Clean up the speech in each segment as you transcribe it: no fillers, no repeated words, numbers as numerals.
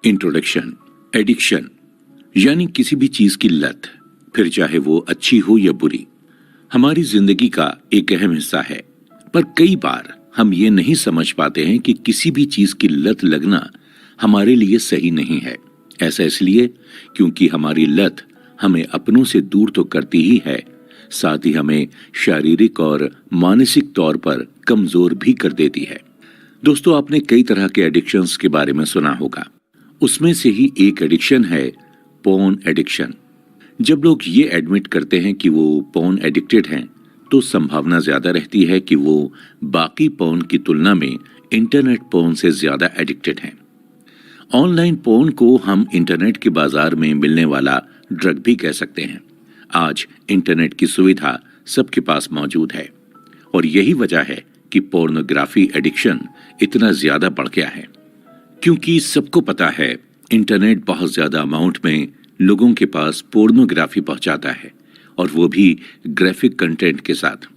Introduction. Addiction यानी किसी भी चीज की लत, फिर चाहे वो अच्छी हो या बुरी, हमारी जिंदगी का एक अहम हिस्सा है। पर कई बार हम ये नहीं समझ पाते हैं कि किसी भी चीज की लत लगना हमारे लिए सही नहीं है। ऐसा इसलिए क्योंकि हमारी लत हमें अपनों से दूर तो करती ही है, साथ ही हमें शारीरिक और मानसिक तौर पर कमजोर भी कर देती है। दोस्तों, आपने कई तरह के एडिक्शंस के बारे में सुना होगा। उसमें से ही एक एडिक्शन है पोर्न एडिक्शन। जब लोग ये एडमिट करते हैं कि वो पोर्न एडिक्टेड हैं, तो संभावना ज्यादा रहती है कि वो बाकी पोर्न की तुलना में इंटरनेट पोर्न से ज्यादा एडिक्टेड हैं। ऑनलाइन पोर्न को हम इंटरनेट के बाजार में मिलने वाला ड्रग भी कह सकते हैं। आज इंटरनेट की सुविधा सबके पास मौजूद है और यही वजह है कि पोर्नोग्राफी एडिक्शन इतना ज्यादा बढ़ गया है, क्योंकि सबको पता है इंटरनेट बहुत ज्यादा अमाउंट में लोगों के पास पोर्नोग्राफी पहुंचाता है, और वो भी ग्राफिक कंटेंट के साथ।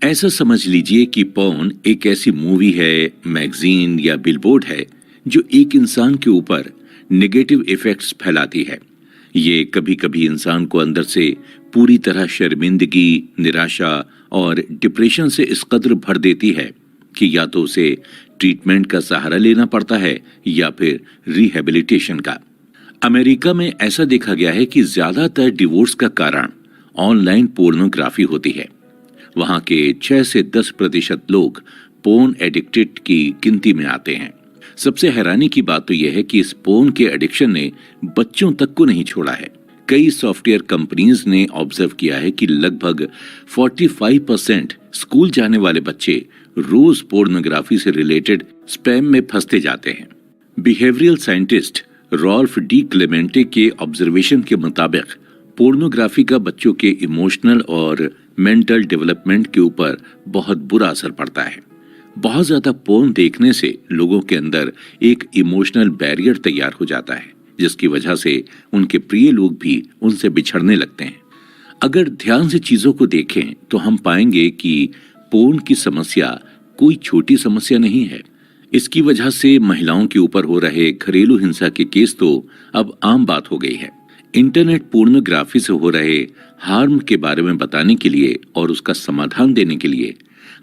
ऐसा समझ लीजिए कि पोर्न एक ऐसी मूवी है, मैगजीन या बिलबोर्ड है जो एक इंसान के ऊपर नेगेटिव इफेक्ट्स फैलाती है। ये कभी कभी इंसान को अंदर से पूरी तरह शर्मिंदगी, निराशा और डिप्रेशन से इस कदर भर देती है कि या तो उसे ट्रीटमेंट का सहारा लेना पड़ता है या फिर रिहेबिलिटेशन का। अमेरिका में ऐसा देखा गया है कि ज्यादातर डिवोर्स का कारण ऑनलाइन पोर्नोग्राफी होती है। वहां के 6 से 10% लोग पोर्न एडिक्टेड की गिनती में आते हैं। सबसे हैरानी की बात तो यह है कि इस पोर्न के एडिक्शन ने बच्चों तक को नहीं छोड़ा है। कई सॉफ्टवेयर कंपनीज ने ऑब्जर्व किया है कि लगभग 45% स्कूल जाने वाले बच्चे रोज पोर्नोग्राफी से रिलेटेड स्पैम में फंसते जाते हैं। Behavioural scientist Rolf D Clemente के ऑब्जर्वेशन के मुताबिक पोर्नोग्राफी का बच्चों के इमोशनल और मेंटल डेवलपमेंट के ऊपर बहुत बुरा असर पड़ता है। बहुत ज्यादा पोर्न देखने से लोगों के अंदर एक इमोशनल बैरियर तैयार हो जाता है, जिसकी वजह से उनके प्रिय लोग भी उनसे बिछड़ने लगते हैं। अगर ध्यान से चीजों को देखें तो हम पाएंगे कि पोर्न की समस्या कोई छोटी समस्या नहीं है। इसकी वजह से महिलाओं के ऊपर हो रहे घरेलू हिंसा के केस तो अब आम बात हो गई है। इंटरनेट पोर्नोग्राफी से हो रहे हार्म के बारे में बताने के लिए और उसका समाधान देने के लिए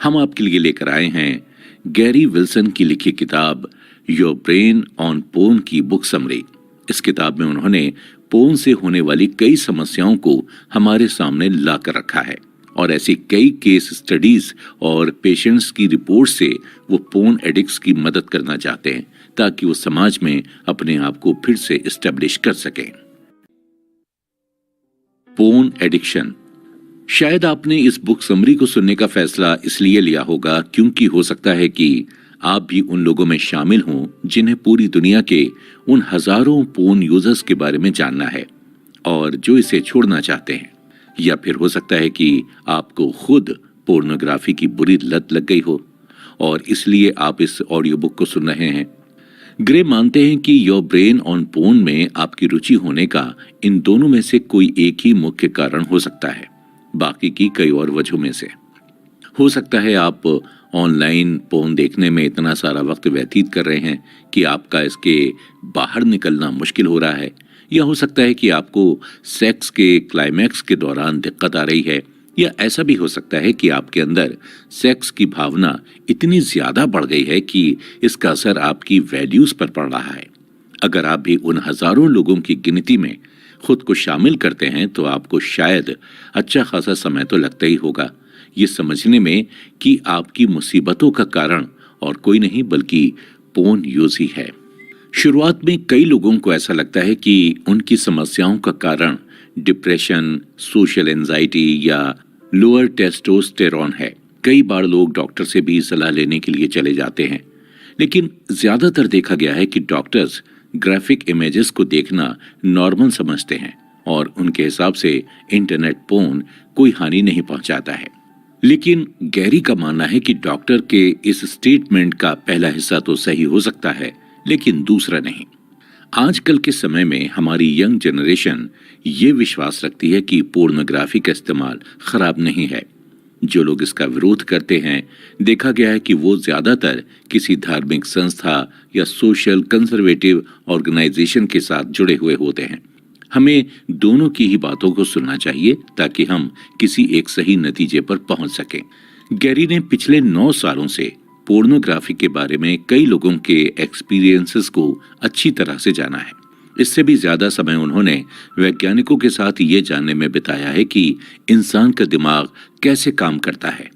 हम आपके लिए लेकर आए हैं गैरी विल्सन की लिखी किताब योर ब्रेन ऑन पोर्न की बुक समरी। इस किताब में उन्होंने पोर्न से होने वाली कई समस्याओं को हमारे सामने ला कर रखा है, और ऐसी कई केस स्टडीज और पेशेंट्स की रिपोर्ट से वो पोर्न एडिक्ट्स की मदद करना चाहते हैं ताकि वो समाज में अपने आप को फिर से एस्टेब्लिश कर सकें। Porn addiction. शायद आपने इस बुक समरी को सुनने का फैसला इसलिए लिया होगा क्योंकि हो सकता है कि आप भी उन लोगों में शामिल हों जिन्हें पूरी दुनिया के उन हजारों पोर्न यूजर्स के बारे में जानना है और जो इसे छोड़ना चाहते हैं। या फिर हो सकता है कि आपको खुद पोर्नोग्राफी की बुरी लत लग गई हो और इसलिए आप इस ऑडियो बुक को सुन रहे हैं। ग्रे मानते हैं कि योर ब्रेन ऑन पोर्न में आपकी रुचि होने का इन दोनों में से कोई एक ही मुख्य कारण हो सकता है, बाकी की कई और वजहों में से। हो सकता है आप ऑनलाइन पोर्न देखने में इतना सारा वक्त व्यतीत कर रहे हैं कि आपका इसके बाहर निकलना मुश्किल हो रहा है, या हो सकता है कि आपको सेक्स के क्लाइमैक्स के दौरान दिक्कत आ रही है, या ऐसा भी हो सकता है कि आपके अंदर सेक्स की भावना इतनी ज्यादा बढ़ गई है कि इसका असर आपकी वैल्यूज पर पड़ रहा है। अगर आप भी उन हजारों लोगों की गिनती में खुद को शामिल करते हैं तो आपको शायद अच्छा खासा समय तो लगता ही होगा ये समझने में कि आपकी मुसीबतों का कारण और कोई नहीं बल्कि पोर्न यूज ही है। शुरुआत में कई लोगों को ऐसा लगता है कि उनकी समस्याओं का कारण डिप्रेशन, सोशल एंजाइटी या लोअर टेस्टोस्टेरोन है। कई बार लोग डॉक्टर से भी सलाह लेने के लिए चले जाते हैं, लेकिन ज्यादातर देखा गया है कि डॉक्टर्स ग्राफिक इमेजेस को देखना नॉर्मल समझते हैं और उनके हिसाब से इंटरनेट पोर्न कोई हानि नहीं पहुंचाता है। लेकिन गैरी का मानना है कि डॉक्टर के इस स्टेटमेंट का पहला हिस्सा तो सही हो सकता है, लेकिन दूसरा नहीं। आजकल के समय में हमारी यंग जनरेशन ये विश्वास रखती है कि पोर्नोग्राफी का इस्तेमाल खराब नहीं है। जो लोग इसका विरोध करते हैं, देखा गया है कि वो ज्यादातर किसी धार्मिक संस्था या सोशल कंजर्वेटिव ऑर्गेनाइजेशन के साथ जुड़े हुए होते हैं। हमें दोनों की ही बातों को सुनना चाहिए ताकि हम किसी एक सही नतीजे पर पहुंच सकें। गैरी ने पिछले 9 सालों से पोर्नोग्राफी के बारे में कई लोगों के एक्सपीरियंसेस को अच्छी तरह से जाना है। इससे भी ज्यादा समय उन्होंने वैज्ञानिकों के साथ ये जानने में बिताया है कि इंसान का दिमाग कैसे काम करता है।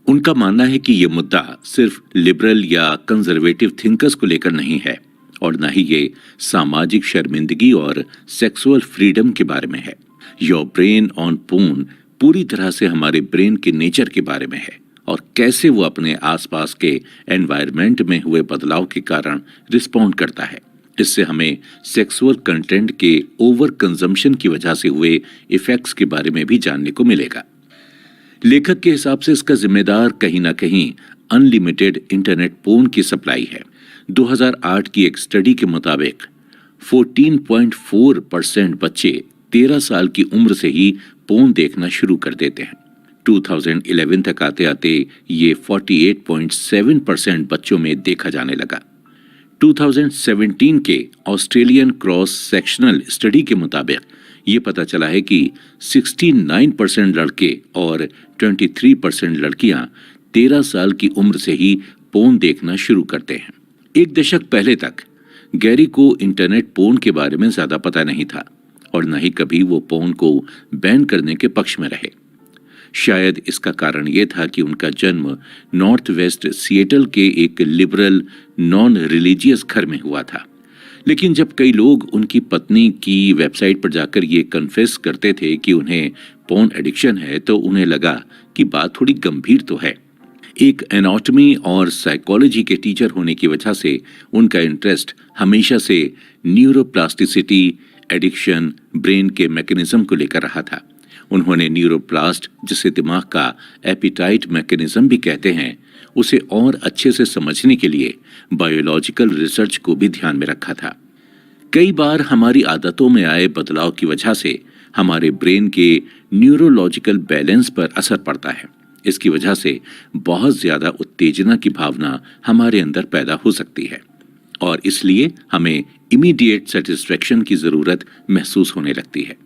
उनका मानना है कि ये मुद्दा सिर्फ लिबरल या कंजर्वेटिव थिंकर्स को लेकर नहीं है और न ही ये सामाजिक शर्मिंदगी और सेक्सुअल फ्रीडम के बारे में है। योर ब्रेन ऑन पोर्न पूरी तरह से हमारे ब्रेन के नेचर के बारे में है और कैसे वो अपने आसपास के एनवायरनमेंट में हुए बदलाव के कारण रिस्पॉन्ड करता है। इससे हमें सेक्सुअल कंटेंट के ओवर कंजम्पशन की वजह से हुए इफेक्ट्स के बारे में भी जानने को मिलेगा। लेखक के हिसाब से इसका जिम्मेदार कहीं ना कहीं अनलिमिटेड इंटरनेट पोर्न की सप्लाई है। 2008 की एक स्टडी के मुताबिक 14.4% बच्चे 13 साल की उम्र से ही पोर्न देखना शुरू कर देते हैं। 2011 तक आते आते ये 48.7% बच्चों में देखा जाने लगा। 2017 के ऑस्ट्रेलियन क्रॉस सेक्शनल स्टडी के मुताबिक ये पता चला है कि 69% लड़के और 23% लड़कियां 13 साल की उम्र से ही पोर्न देखना शुरू करते हैं। एक दशक पहले तक गैरी को इंटरनेट पोर्न के बारे में ज्यादा पता नहीं था और न ही कभी वो पोर्न को बैन करने के पक्ष में रहे। शायद इसका कारण यह था कि उनका जन्म नॉर्थ वेस्ट सिएटल के एक लिबरल नॉन रिलीजियस घर में हुआ था। लेकिन जब कई लोग उनकी पत्नी की वेबसाइट पर जाकर ये कन्फेस करते थे कि उन्हें पोर्न एडिक्शन है तो उन्हें लगा कि बात थोड़ी गंभीर तो है। एक एनाटॉमी और साइकोलॉजी के टीचर होने की वजह से उनका इंटरेस्ट हमेशा से न्यूरोप्लास्टिसिटी, एडिक्शन, ब्रेन के मैकेनिज्म को लेकर रहा था। उन्होंने न्यूरोप्लास्ट, जिसे दिमाग का एपिटाइट मैकेनिज्म भी कहते हैं, उसे और अच्छे से समझने के लिए बायोलॉजिकल रिसर्च को भी ध्यान में रखा था। कई बार हमारी आदतों में आए बदलाव की वजह से हमारे ब्रेन के न्यूरोलॉजिकल बैलेंस पर असर पड़ता है। इसकी वजह से बहुत ज्यादा उत्तेजना की भावना हमारे अंदर पैदा हो सकती है और इसलिए हमें इमीडिएट सेटिस्फेक्शन की जरूरत महसूस होने लगती है।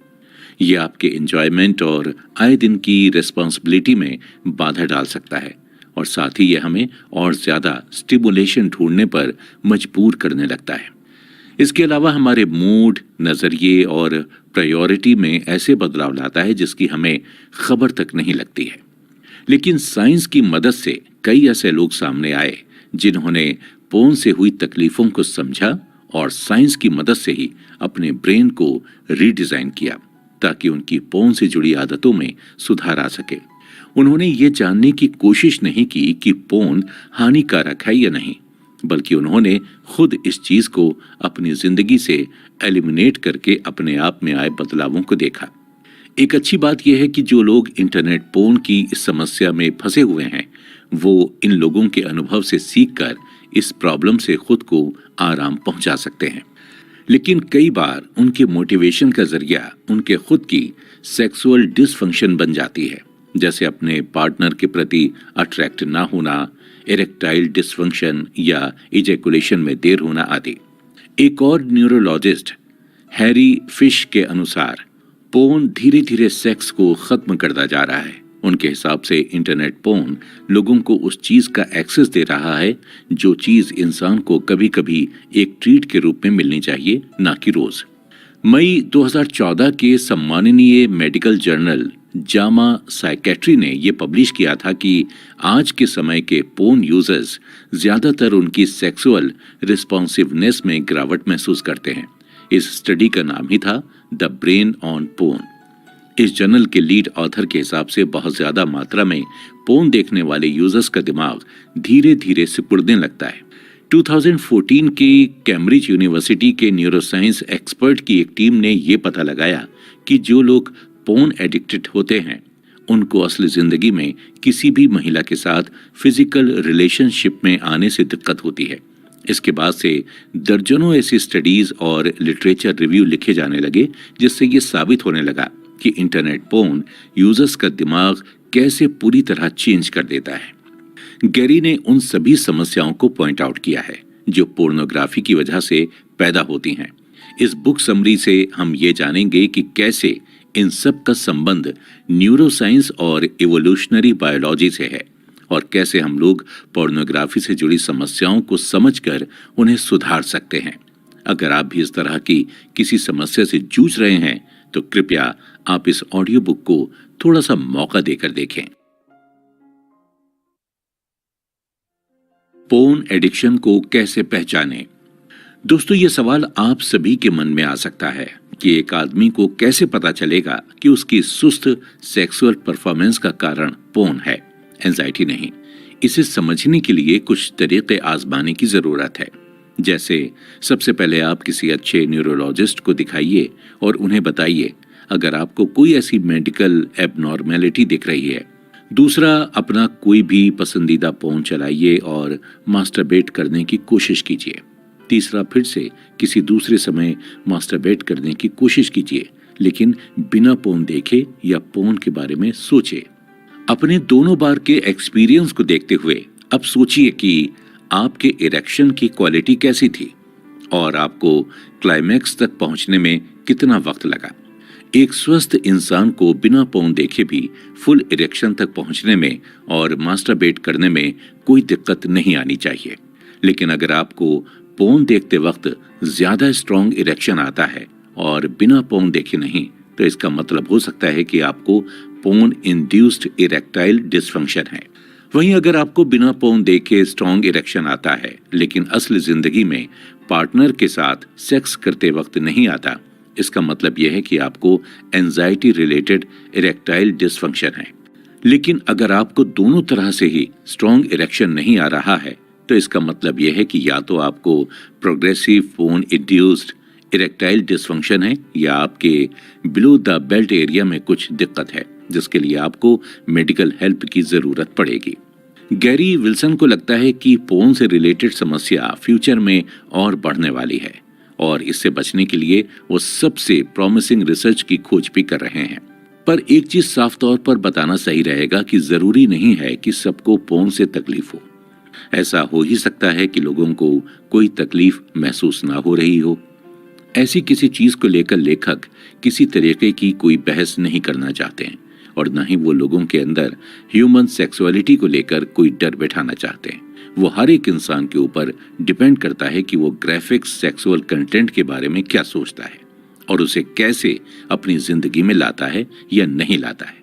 ये आपके एंजॉयमेंट और आए दिन की रिस्पॉन्सिबिलिटी में बाधा डाल सकता है और साथ ही ये हमें और ज्यादा स्टिमुलेशन ढूंढने पर मजबूर करने लगता है। इसके अलावा हमारे मूड, नजरिए और प्रायोरिटी में ऐसे बदलाव लाता है जिसकी हमें खबर तक नहीं लगती है। लेकिन साइंस की मदद से कई ऐसे लोग सामने आए जिन्होंने पोर्न से हुई तकलीफों को समझा और साइंस की मदद से ही अपने ब्रेन को रीडिजाइन किया ताकि उनकी पोर्न से जुड़ी आदतों में सुधार आ सके। उन्होंने ये जानने की कोशिश नहीं की कि पोर्न हानिकारक है या नहीं, बल्कि उन्होंने खुद इस चीज को अपनी जिंदगी से एलिमिनेट करके अपने आप में आए बदलावों को देखा। एक अच्छी बात यह है कि जो लोग इंटरनेट पोर्न की इस समस्या में फंसे हुए हैं वो इन लोगों के अनुभव से सीखकर इस प्रॉब्लम से खुद को आराम पहुंचा सकते हैं। लेकिन कई बार उनके मोटिवेशन का जरिया उनके खुद की सेक्सुअल डिसफंक्शन बन जाती है, जैसे अपने पार्टनर के प्रति अट्रैक्ट ना होना, इरेक्टाइल डिसफंक्शन या इजैकुलेशन में देर होना आदि। एक और न्यूरोलॉजिस्ट हैरी फिश के अनुसार पोर्न धीरे धीरे सेक्स को खत्म करता जा रहा है। उनके हिसाब से इंटरनेट पोर्न लोगों को उस चीज का एक्सेस दे रहा है जो चीज इंसान को कभी कभी एक ट्रीट के रूप में मिलनी चाहिए, ना कि रोज। मई 2014 के सम्माननीय मेडिकल जर्नल जामा साइकेट्री ने यह पब्लिश किया था कि आज के समय के पोर्न यूजर्स ज्यादातर उनकी सेक्सुअल रिस्पॉन्सिवनेस में गिरावट महसूस करते हैं। इस स्टडी का नाम ही था द ब्रेन ऑन पोर्न। इस जर्नल के लीड ऑथर के हिसाब से बहुत ज्यादा मात्रा में पोर्न देखने वाले यूजर्स का दिमाग धीरे धीरे सिकुड़ने लगता है। 2014 की कैम्ब्रिज यूनिवर्सिटी के न्यूरोसाइंस एक्सपर्ट की एक टीम ने यह पता लगाया कि जो लोग पोर्न एडिक्टेड होते हैं उनको असली जिंदगी में किसी भी महिला के साथ फिजिकल रिलेशनशिप में आने से दिक्कत होती है। इसके बाद से दर्जनों ऐसी स्टडीज और लिटरेचर रिव्यू लिखे जाने लगे जिससे ये साबित होने लगा कि इंटरनेट पोर्न यूजर्स का दिमाग कैसे पूरी तरह चेंज कर देता है। गैरी ने उन सभी समस्याओं को पॉइंट आउट किया है जो पोर्नोग्राफी की वजह से पैदा होती हैं। इस बुक समरी से हम ये जानेंगे कि कैसे इन सब का संबंध न्यूरोसाइंस और इवोल्यूशनरी बायोलॉजी से है और कैसे हम लोग पोर्नोग्राफी से जुड़ी समस्याओं को समझकर उन्हें सुधार सकते हैं। अगर आप भी इस तरह की किसी समस्या से जूझ रहे हैं तो कृपया आप इस ऑडियो बुक को थोड़ा सा मौका देकर देखें। पोर्न एडिक्शन को कैसे पहचानें? दोस्तों, ये सवाल आप सभी के मन में आ सकता है कि एक आदमी को कैसे पता चलेगा कि उसकी सुस्त सेक्सुअल परफॉर्मेंस का कारण पोर्न है, एंजाइटी नहीं। इसे समझने के लिए कुछ तरीके आजमाने की जरूरत है। जैसे सबसे पहले आप किसी अच्छे न्यूरोलॉजिस्ट को दिखाइए और उन्हें बताइए अगर आपको कोई ऐसी मेडिकल एबनॉर्मेलिटी दिख रही है। दूसरा, अपना कोई भी पसंदीदा पोर्न चलाइए और मास्टरबेट करने की कोशिश कीजिए। तीसरा, फिर से किसी दूसरे समय मास्टरबेट करने की कोशिश कीजिए, लेकिन बिना पोर्न देखे या पोर्न के बारे में सोचे। अपने दोनों बार के एक्सपीरियंस को देखते हुए अब सोचिए कि आपके इरेक्शन की क्वालिटी कैसी थी और आपको क्लाइमैक्स तक पहुंचने में कितना वक्त लगा। एक स्वस्थ इंसान को बिना पोर्न देखे भी फुल इरेक्शन तक पहुंचने में और मास्टरबेट करने में कोई दिक्कत नहीं आनी चाहिए। लेकिन अगर आपको पोर्न देखते वक्त ज्यादा स्ट्रॉन्ग इरेक्शन आता है और बिना पोर्न देखे नहीं, तो इसका मतलब हो सकता है कि आपको पोर्न इंड्यूस्ड इरेक्टाइल डिसफंक्शन है। वहीं अगर आपको बिना पोर्न देखे स्ट्रॉन्ग इरेक्शन आता है लेकिन असली जिंदगी में पार्टनर के साथ सेक्स करते वक्त नहीं आता, इसका मतलब यह है कि आपको एंजाइटी रिलेटेड इरेक्टाइल डिसफंक्शन है। लेकिन अगर आपको दोनों तरह से ही स्ट्रॉन्ग इरेक्शन नहीं आ रहा है, तो इसका मतलब यह है कि या तो आपको progressive porn induced erectile dysfunction है या आपके बिलो द बेल्ट एरिया में कुछ दिक्कत है जिसके लिए आपको मेडिकल हेल्प की जरूरत पड़ेगी। गैरी विल्सन को लगता है कि पोर्न से रिलेटेड समस्या फ्यूचर में और बढ़ने वाली है और इससे बचने के लिए वो सबसे प्रॉमिसिंग रिसर्च की खोज भी कर रहे हैं। पर एक चीज साफ तौर पर बताना सही रहेगा कि जरूरी नहीं है कि सबको पोर्न से तकलीफ हो। ऐसा हो ही सकता है कि लोगों को कोई तकलीफ महसूस ना हो रही हो। ऐसी किसी चीज को लेकर लेखक किसी तरीके की कोई बहस नहीं करना चाहते हैं और न ही वो लोगों के अंदर ह्यूमन सेक्सुअलिटी को लेकर कोई डर बैठाना चाहते हैं। वो हर एक इंसान के ऊपर डिपेंड करता है कि वो ग्राफिक सेक्सुअल कंटेंट के बारे में क्या सोचता है और उसे कैसे अपनी जिंदगी में लाता है या नहीं लाता है।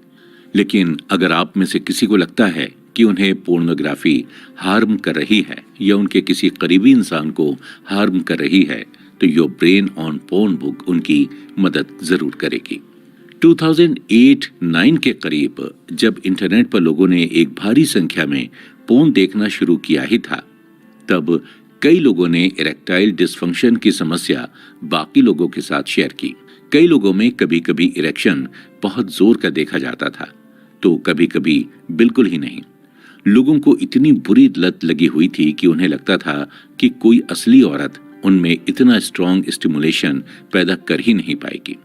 लेकिन अगर आप में से किसी को लगता है कि उन्हें पोर्नोग्राफी हार्म कर रही है या उनके किसी करीबी इंसान को हार्म कर रही है, तो your brain on porn book उनकी मदद जरूर करेगी। 2008-9 के करीब जब इंटरनेट पर लोगों ने एक भारी संख्या में पोर्न देखना शुरू किया ही था, तब कई लोगों ने इरेक्टाइल डिसफंक्शन की समस्या बाकी लोगों के साथ शेयर की। कई लोगों में कभी कभी इरेक्शन बहुत जोर का देखा जाता था तो कभी कभी बिल्कुल ही नहीं। लोगों को इतनी बुरी लत लगी हुई थी कि उन्हें लगता था कि कोई असली औरत उनमें इतना स्ट्रॉन्ग स्टिमुलेशन पैदा कर ही नहीं पाएगी।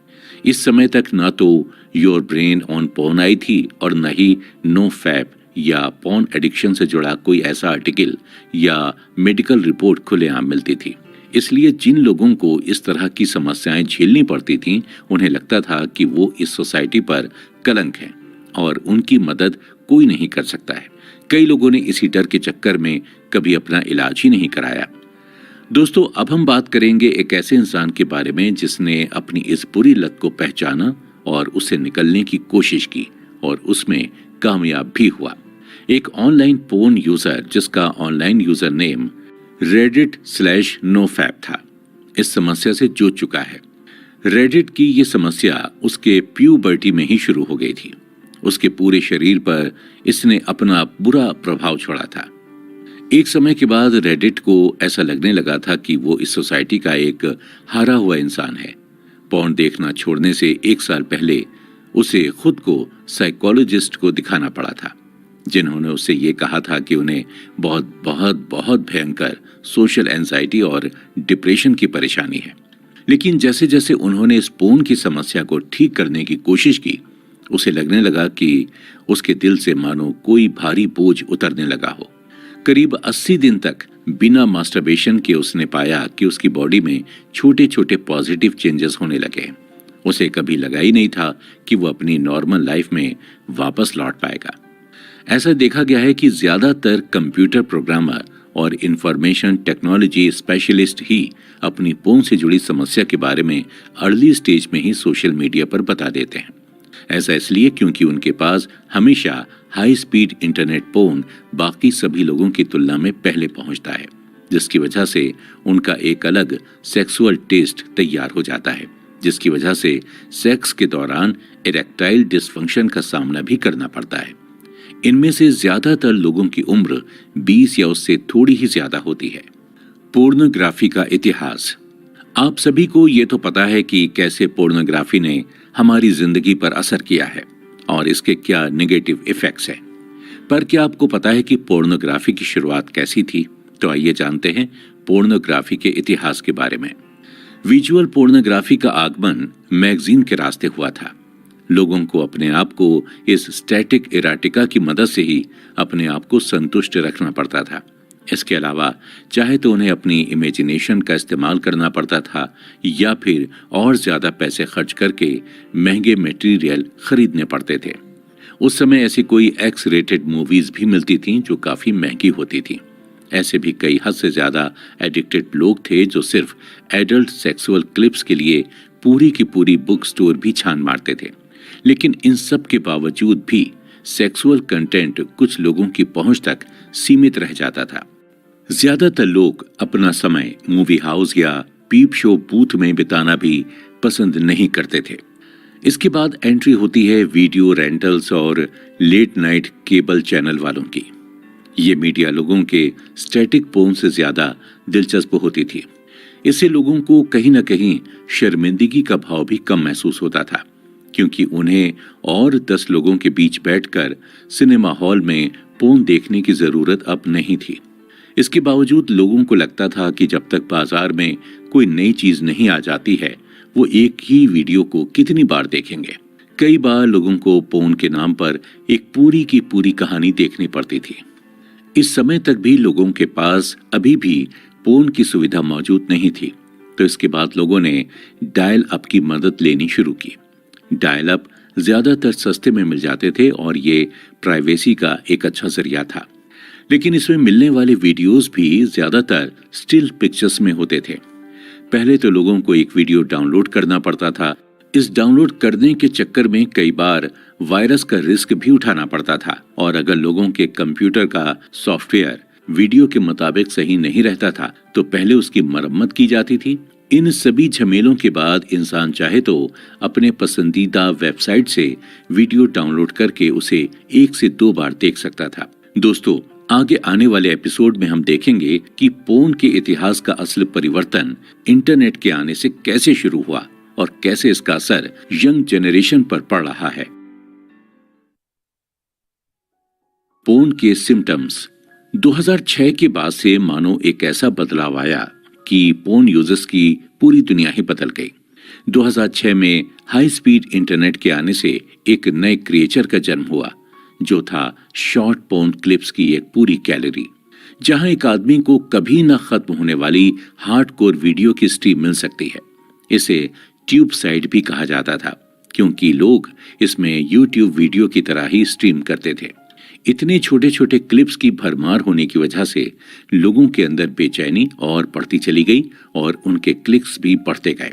इस समय तक ना तो योर ब्रेन ऑन पोर्न आई थी और न ही नो फैप या पोर्न एडिक्शन से जुड़ा कोई ऐसा आर्टिकल या मेडिकल रिपोर्ट खुलेआम मिलती थी। इसलिए जिन लोगों को इस तरह की समस्याएं झेलनी पड़ती थीं, उन्हें लगता था कि वो इस सोसाइटी पर कलंक है और उनकी मदद कोई नहीं कर सकता है। कई लोगों ने इसी डर के चक्कर में कभी अपना इलाज ही नहीं कराया। दोस्तों, अब हम बात करेंगे एक ऐसे इंसान के बारे में जिसने अपनी इस बुरी लत को पहचाना और उससे निकलने की कोशिश की और उसमें कामयाब भी हुआ। एक ऑनलाइन पोर्न यूजर जिसका ऑनलाइन यूजर नेम reddit/nofap था, इस समस्या से जूझ चुका है। रेडिट की ये समस्या उसके प्यूबर्टी में ही शुरू हो गई थी। उसके पूरे शरीर पर इसने अपना बुरा प्रभाव छोड़ा था। एक समय के बाद रेडिट को ऐसा लगने लगा था कि वो इस सोसाइटी का एक हारा हुआ इंसान है। पोर्न देखना छोड़ने से 1 साल पहले उसे खुद को साइकोलॉजिस्ट को दिखाना पड़ा था, जिन्होंने उससे ये कहा था कि उन्हें बहुत बहुत बहुत भयंकर सोशल एंजाइटी और डिप्रेशन की परेशानी है। लेकिन जैसे जैसे उन्होंने इस पोर्न की समस्या को ठीक करने की कोशिश की, उसे लगने लगा कि उसके दिल से मानो कोई भारी बोझ उतरने लगा हो। करीब 80 दिन तक बिना मास्टरबेशन के उसने पाया कि उसकी बॉडी में छोटे छोटे पॉजिटिव चेंजेस होने लगे। उसे कभी लगा ही नहीं था कि वो अपनी नॉर्मल लाइफ में वापस लौट पाएगा। ऐसा देखा गया है कि ज्यादातर कंप्यूटर प्रोग्रामर और इंफॉर्मेशन टेक्नोलॉजी स्पेशलिस्ट ही अपनी पोर्न से जुड़ी समस्या के बारे में अर्ली स्टेज में ही सोशल मीडिया पर बता देते हैं। ऐसा इसलिए क्योंकि उनके पास हमेशा हाई स्पीड इंटरनेट पोर्न बाकी सभी लोगों की तुलना में पहले पहुंचता है, जिसकी वजह से उनका एक अलग सेक्सुअल टेस्ट तैयार हो जाता है, जिसकी वजह से सेक्स के दौरान इरेक्टाइल डिसफंक्शन का सामना भी करना पड़ता है। इनमें से ज्यादातर लोगों की उम्र 20 या उससे थोड़ी ही ज्यादा होती है। पोर्नोग्राफी का इतिहास। आप सभी को ये तो पता है कि कैसे पोर्नोग्राफी ने हमारी जिंदगी पर असर किया है और इसके क्या नेगेटिव इफेक्ट्स हैं। पर क्या आपको पता है कि पोर्नोग्राफी की शुरुआत कैसी थी? तो आइए जानते हैं पोर्नोग्राफी के इतिहास के बारे में। विजुअल पोर्नोग्राफी का आगमन मैगजीन के रास्ते हुआ था। लोगों को अपने आप को इस स्टैटिक इराटिका की मदद से ही अपने आप को संतुष्ट रखना पड़ता था। इसके अलावा चाहे तो उन्हें अपनी इमेजिनेशन का इस्तेमाल करना पड़ता था या फिर और ज्यादा पैसे खर्च करके महंगे मटेरियल खरीदने पड़ते थे। उस समय ऐसी कोई एक्स रेटेड मूवीज भी मिलती थीं जो काफी महंगी होती थीं। ऐसे भी कई हद से ज्यादा एडिक्टेड लोग थे जो सिर्फ एडल्ट सेक्सुअल क्लिप्स के लिए पूरी की पूरी बुक स्टोर भी छान मारते थे। लेकिन इन सब के बावजूद भी सेक्सुअल कंटेंट कुछ लोगों की पहुंच तक सीमित रह जाता था। ज्यादातर लोग अपना समय मूवी हाउस या पीप शो बूथ में बिताना भी पसंद नहीं करते थे। इसके बाद एंट्री होती है वीडियो रेंटल्स और लेट नाइट केबल चैनल वालों की। ये मीडिया लोगों के स्टैटिक पोर्न से ज्यादा दिलचस्प होती थी। इससे लोगों को कहीं न कहीं शर्मिंदगी का भाव भी कम महसूस होता था, क्योंकि उन्हें और 10 लोगों के बीच बैठकर सिनेमा हॉल में पोर्न देखने की जरूरत अब नहीं थी। इसके बावजूद लोगों को लगता था कि जब तक बाजार में कोई नई चीज नहीं आ जाती है, वो एक ही वीडियो को कितनी बार देखेंगे। कई बार लोगों को पोर्न के नाम पर एक पूरी की पूरी कहानी देखनी पड़ती थी। इस समय तक भी लोगों के पास अभी भी पोर्न की सुविधा मौजूद नहीं थी, तो इसके बाद लोगों ने डायल अप की मदद लेनी शुरू की। डायल अप ज्यादातर सस्ते में मिल जाते थे और ये प्राइवेसी का एक अच्छा जरिया था। लेकिन इसमें मिलने वाले वीडियोस भी ज्यादातर स्टिल पिक्चर्स में होते थे। पहले तो लोगों को एक वीडियो डाउनलोड करना पड़ता था। इस डाउनलोड करने के चक्कर में कई बार वायरस का रिस्क भी उठाना पड़ता था, और अगर लोगों के कंप्यूटर का सॉफ्टवेयर वीडियो के मुताबिक सही नहीं रहता था तो पहले उसकी मरम्मत की जाती थी। इन सभी झमेलों के बाद इंसान चाहे तो अपने पसंदीदा वेबसाइट से वीडियो डाउनलोड करके उसे 1 से 2 बार देख सकता था। दोस्तों, आगे आने वाले एपिसोड में हम देखेंगे कि पोर्न के इतिहास का असल परिवर्तन इंटरनेट के आने से कैसे शुरू हुआ और कैसे इसका असर यंग जनरेशन पर पड़ रहा है। पोर्न के सिम्टम्स। 2006 के बाद से मानो एक ऐसा बदलाव आया कि पोर्न यूजर्स की पूरी दुनिया ही बदल गई। 2006 में हाई स्पीड इंटरनेट के आने से एक नए क्रिएचर का जन्म हुआ, जो था शॉर्ट पोर्न क्लिप्स की एक पूरी गैलरी, जहां एक आदमी को कभी न खत्म होने वाली हार्डकोर वीडियो की स्ट्रीम मिल सकती है। इसे ट्यूब साइट भी कहा जाता था, क्योंकि लोग इसमें यूट्यूब वीडियो की तरह ही स्ट्रीम करते थे। इतने छोटे छोटे क्लिप्स की भरमार होने की वजह से लोगों के अंदर बेचैनी और बढ़ती चली गई और उनके क्लिक्स भी बढ़ते गए।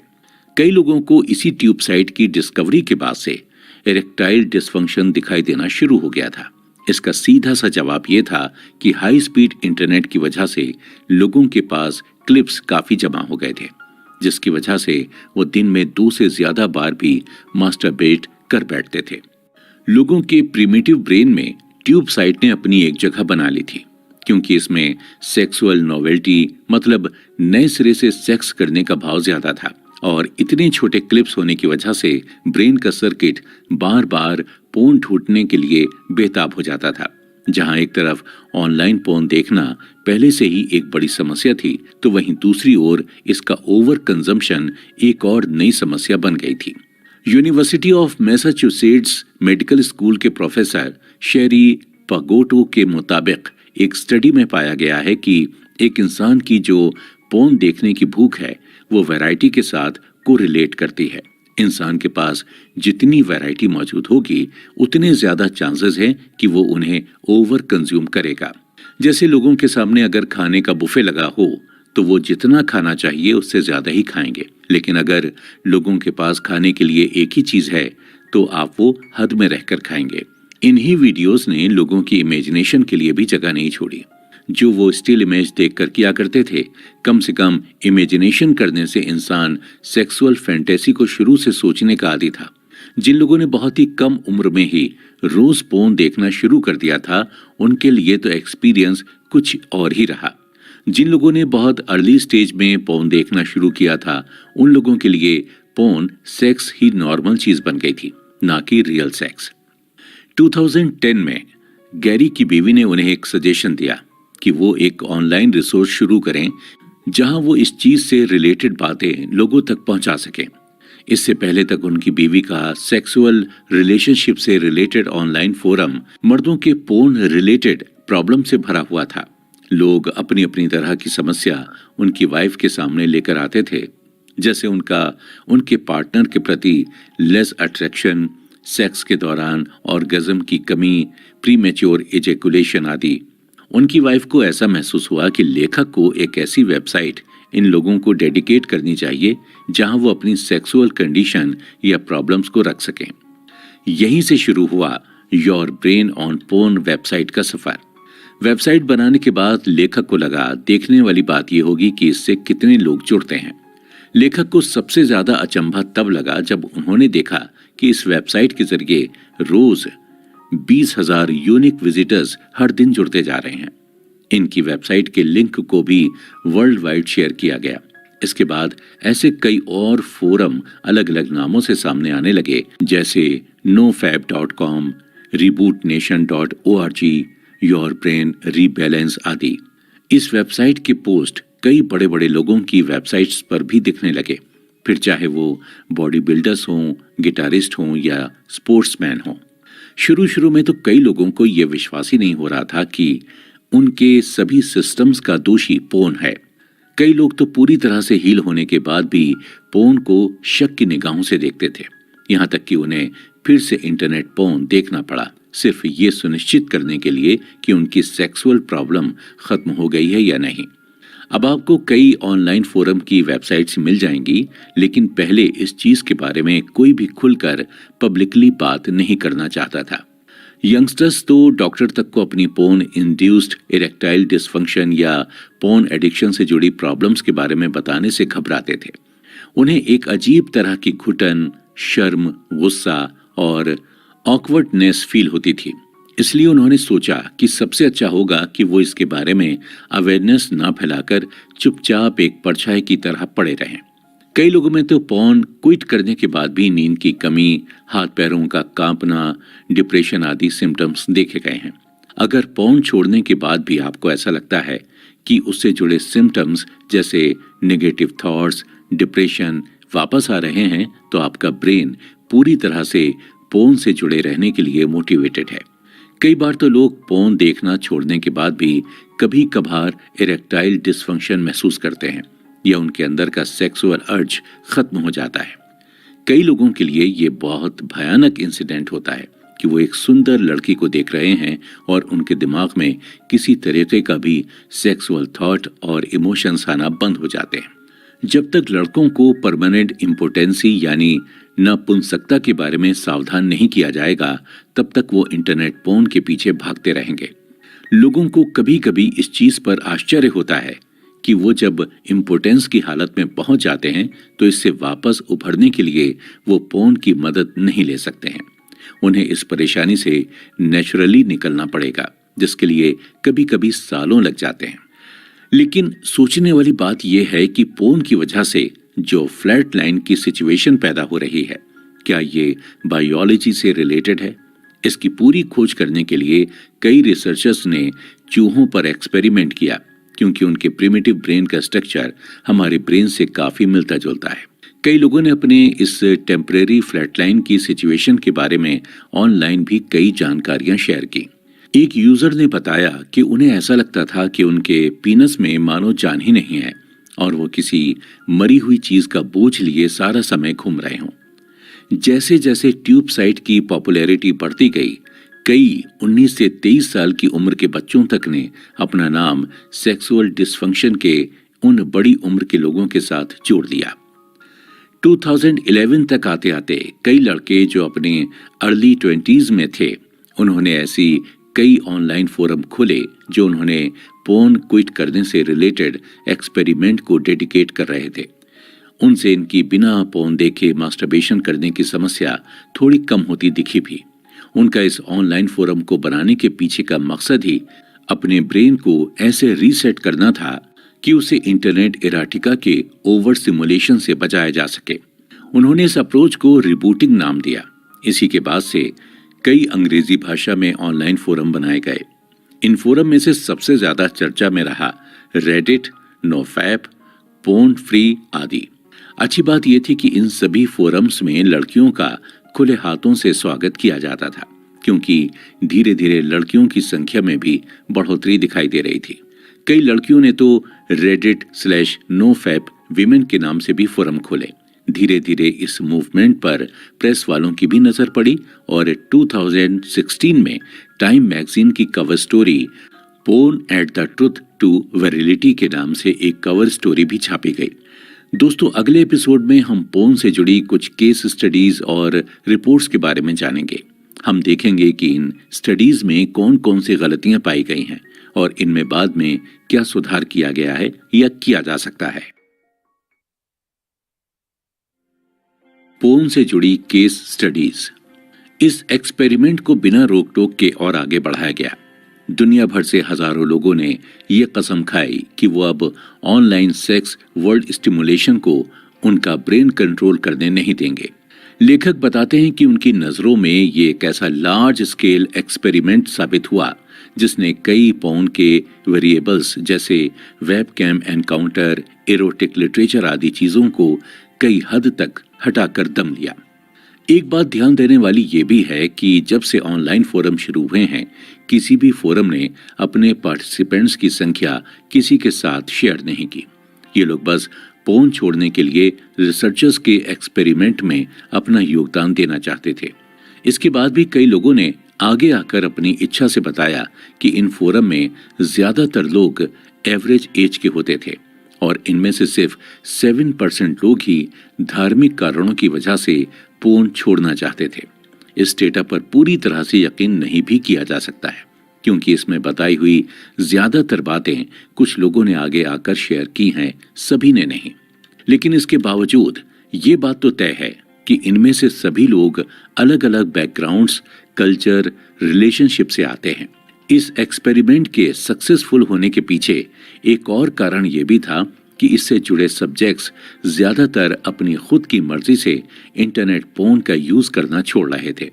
कई लोगों को इसी ट्यूब साइट की डिस्कवरी के बाद से इरेक्टाइल डिसफंक्शन दिखाई देना शुरू हो गया था। इसका सीधा सा जवाब यह था कि हाई स्पीड इंटरनेट की वजह से लोगों के पास क्लिप्स काफी जमा हो गए थे, जिसकी वजह से वो दिन में 2 से ज्यादा बार भी मास्टरबेट कर बैठते थे। लोगों के प्रिमिटिव ब्रेन में ट्यूब साइट ने अपनी एक जगह बना ली थी, क्योंकि इसमें सेक्सुअल नोवेल्टी मतलब नए सिरे से सेक्स करने का भाव ज्यादा था, और इतने छोटे क्लिप्स होने की वजह से ब्रेन का सर्किट बार बार पोर्न ढूंढने के लिए बेताब हो जाता था। जहां एक तरफ ऑनलाइन पोर्न देखना पहले से ही एक बड़ी समस्या थी, तो वहीं दूसरी ओर इसका ओवर कंजम्पशन एक और नई समस्या बन गई थी। University of Massachusetts medical school के प्रोफेसर शेरी पगोटो के मुताबिक एक स्टडी में पाया गया है कि एक इंसान की जो पोर्न देखने की भूख है वो वैरायटी के साथ कोरिलेट करती है। इंसान के पास जितनी वैरायटी मौजूद होगी उतने ज्यादा चांसेस हैं कि वो उन्हें ओवर कंज्यूम करेगा। जैसे लोगों के सामने अगर खाने का बुफे लगा हो तो वो जितना खाना चाहिए उससे ज्यादा ही खाएंगे, लेकिन अगर लोगों के पास खाने के लिए एक ही चीज है तो आप वो हद में रहकर खाएंगे। इन्हीं वीडियोस ने लोगों की इमेजिनेशन के लिए भी जगह नहीं छोड़ी। जो वो स्टिल इमेज देखकर किया करते थे, कम से कम इमेजिनेशन करने से इंसान सेक्सुअल फैंटेसी को शुरू से सोचने का आदी था। जिन लोगों ने बहुत ही कम उम्र में ही रोज पोर्न देखना शुरू कर दिया था, उनके लिए तो एक्सपीरियंस कुछ और ही रहा। जिन लोगों ने बहुत अर्ली स्टेज में पोर्न देखना शुरू किया था, उन लोगों के लिए पोर्न सेक्स ही नॉर्मल चीज बन गई थी, ना कि रियल सेक्स। 2010 में गैरी की बीवी ने उन्हें एक सजेशन दिया कि वो एक ऑनलाइन रिसोर्स शुरू करें जहां वो इस चीज से रिलेटेड बातें लोगों तक पहुंचा सकें। इससे पहले तक उनकी बीवी का सेक्सुअल रिलेशनशिप से रिलेटेड ऑनलाइन फोरम मर्दों के पोर्न रिलेटेड प्रॉब्लम से भरा हुआ था। लोग अपनी अपनी तरह की समस्या उनकी वाइफ के सामने लेकर आते थे, जैसे उनके पार्टनर के प्रति लेस अट्रैक्शन, सेक्स के दौरान ऑर्गेज्म की कमी, प्रीमेच्योर इजैकुलेशन आदि। उनकी वाइफ को ऐसा महसूस हुआ कि लेखक को एक ऐसी वेबसाइट इन लोगों को डेडिकेट करनी चाहिए जहां वो अपनी सेक्सुअल कंडीशन या प्रॉब्लम्स को रख सकें। यहीं से शुरू हुआ your brain on porn website का सफर। वेबसाइट बनाने के बाद लेखक को लगा देखने वाली बात यह होगी कि इससे कितने लोग जुड़ते हैं। लेखक को सबसे ज्यादा अचंभा तब लगा जब उन्होंने देखा कि इस वेबसाइट के जरिए रोज 20,000 यूनिक विजिटर्स हर दिन जुड़ते जा रहे हैं। इनकी वेबसाइट के लिंक को भी वर्ल्ड वाइड शेयर किया गया। इसके बाद ऐसे कई और फोरम अलग अलग नामों से सामने आने लगे, जैसे nofab.com, rebootnation.org, your brain rebalance आदि। इस वेबसाइट के पोस्ट कई बड़े बड़े लोगों की वेबसाइट्स पर भी दिखने लगे, फिर चाहे वो बॉडी बिल्डर्स हों, गिटारिस्ट हों या स्पोर्ट्समैन हों। शुरू में तो कई लोगों को यह विश्वास ही नहीं हो रहा था कि उनके सभी सिस्टम्स का दोषी पोर्न है। कई लोग तो पूरी तरह से हील होने के बाद भी पोर्न को शक की निगाहों से देखते थे, यहां तक कि उन्हें फिर से इंटरनेट पोर्न देखना पड़ा, सिर्फ ये सुनिश्चित करने के लिए कि उनकी सेक्सुअल प्रॉब्लम खत्म हो गई है या नहीं। अब आपको कई ऑनलाइन फोरम की वेबसाइट्स मिल जाएंगी, लेकिन पहले इस चीज के बारे में कोई भी खुलकर पब्लिकली बात नहीं करना चाहता था। यंगस्टर्स तो डॉक्टर तक को अपनी पोर्न इंड्यूस्ड इरेक्टाइल डिसफंक्शन या पोर्न एडिक्शन से जुड़ी प्रॉब्लम्स के बारे में बताने से घबराते थे। उन्हें एक अजीब तरह की घुटन, शर्म, गुस्सा और ऑकवर्डनेस फील होती थी। इसलिए उन्होंने सोचा कि सबसे अच्छा होगा कि वो इसके बारे में अवेयरनेस ना फैलाकर चुपचाप एक परछाई की तरह पड़े रहें। कई लोगों में तो पोर्न क्विट करने के बाद भी नींद की कमी, हाथ पैरों का कांपना, डिप्रेशन आदि सिम्टम्स देखे गए हैं। अगर पोर्न छोड़ने के बाद भी आपको ऐसा लगता है कि उससे जुड़े सिम्टम्स जैसे नेगेटिव थॉट्स, डिप्रेशन वापस आ रहे हैं, तो आपका ब्रेन पूरी तरह से पोर्न से जुड़े रहने के लिए मोटिवेटेड है। कई बार तो लोग पोर्न देखना छोड़ने के बाद भी कभी कभार इरेक्टाइल डिसफंक्शन महसूस करते हैं या उनके अंदर का सेक्सुअल अर्ज खत्म हो जाता है। कई लोगों के लिए ये बहुत भयानक इंसिडेंट होता है कि वो एक सुंदर लड़की को देख रहे हैं और उनके दिमाग में किसी तरीके का भी सेक्सुअल थॉट और इमोशंस आना बंद हो जाते हैं। जब तक लड़कों को परमानेंट इम्पोटेंसी यानी नपुंसकता के बारे में सावधान नहीं किया जाएगा, तब तक वो इंटरनेट पोर्न के पीछे भागते रहेंगे। लोगों को कभी कभी इस चीज पर आश्चर्य होता है कि वो जब इम्पोटेंस की हालत में पहुंच जाते हैं तो इससे वापस उभरने के लिए वो पोर्न की मदद नहीं ले सकते हैं। उन्हें इस परेशानी से नेचुरली निकलना पड़ेगा, जिसके लिए कभी कभी सालों लग जाते हैं। लेकिन सोचने वाली बात यह है कि पोर्न की वजह से जो फ्लैट लाइन की सिचुएशन पैदा हो रही है, क्या ये बायोलॉजी से रिलेटेड है? इसकी पूरी खोज करने के लिए कई रिसर्चर्स ने चूहों पर एक्सपेरिमेंट किया, क्योंकि उनके प्रिमिटिव ब्रेन का स्ट्रक्चर हमारे ब्रेन से काफी मिलता जुलता है। कई लोगों ने अपने इस टेम्परेरी फ्लैटलाइन की सिचुएशन के बारे में ऑनलाइन भी कई जानकारियां शेयर की। एक यूजर ने बताया कि उन्हें ऐसा लगता था कि उनके पीनस में मानो जान ही नहीं है और वो किसी मरी हुई चीज का बोझ लिए सारा समय घूम रहे हों। जैसे जैसे ट्यूब साइट की पॉपुलैरिटी बढ़ती गई, कई 19 से 23 साल की उम्र के बच्चों तक ने अपना नाम सेक्सुअल डिसफंक्शन के उन बड़ी उम्र के लोगों के साथ जोड़ दिया। 2011 तक आते आते कई लड़के जो अपने अर्ली 20s में थे, उन्होंने ऐसी कई ऑनलाइन फोरम खोले जो उन्होंने पोर्न क्विट करने से रिलेटेड एक्सपेरिमेंट को डेडिकेट कर रहे थे। उनसे इनकी बिना पोर्न देखे मास्टरबेशन करने की समस्या थोड़ी कम होती दिखी भी। उनका इस ऑनलाइन फोरम को बनाने के पीछे का मकसद ही अपने ब्रेन को ऐसे रीसेट करना था कि उसे इंटरनेट इराटिका के ओवर सिमुलेशन से बचाया जा सके। उन्होंने इस अप्रोच को रिबूटिंग नाम दिया। इसी के बाद से कई अंग्रेजी भाषा में ऑनलाइन फोरम बनाए गए। इन फोरम में से सबसे ज्यादा चर्चा में रहा रेडिट, नोफैप, पोर्न फ्री आदि। अच्छी बात यह थी कि इन सभी फोरम्स में लड़कियों का खुले हाथों से स्वागत किया जाता था, क्योंकि धीरे धीरे लड़कियों की संख्या में भी बढ़ोतरी दिखाई दे रही थी। कई लड़कियों ने तो reddit/nofap विमेन के नाम से भी फोरम खोले। धीरे धीरे इस मूवमेंट पर प्रेस वालों की भी नजर पड़ी और 2016 में टाइम मैगजीन की cover story porn at the truth to virility के नाम से एक कवर स्टोरी भी छापी गई। दोस्तों, अगले एपिसोड में हम पोर्न से जुड़ी कुछ केस स्टडीज और रिपोर्ट्स के बारे में जानेंगे। हम देखेंगे कि इन स्टडीज में कौन कौन सी गलतियां पाई गई हैं और इनमें बाद में क्या सुधार किया गया है या किया जा सकता है। पोर्न से जुड़ी केस स्टडीज। इस एक्सपेरिमेंट को बिना रोक टोक के और आगे बढ़ाया गया। दुनिया भर से हजारों लोगों ने यह कसम खाई कि वो अब ऑनलाइन सेक्स वर्ल्ड स्टिमुलेशन को उनका ब्रेन कंट्रोल करने नहीं देंगे। लेखक बताते हैं कि उनकी नजरों में ये एक ऐसा लार्ज स्केल एक्सपेरिमेंट साबित हुआ जिसने कई पोर्न के वेरिएबल्स जैसे वेबकैम एनकाउंटर, एरोटिक लिटरेचर आदि चीजों को कई हद तक हटाकर दम लिया। एक बात ध्यान देने वाली ये भी है कि जब से ऑनलाइन फोरम शुरू हुए हैं, किसी भी फोरम ने अपने पार्टिसिपेंट्स की संख्या किसी के साथ शेयर नहीं की। ये लोग बस पोर्न छोड़ने के लिए रिसर्चर्स के एक्सपेरिमेंट में अपना योगदान देना चाहते थे। इसके बाद भी कई लोगों ने आगे आकर अपनी इच्छा से बताया कि इन फोरम में ज्यादातर लोग एवरेज एज के होते थे और इनमें से सिर्फ 7% लोग ही धार्मिक कारणों की वजह से पोर्न छोड़ना चाहते थे। इस डेटा पर पूरी तरह से यकीन नहीं भी किया जा सकता है, क्योंकि इसमें बताई हुई ज्यादातर बातें कुछ लोगों ने आगे आकर शेयर की हैं, सभी ने नहीं। लेकिन इसके बावजूद ये बात तो तय है कि इनमें से सभी लोग अलग अलग बैकग्राउंड्स, कल्चर, रिलेशनशिप से आते हैं। इस एक्सपेरिमेंट के सक्सेसफुल होने के पीछे एक और कारण यह भी था कि इससे जुड़े सब्जेक्ट्स ज्यादातर अपनी खुद की मर्जी से इंटरनेट पोर्न का यूज करना छोड़ रहे थे।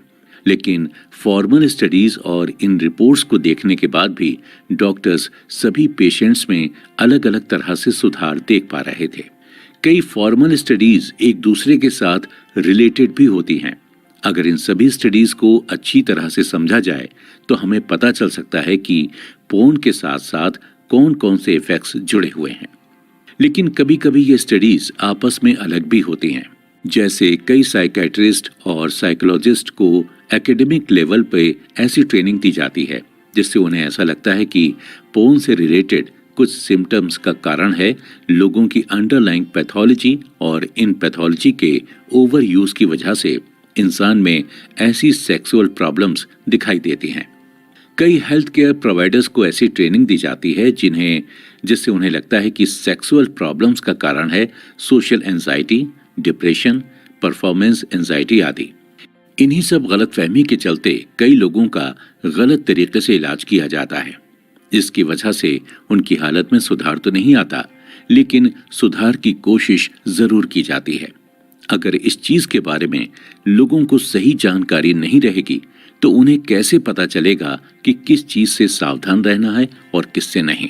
लेकिन फॉर्मल स्टडीज और इन रिपोर्ट्स को देखने के बाद भी डॉक्टर्स सभी पेशेंट्स में अलग अलग तरह से सुधार देख पा रहे थे। कई फॉर्मल स्टडीज एक दूसरे के साथ रिलेटेड भी होती हैं। अगर इन सभी स्टडीज को अच्छी तरह से समझा जाए तो हमें पता चल सकता है कि पोर्न के साथ साथ कौन कौन से इफेक्ट्स जुड़े हुए हैं। लेकिन कभी कभी ये स्टडीज आपस में अलग भी होती हैं। जैसे कई साइकेट्रिस्ट और साइकोलॉजिस्ट को एकेडमिक लेवल पे ऐसी ट्रेनिंग दी जाती है जिससे उन्हें ऐसा लगता है कि पोर्न से रिलेटेड कुछ सिम्टम्स का कारण है लोगों की अंडरलाइंग पैथोलॉजी, और इन पैथोलॉजी के ओवर यूज की वजह से इंसान में ऐसी सेक्सुअल प्रॉब्लम्स दिखाई देती हैं। कई हेल्थ केयर प्रोवाइडर्स को ऐसी ट्रेनिंग दी जाती है जिससे उन्हें लगता है कि सेक्सुअल प्रॉब्लम्स का कारण है social anxiety, depression, performance anxiety आदि। इन्हीं सब गलतफहमी के चलते कई लोगों का गलत तरीके से इलाज किया जाता है। इसकी वजह से उनकी हालत में सुधार तो नहीं आता, लेकिन सुधार की कोशिश जरूर की जाती है। अगर इस चीज के बारे में लोगों को सही जानकारी नहीं रहेगी तो उन्हें कैसे पता चलेगा कि किस चीज से सावधान रहना है और किससे नहीं।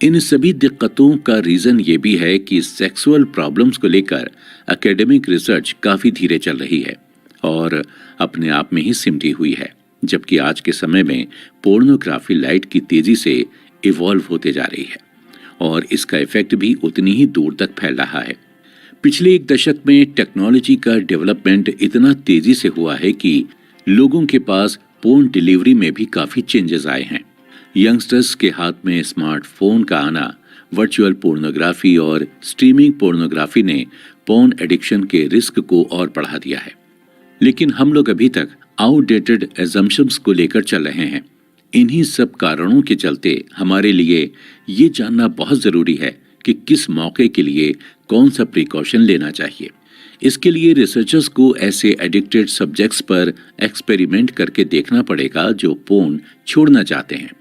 इन सभी दिक्कतों का रीजन ये भी है कि सेक्सुअल प्रॉब्लम्स को लेकर एकेडमिक रिसर्च काफी धीरे चल रही है और अपने आप में ही सिमटी हुई है, जबकि आज के समय में पोर्नोग्राफी लाइट की तेजी से इवॉल्व होते जा रही है और इसका इफेक्ट भी उतनी ही दूर तक फैल रहा है। पिछले एक दशक में टेक्नोलॉजी का डेवलपमेंट इतना तेजी से हुआ है कि लोगों के पास पोर्न डिलीवरी में भी काफी चेंजेस आए हैं। यंगस्टर्स के हाथ में स्मार्टफोन का आना, वर्चुअल पोर्नोग्राफी और स्ट्रीमिंग पोर्नोग्राफी ने पोर्न एडिक्शन के रिस्क को और बढ़ा दिया है। लेकिन हम लोग अभी तक आउटडेटेड एजम्पशंस को लेकर चल रहे हैं। इन्हीं सब कारणों के चलते हमारे लिए ये जानना बहुत जरूरी है कि किस मौके के लिए कौन सा प्रिकॉशन लेना चाहिए। इसके लिए रिसर्चर्स को ऐसे एडिक्टेड सब्जेक्ट्स पर एक्सपेरिमेंट करके देखना पड़ेगा जो पोर्न छोड़ना चाहते हैं।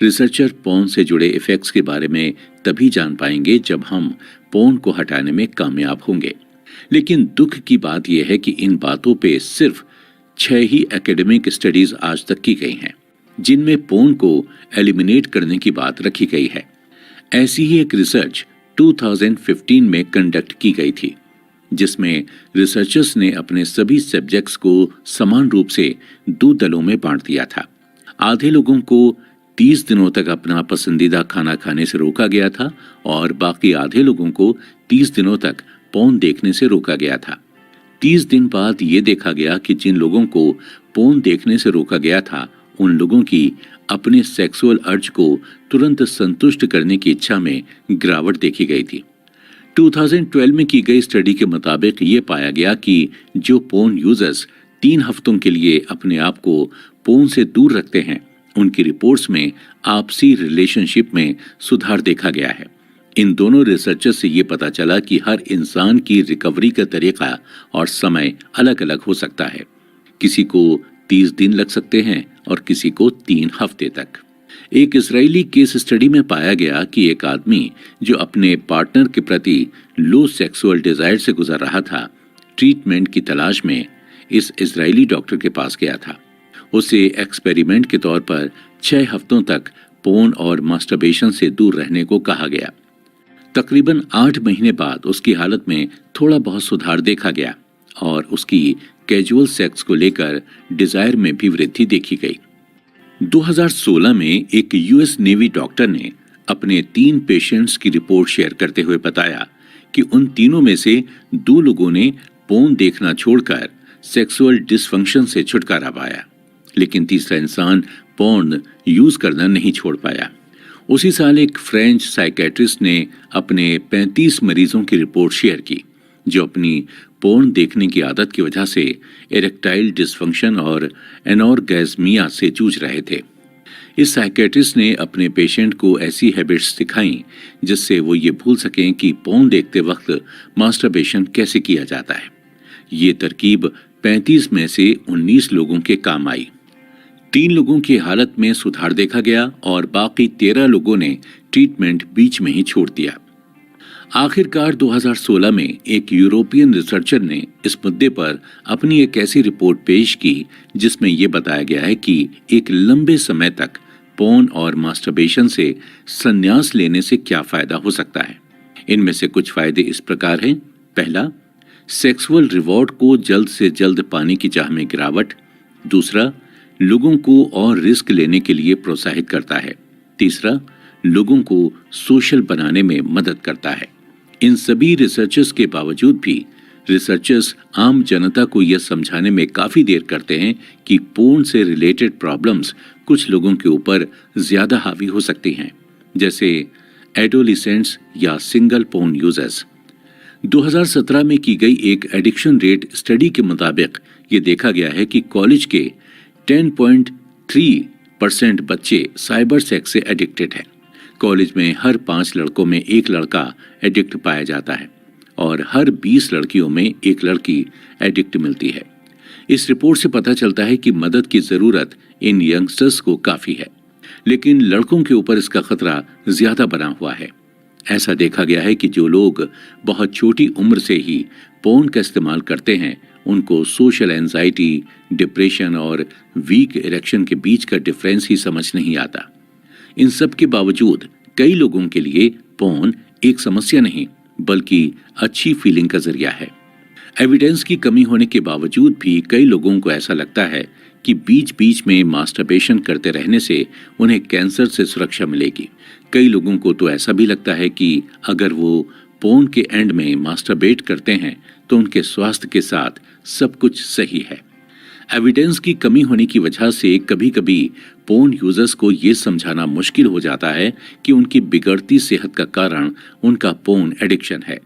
रिसर्चर पोर्न से जुड़े इफेक्ट्स के बारे में तभी जान पाएंगे जब हम पोर्न को हटाने में कामयाब होंगे। लेकिन दुख की बात यह है कि इन बातों पे सिर्फ 6 ही एकेडमिक स्टडीज आज तक की गई हैं, जिनमें पोर्न को एलिमिनेट करने की बात रखी गई है। ऐसी ही एक रिसर्च 2015 में कंडक्ट की गई थी, जिसमें रिसर्चर्स ने अपने सभी सब्जेक्ट्स को समान रूप से 2 दलों में बांट दिया था। आधे लोगों को 30 दिनों तक अपना पसंदीदा खाना खाने से रोका गया था और बाकी आधे लोगों को 30 दिनों तक पोर्न देखने से रोका गया था। 30 दिन बाद ये देखा गया कि जिन लोगों को पोर्न देखने से रोका गया था, उन लोगों की अपने सेक्सुअल अर्ज को तुरंत संतुष्ट करने की इच्छा में गिरावट देखी गई थी। 2012 में की गई स्टडी के मुताबिक ये पाया गया कि जो पोर्न यूजर्स 3 हफ्तों के लिए अपने आप को पोर्न से दूर रखते हैं, उनकी रिपोर्ट्स में आपसी रिलेशनशिप में सुधार देखा गया है। इन दोनों रिसर्चर्स से ये पता चला कि हर इंसान की रिकवरी का तरीका और समय अलग अलग हो सकता है। किसी को 30 दिन लग सकते हैं और किसी को 3 हफ्ते तक। एक इजरायली केस स्टडी में पाया गया कि एक आदमी जो अपने पार्टनर के प्रति लो सेक्सुअल डिजायर से गुजर रहा था, ट्रीटमेंट की तलाश में इस इजरायली डॉक्टर के पास गया था। उसे एक्सपेरिमेंट के तौर पर 6 हफ्तों तक पोर्न और मास्टरबेशन से दूर रहने को कहा गया। तकरीबन 8 महीने बाद उसकी हालत में थोड़ा बहुत सुधार देखा गया और उसकी कैजुअल सेक्स को लेकर डिजायर में भी वृद्धि देखी गई। 2016 में एक यूएस नेवी डॉक्टर ने अपने 3 पेशेंट्स की रिपोर्ट शेयर करते हुए बताया कि उन तीनों में से 2 लोगों ने पोर्न देखना छोड़कर सेक्सुअल डिसफंक्शन से छुटकारा पाया, लेकिन तीसरा इंसान पोर्न यूज करना नहीं छोड़ पाया। उसी साल एक फ्रेंच साइकेट्रिस्ट ने अपने 35 मरीजों की रिपोर्ट शेयर की जो अपनी पोर्न देखने की आदत की वजह से इरेक्टाइल डिसफंक्शन और एनॉर्गेज्मिया से जूझ रहे थे। इस साइकेट्रिस्ट ने अपने पेशेंट को ऐसी हैबिट्स सिखाई जिससे वो ये भूल सकें कि पोर्न देखते वक्त मास्टरबेशन कैसे किया जाता है। ये तरकीब 35 में से 19 लोगों के काम आई। 3 लोगों की हालत में सुधार देखा गया और बाकी 13 लोगों ने ट्रीटमेंट बीच में ही छोड़ दिया। आखिरकार 2016 में एक यूरोपियन रिसर्चर ने इस मुद्दे पर अपनी एक ऐसी रिपोर्ट पेश की जिसमें यह बताया गया है कि एक लंबे समय तक पोर्न और मास्टरबेशन से संन्यास लेने से क्या फायदा हो सकता है। इनमें से कुछ फायदे इस प्रकार हैं। पहला, सेक्सुअल रिवॉर्ड को जल्द से जल्द पाने की चाह में गिरावट। दूसरा, लोगों को और रिस्क लेने के लिए प्रोत्साहित करता है। तीसरा, लोगों को सोशल बनाने में मदद करता है। इन सभी रिसर्चर्स के बावजूद भी रिसर्चर्स आम जनता को यह समझाने में काफी देर करते हैं कि पोर्न से रिलेटेड प्रॉब्लम्स कुछ लोगों के ऊपर ज्यादा हावी हो सकती हैं, जैसे एडोलिसेंट्स या सिंगल पोर्न यूजर्स। 2017 में की गई एक एडिक्शन रेट स्टडी के मुताबिक ये देखा गया है कि कॉलेज के 10.3% बच्चे साइबर सेक्स से एडिक्टेड हैं। कॉलेज में हर 5 लड़कों में 1 लड़का एडिक्ट पाया जाता है और हर 20 लड़कियों में 1 लड़की एडिक्ट मिलती है। इस रिपोर्ट से पता चलता है कि मदद की जरूरत इन यंगस्टर्स को काफी है, लेकिन लड़कों के ऊपर इसका खतरा ज्यादा बना हुआ है। ऐसा देखा गया है कि जो लोग बहुत छोटी उम्र से ही पोर्न का इस्तेमाल करते हैं, उनको सोशल एंजाइटी, डिप्रेशन और वीक इरेक्शन के बीच का डिफरेंस ही समझ नहीं आता। इन सब के बावजूद कई लोगों के लिए पोर्न एक समस्या नहीं बल्कि अच्छी फीलिंग का जरिया है। एविडेंस की कमी होने के बावजूद भी कई लोगों को ऐसा लगता है कि बीच बीच में मास्टरबेशन करते रहने से उन्हें कैंसर से सुरक्षा मिलेगी। कई लोगों को तो ऐसा भी लगता है कि अगर वो पोर्न के एंड में मास्टरबेट करते हैं तो उनके स्वास्थ्य के साथ सब कुछ सही है। एविडेंस की कमी होने की वजह से कभी कभी पोर्न यूजर्स को ये समझाना मुश्किल हो जाता है कि उनकी बिगड़ती सेहत का कारण उनका पोर्न एडिक्शन है।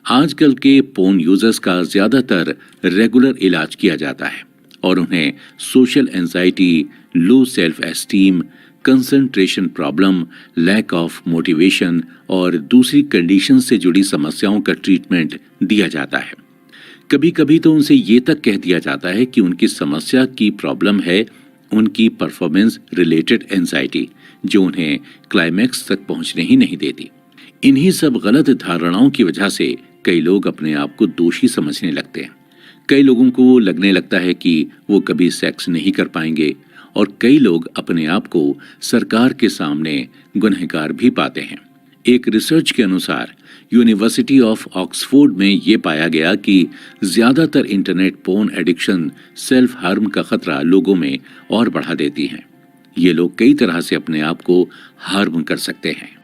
आजकल के पोर्न यूजर्स का ज्यादातर रेगुलर इलाज किया जाता है और उन्हें social anxiety, low self esteem, concentration problem, lack of motivation और दूसरी कंडीशन से जुड़ी समस्याओं का ट्रीटमेंट दिया जाता है। कभी कभी तो उनसे ये तक कह दिया जाता है कि उनकी समस्या की प्रॉब्लम है उनकी परफॉर्मेंस रिलेटेड एंजाइटी, जो उन्हें क्लाइमैक्स तक पहुंचने ही नहीं देती। इन्हीं सब गलत धारणाओं की वजह से कई लोग अपने आप को दोषी समझने लगते हैं। कई लोगों को लगने लगता है कि वो कभी सेक्स नहीं कर पाएंगे और कई लोग अपने आप को सरकार के सामने गुनहगार भी पाते हैं। एक रिसर्च के अनुसार यूनिवर्सिटी ऑफ ऑक्सफोर्ड में ये पाया गया कि ज्यादातर internet porn addiction self harm का खतरा लोगों में और बढ़ा देती है। ये लोग कई तरह से अपने आप को हार्म कर सकते हैं।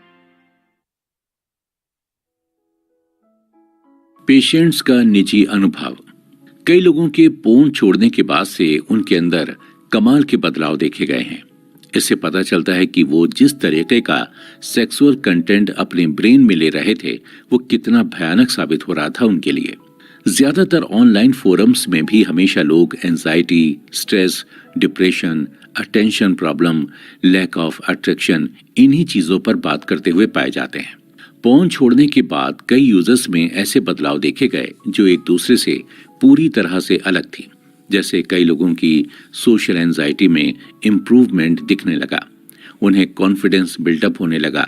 पेशेंट्स का निजी अनुभव। कई लोगों के पोर्न छोड़ने के बाद से उनके अंदर कमाल के बदलाव देखे गए हैं। इससे पता चलता है कि वो जिस तरीके का सेक्सुअल कंटेंट अपने ब्रेन में ले रहे थे वो कितना भयानक साबित हो रहा था उनके लिए। ज्यादातर ऑनलाइन फोरम्स में भी हमेशा लोग anxiety, stress, depression, attention problem, lack of attraction, इन्हीं चीजों पर बात करते हुए पाए जाते हैं। पोर्न छोड़ने के बाद कई यूजर्स में ऐसे बदलाव देखे गए जो एक दूसरे से पूरी तरह से अलग थी। जैसे कई लोगों की सोशल एंजाइटी में इम्प्रूवमेंट दिखने लगा, उन्हें कॉन्फिडेंस बिल्डअप होने लगा,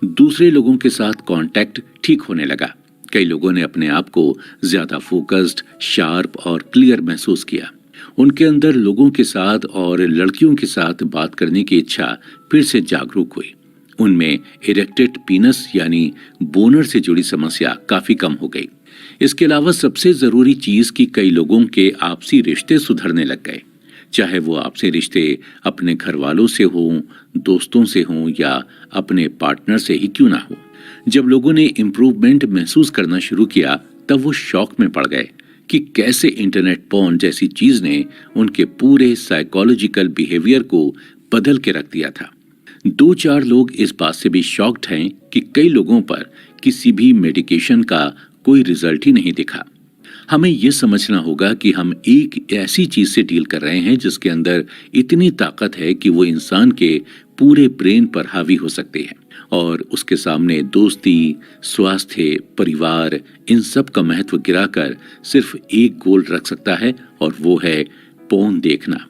दूसरे लोगों के साथ कांटेक्ट ठीक होने लगा। कई लोगों ने अपने आप को ज्यादा फोकस्ड, शार्प और क्लियर महसूस किया। उनके अंदर लोगों के साथ और लड़कियों के साथ बात करने की इच्छा फिर से जागरूक हुई। उनमें इरेक्टेड पीनस यानी बोनर से जुड़ी समस्या काफी कम हो गई। इसके अलावा सबसे जरूरी चीज कि कई लोगों के आपसी रिश्ते सुधरने लग गए, चाहे वो आपसी रिश्ते अपने घर वालों से हों, दोस्तों से हों या अपने पार्टनर से ही क्यों ना हो। जब लोगों ने इम्प्रूवमेंट महसूस करना शुरू किया तब वो शॉक में पड़ गए कि कैसे इंटरनेट पोर्न जैसी चीज ने उनके पूरे साइकोलॉजिकल बिहेवियर को बदल के रख दिया था। 2-4 लोग इस बात से भी शॉक्ड हैं कि कई लोगों पर किसी भी मेडिकेशन का कोई रिजल्ट ही नहीं दिखा। हमें यह समझना होगा कि हम एक ऐसी चीज से डील कर रहे हैं जिसके अंदर इतनी ताकत है कि वो इंसान के पूरे ब्रेन पर हावी हो सकती है और उसके सामने दोस्ती, स्वास्थ्य, परिवार, इन सब का महत्व गिराकर सिर्फ एक गोल रख सकता है और वो है पोर्न देखना।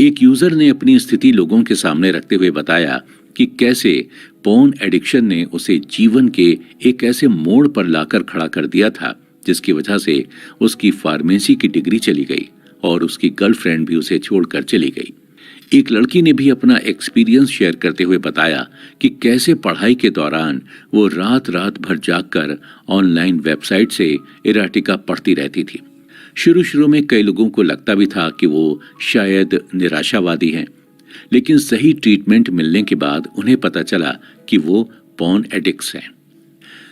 एक यूजर ने अपनी स्थिति लोगों के सामने रखते हुए बताया कि कैसे पोर्न एडिक्शन ने उसे जीवन के एक ऐसे मोड़ पर लाकर खड़ा कर दिया था जिसकी वजह से उसकी फार्मेसी की डिग्री चली गई और उसकी गर्लफ्रेंड भी उसे छोड़कर चली गई। एक लड़की ने भी अपना एक्सपीरियंस शेयर करते हुए बताया कि कैसे पढ़ाई के दौरान वो रात रात भर जागकर ऑनलाइन वेबसाइट से इराटिका पढ़ती रहती थी। शुरू में कई लोगों को लगता भी था कि वो शायद निराशावादी हैं, लेकिन सही ट्रीटमेंट मिलने के बाद उन्हें पता चला कि वो पोर्न एडिक्ट्स हैं।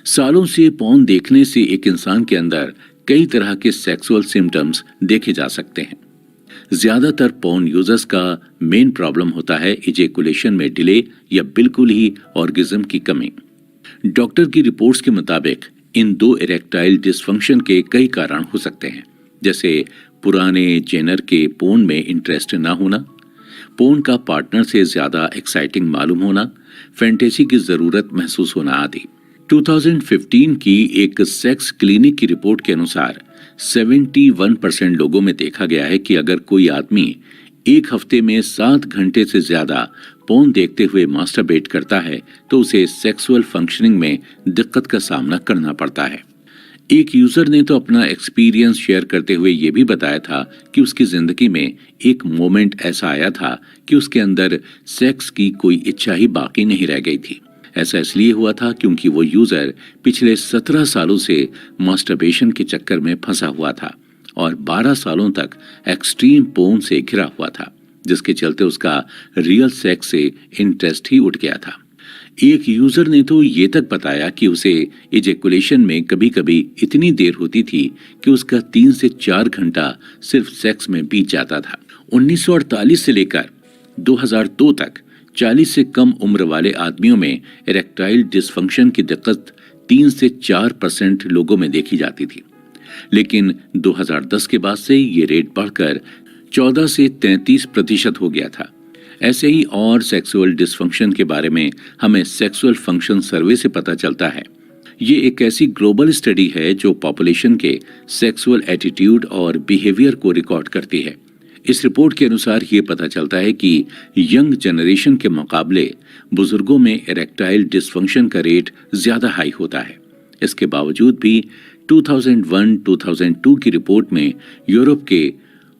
सालों से पोर्न देखने से एक इंसान के अंदर कई तरह के सेक्सुअल सिम्टम्स देखे जा सकते हैं। ज्यादातर पोर्न यूजर्स का मेन प्रॉब्लम होता है इजैकुलेशन में डिले या बिल्कुल ही ऑर्गेज्म की कमी। डॉक्टर की रिपोर्ट्स के मुताबिक इन 2 इरेक्टाइल डिसफंक्शन के कई कारण हो सकते हैं, जैसे पुराने जेनर के पोर्न में इंटरेस्ट ना होना, पोर्न का पार्टनर से ज्यादा एक्साइटिंग मालूम होना, फैंटेसी की जरूरत महसूस होना आदि। 2015 की एक सेक्स क्लिनिक की रिपोर्ट के अनुसार 71% लोगों में देखा गया है कि अगर कोई आदमी एक हफ्ते में 7 घंटे से ज्यादा पोर्न देखते हुए मास्टरबेट करता है तो उसे सेक्सुअल फंक्शनिंग में दिक्कत का सामना करना पड़ता है। एक यूजर ने तो अपना एक्सपीरियंस शेयर करते हुए यह भी बताया था कि उसकी जिंदगी में एक मोमेंट ऐसा आया था कि उसके अंदर सेक्स की कोई इच्छा ही बाकी नहीं रह गई थी। ऐसा इसलिए हुआ था क्योंकि वो यूजर पिछले 17 सालों से मास्टरबेशन के चक्कर में फंसा हुआ था और 12 सालों तक एक्सट्रीम पोर्न से घिरा हुआ था, जिसके चलते उसका रियल सेक्स से इंटरेस्ट ही उठ गया था। एक यूजर ने तो ये तक बताया कि उसे इजेकुलेशन में कभी कभी इतनी देर होती थी कि उसका 3 से 4 घंटा सिर्फ सेक्स में बीत जाता था। 1948 से लेकर 2002 तक 40 से कम उम्र वाले आदमियों में इरेक्टाइल डिसफंक्शन की दिक्कत 3 से 4% लोगों में देखी जाती थी, लेकिन 2010 के बाद से ये रेट बढ़कर 14 से 33% हो गया था। ऐसे ही और सेक्सुअल डिसफंक्शन के बारे में हमें सेक्सुअल फंक्शन सर्वे से पता चलता है। ये एक ऐसी ग्लोबल स्टडी है जो पॉपुलेशन के सेक्सुअल एटीट्यूड और बिहेवियर को रिकॉर्ड करती है। इस रिपोर्ट के अनुसार ये पता चलता है कि यंग जनरेशन के मुकाबले बुजुर्गों में इरेक्टाइल डिसफंक्शन का रेट ज्यादा हाई होता है। इसके बावजूद भी 2001-2002 की रिपोर्ट में यूरोप के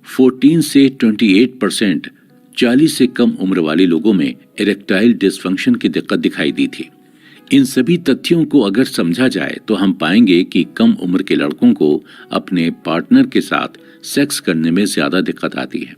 14 से 28% 40 से कम उम्र वाले लोगों में इरेक्टाइल डिसफंक्शन की दिक्कत दिखाई दी थी। इन सभी तथ्यों को अगर समझा जाए तो हम पाएंगे कि कम उम्र के लड़कों को अपने पार्टनर के साथ सेक्स करने में ज्यादा दिक्कत आती है।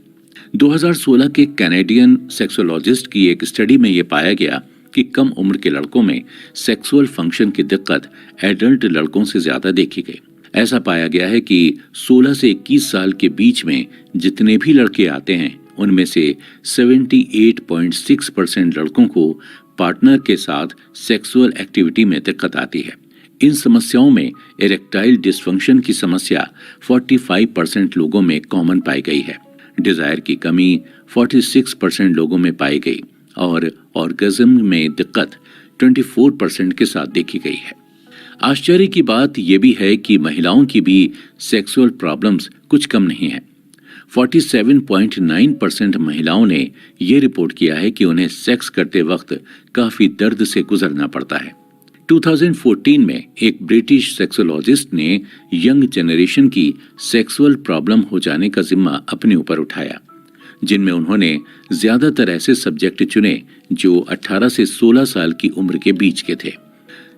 2016 के कैनेडियन सेक्सोलॉजिस्ट की एक स्टडी में यह पाया गया कि कम उम्र के लड़कों में सेक्सुअल फंक्शन की दिक्कत एडल्ट लड़कों से ज्यादा देखी गई। ऐसा पाया गया है कि 16 से 21 साल के बीच में जितने भी लड़के आते हैं उनमें से 78.6% लड़कों को पार्टनर के साथ सेक्सुअल एक्टिविटी में दिक्कत आती है। इन समस्याओं में इरेक्टाइल डिसफंक्शन की समस्या 45% लोगों में कॉमन पाई गई है। डिजायर की कमी 46% लोगों में पाई गई और ऑर्गेज्म में दिक्कत 24% के साथ देखी गई है। आश्चर्य की बात यह भी है कि महिलाओं की भी सेक्सुअल प्रॉब्लम्स कुछ कम नहीं है। 47.9% महिलाओं ने यह रिपोर्ट किया है कि उन्हें सेक्स करते वक्त काफी दर्द से गुजरना पड़ता है। 2014 में एक ब्रिटिश सेक्सोलॉजिस्ट ने यंग जनरेशन की सेक्सुअल प्रॉब्लम हो जाने का जिम्मा अपने ऊपर उठाया, जिनमें उन्होंने ज्यादातर ऐसे सब्जेक्ट चुने जो 18 से 16 साल की उम्र के बीच के थे।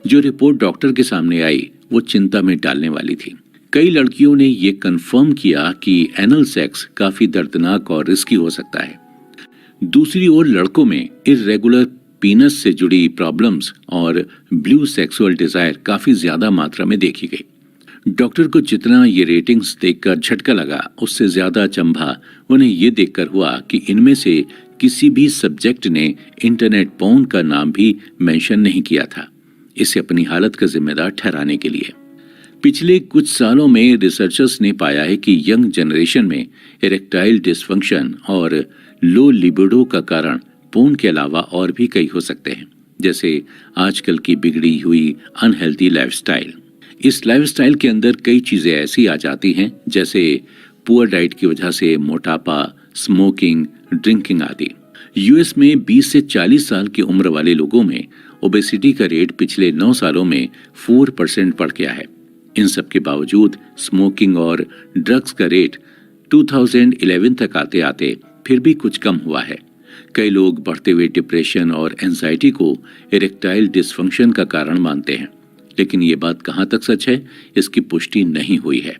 जो रिपोर्ट डॉक्टर के सामने आई वो चिंता में डालने वाली थी। कई लड़कियों ने ये कंफर्म किया कि एनल सेक्स काफी दर्दनाक और रिस्की हो सकता है। दूसरी ओर लड़कों में इर्रेगुलर पीनस से जुड़ी प्रॉब्लम्स और ब्लू सेक्सुअल डिजायर काफी ज्यादा मात्रा में देखी गई। डॉक्टर को जितना ये रेटिंग्स देखकर झटका लगा, उससे ज्यादा अचंभा उन्हें ये देखकर हुआ कि इनमें से किसी भी सब्जेक्ट ने इंटरनेट पोर्न का नाम भी मेंशन नहीं किया था, इसे अपनी हालत का जिम्मेदार ठहराने के लिए। पिछले कुछ सालों में रिसर्चर्स ने पाया है कि यंग जनरेशन में इरेक्टाइल डिसफंक्शन और लो लिबिडो का कारण पोर्न के अलावा और भी कई हो सकते हैं, जैसे आजकल की बिगड़ी हुई अनहेल्दी लाइफस्टाइल। इस लाइफस्टाइल के अंदर कई चीजें ऐसी आ जाती हैं जैसे पुअर डाइट की वजह से मोटापा, स्मोकिंग, ड्रिंकिंग आदि। यूएस में 20 से 40 साल की उम्र वाले लोगों में ओबेसिटी का रेट पिछले 9 सालों में 4% बढ़ गया है। इन सब के बावजूद स्मोकिंग और ड्रग्स का रेट 2011 तक आते आते फिर भी कुछ कम हुआ है। कई लोग बढ़ते हुए डिप्रेशन और एंजाइटी को इरेक्टाइल डिसफंक्शन का कारण मानते हैं, लेकिन ये बात कहां तक सच है इसकी पुष्टि नहीं हुई है।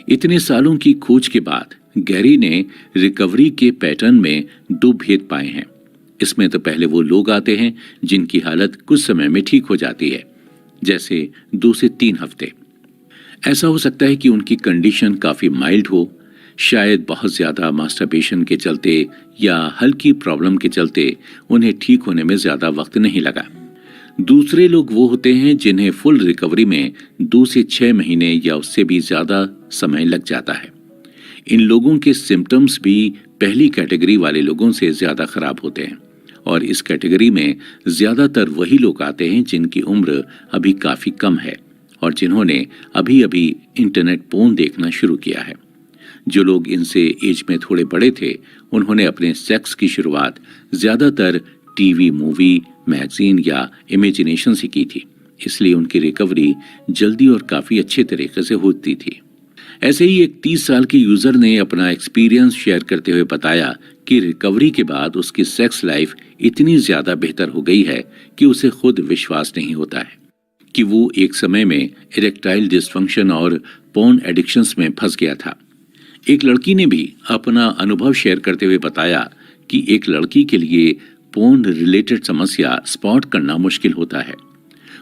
इतने सालों की खोज के बाद गैरी ने रिकवरी के पैटर्न में 2 भेद पाए हैं। इसमें तो पहले वो लोग आते हैं जिनकी हालत कुछ समय में ठीक हो जाती है, जैसे 2 से 3 हफ्ते। ऐसा हो सकता है कि उनकी कंडीशन काफी माइल्ड हो, शायद बहुत ज्यादा मास्टरबेशन के चलते या हल्की प्रॉब्लम के चलते उन्हें ठीक होने में ज्यादा वक्त नहीं लगा। दूसरे लोग वो होते हैं जिन्हें फुल रिकवरी में 2 से 6 महीने या उससे भी ज्यादा समय लग जाता है। इन लोगों के सिम्टम्स भी पहली कैटेगरी वाले लोगों से ज्यादा खराब होते हैं और इस कैटेगरी में ज्यादातर वही लोग आते हैं जिनकी उम्र अभी काफी कम है और जिन्होंने अभी अभी इंटरनेट पोर्न देखना शुरू किया है। जो लोग इनसे एज में थोड़े बड़े थे उन्होंने अपने सेक्स की शुरुआत ज्यादातर टीवी, मूवी, मैगजीन या इमेजिनेशन से की थी, इसलिए उनकी रिकवरी जल्दी और काफी अच्छे तरीके से होती थी। ऐसे ही एक 30 साल के यूजर ने अपना एक्सपीरियंस शेयर करते हुए बताया कि रिकवरी के बाद उसकी सेक्स लाइफ इतनी ज्यादा बेहतर हो गई है कि उसे खुद विश्वास नहीं होता है कि वो एक समय में इरेक्टाइल डिसफंक्शन और पोर्न एडिक्शंस में फंस गया था। एक लड़की ने भी अपना अनुभव शेयर करते हुए बताया कि एक लड़की के लिए पोर्न रिलेटेड समस्या स्पॉट करना मुश्किल होता है।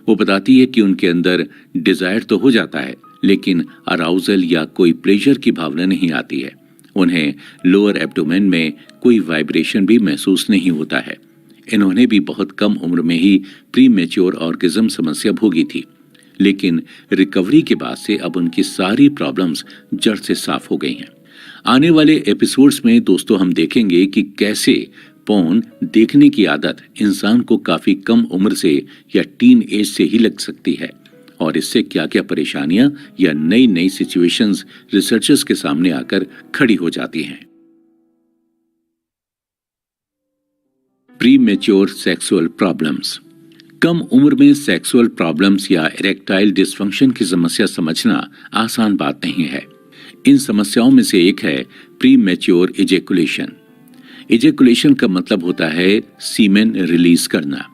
वो बताती है कि उनके अंदर डिजायर तो हो जाता है, लेकिन अराउजल या कोई प्लेजर की भावना नहीं आती है। उन्हें लोअर एब्डोमेन में कोई वाइब्रेशन भी महसूस नहीं होता है। इन्होंने भी बहुत कम उम्र में ही प्री मैच्योर ऑर्गेज्म समस्या भोगी थी, लेकिन रिकवरी के बाद से अब उनकी सारी प्रॉब्लम्स जड़ से साफ हो गई हैं। आने वाले एपिसोड्स में दोस्तों हम देखेंगे कि कैसे पोर्न देखने की आदत इंसान को काफी कम उम्र से या टीन एज से ही लग सकती है और इससे क्या क्या परेशानियां या नई नई सिचुएशंस रिसर्चर्स के सामने आकर खड़ी हो जाती हैं। Premature sexual problems. कम उम्र में सेक्सुअल प्रॉब्लम्स या इरेक्टाइल डिसफंक्शन की समस्या समझना आसान बात नहीं है। इन समस्याओं में से एक है प्री मैच्योर इजैकुलेशन। इजैकुलेशन का मतलब होता है सीमेन रिलीज करना।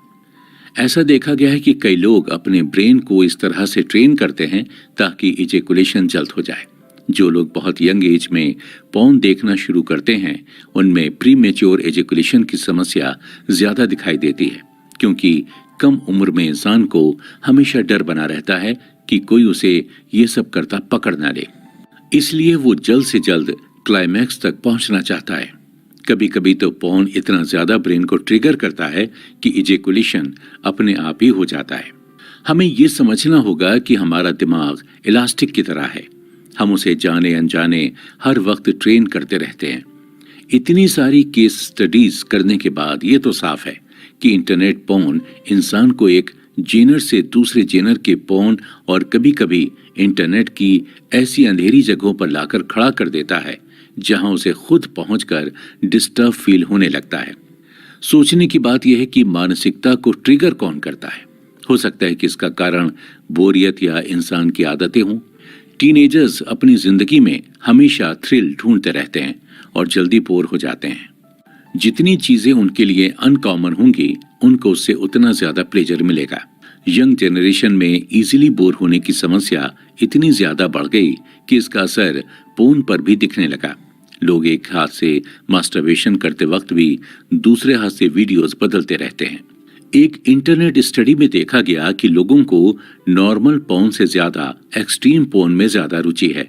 ऐसा देखा गया है कि कई लोग अपने ब्रेन को इस तरह से ट्रेन करते हैं ताकि इजैकुलेशन जल्द हो जाए। जो लोग बहुत यंग एज में पोर्न देखना शुरू करते हैं उनमें प्री मैच्योर इजैकुलेशन की समस्या ज्यादा दिखाई देती है, क्योंकि कम उम्र में इंसान को हमेशा डर बना रहता है कि कोई उसे ये सब करता पकड़ ना ले, इसलिए वो जल्द से जल्द क्लाइमैक्स तक पहुंचना चाहता है। कभी कभी तो पोर्न इतना ज्यादा ब्रेन को ट्रिगर करता है कि इजैकुलेशन अपने आप ही हो जाता है। हमें ये समझना होगा कि हमारा दिमाग इलास्टिक की तरह है, हम उसे जाने अनजाने हर वक्त ट्रेन करते रहते हैं। इतनी सारी केस स्टडीज करने के बाद ये तो साफ है कि इंटरनेट पोर्न इंसान को एक जेनर से दूसरे जेनर के पोर्न और कभी कभी इंटरनेट की ऐसी अंधेरी जगहों पर लाकर खड़ा कर देता है जहां उसे खुद पहुंचकर डिस्टर्ब फील होने लगता है। सोचने की बात यह है कि मानसिकता को ट्रिगर कौन करता है। हो सकता है कि इसका कारण बोरियत या इंसान की आदतें हों। टीनेजर्स अपनी जिंदगी में हमेशा थ्रिल ढूंढते रहते हैं और जल्दी बोर हो जाते हैं। जितनी चीजें उनके लिए अनकॉमन होंगी उनको उससे उतना ज्यादा प्लेजर मिलेगा। यंग जनरेशन में इजीली बोर होने की समस्या इतनी ज्यादा बढ़ गई कि इसका असर पोर्न पर भी दिखने लगा। लोग एक हाथ से मास्टरबेशन करते वक्त भी दूसरे हाथ से वीडियोस बदलते रहते हैं। एक इंटरनेट स्टडी में देखा गया कि लोगों को नॉर्मल पोर्न से ज्यादा एक्सट्रीम पोर्न में ज्यादा रुचि है।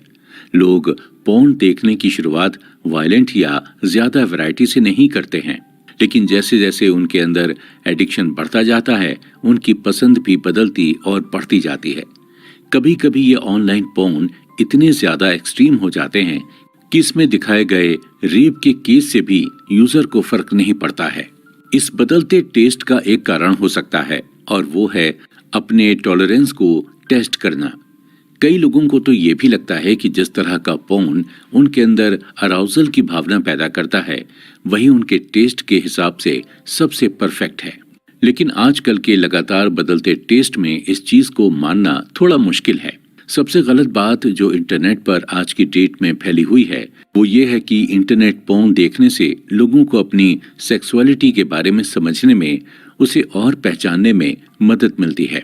लोग पोर्न देखने की शुरुआत वायलेंट या ज्यादा वैरायटी से नहीं करते हैं, लेकिन जैसे जैसे उनके अंदर एडिक्शन बढ़ता जाता है उनकी पसंद भी बदलती और बढ़ती जाती है। कभी कभी ये ऑनलाइन पोर्न इतने ज्यादा एक्सट्रीम हो जाते हैं कि इसमें दिखाए गए रेप के केस से भी यूजर को फर्क नहीं पड़ता है। इस बदलते टेस्ट का एक कारण हो सकता है और वो है अपने टॉलरेंस को टेस्ट करना। कई लोगों को तो ये भी लगता है कि जिस तरह का पोर्न उनके अंदर अराउजल की भावना पैदा करता है वही उनके टेस्ट के हिसाब से सबसे परफेक्ट है। लेकिन आजकल के लगातार बदलते टेस्ट में इस चीज को मानना थोड़ा मुश्किल है। सबसे गलत बात जो इंटरनेट पर आज की डेट में फैली हुई है वो ये है कि इंटरनेट पोर्न देखने से लोगों को अपनी सेक्सुअलिटी के बारे में समझने में, उसे और पहचानने में मदद मिलती है।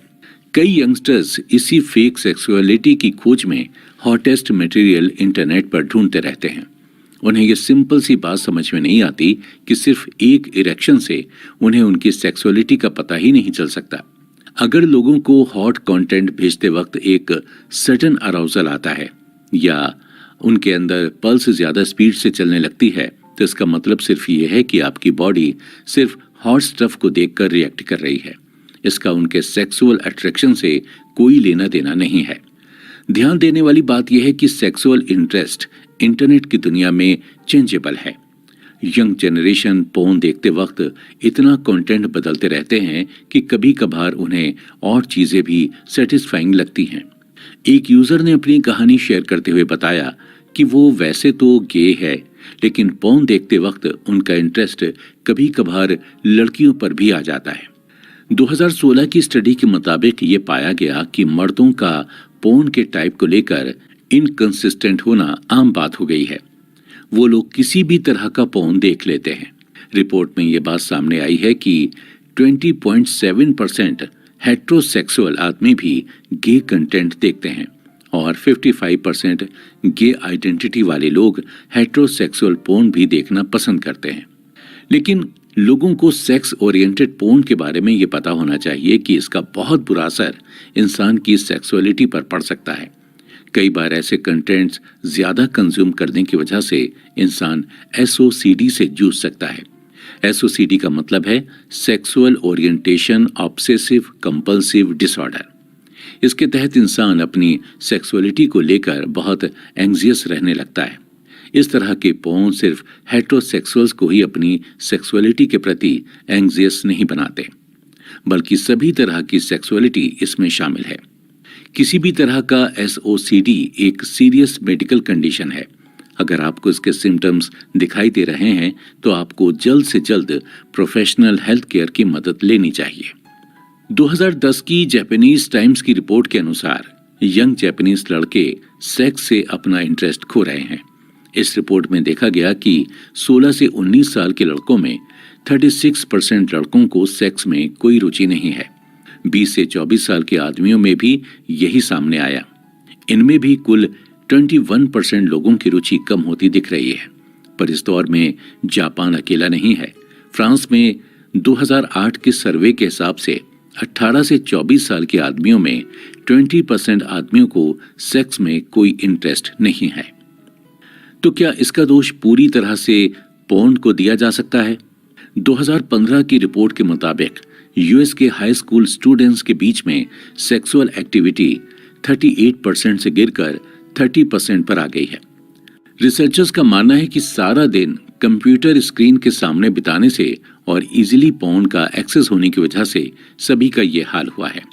कई यंगस्टर्स इसी फेक सेक्सुअलिटी की खोज में हॉटेस्ट मटेरियल इंटरनेट पर ढूंढते रहते हैं। उन्हें ये सिंपल सी बात समझ में नहीं आती कि सिर्फ एक इरेक्शन से उन्हें उनकी सेक्सुअलिटी का पता ही नहीं चल सकता। अगर लोगों को हॉट कंटेंट भेजते वक्त एक सडन अराउजल आता है या उनके अंदर पल्स ज्यादा स्पीड से चलने लगती है तो इसका मतलब सिर्फ ये है कि आपकी बॉडी सिर्फ हॉट स्टफ को देखकर रिएक्ट कर रही है। इसका उनके सेक्सुअल अट्रैक्शन से कोई लेना देना नहीं है। ध्यान देने वाली बात यह है कि सेक्सुअल इंटरेस्ट इंटरनेट की दुनिया में चेंजेबल है। यंग जनरेशन पोर्न देखते वक्त इतना कंटेंट बदलते रहते हैं कि कभी कभार उन्हें और चीजें भी सेटिस्फाइंग लगती हैं। एक यूजर ने अपनी कहानी शेयर करते हुए बताया कि वो वैसे तो गे है, लेकिन पोर्न देखते वक्त उनका इंटरेस्ट कभी कभार लड़कियों पर भी आ जाता है। 2016 की स्टडी के मुताबिक ये पाया गया कि मर्दों का पोर्न के टाइप को लेकर इनकंसिस्टेंट होना आम बात हो गई है। वो लोग किसी भी तरह का पोर्न देख लेते हैं। रिपोर्ट में ये बात सामने आई है कि 20.7% हेट्रोसेक्सुअल आदमी भी गे कंटेंट देखते हैं और 55% गे आइडेंटिटी वाले लोग हेट्रोसेक्सुअल पोर्न भी देखना पसंद करते हैं। लेकिन लोगों को सेक्स ओरिएंटेड पोर्न के बारे में ये पता होना चाहिए कि इसका बहुत बुरा असर इंसान की सेक्सुअलिटी पर पड़ सकता है। कई बार ऐसे कंटेंट्स ज्यादा कंज्यूम करने की वजह से इंसान एसओसीडी से जूझ सकता है। एसओसीडी का मतलब है sexual orientation obsessive compulsive disorder. इसके तहत इंसान अपनी सेक्सुअलिटी को लेकर बहुत एंग्जियस रहने लगता है। इस तरह के पोर्न सिर्फ हेट्रोसेक्सुअल्स को ही अपनी सेक्सुअलिटी के प्रति एंग्जियस नहीं बनाते, बल्कि सभी तरह की सेक्सुअलिटी इसमें शामिल है। किसी भी तरह का एसओसीडी एक सीरियस मेडिकल कंडीशन है। अगर आपको इसके सिम्टम्स दिखाई दे रहे हैं तो आपको जल्द से जल्द प्रोफेशनल हेल्थ केयर की मदद लेनी चाहिए। 2010 की जापानीज टाइम्स की रिपोर्ट के अनुसार यंग जापानीज लड़के सेक्स से अपना इंटरेस्ट खो रहे हैं। इस रिपोर्ट में देखा गया कि 16 से 19 साल के लड़कों में 36% लड़कों को सेक्स में कोई रुचि नहीं है। 20 से 24 साल के आदमियों में भी यही सामने आया। इनमें भी कुल 21% लोगों की रुचि कम होती दिख रही है। पर इस दौर में जापान अकेला नहीं है। फ्रांस में 2008 के सर्वे के हिसाब से 18 से 24 साल के आदमियों में 20% आदमियों को सेक्स में कोई इंटरेस्ट नहीं है। तो क्या इसका दोष पूरी तरह से पोर्न को दिया जा सकता है? 2015 की रिपोर्ट के मुताबिक यूएस के हाई स्कूल स्टूडेंट्स के बीच में सेक्सुअल एक्टिविटी 38% से गिरकर 30% पर आ गई है। रिसर्चर्स का मानना है कि सारा दिन कंप्यूटर स्क्रीन के सामने बिताने से और इजीली पोर्न का एक्सेस होने की वजह से सभी का ये हाल हुआ है।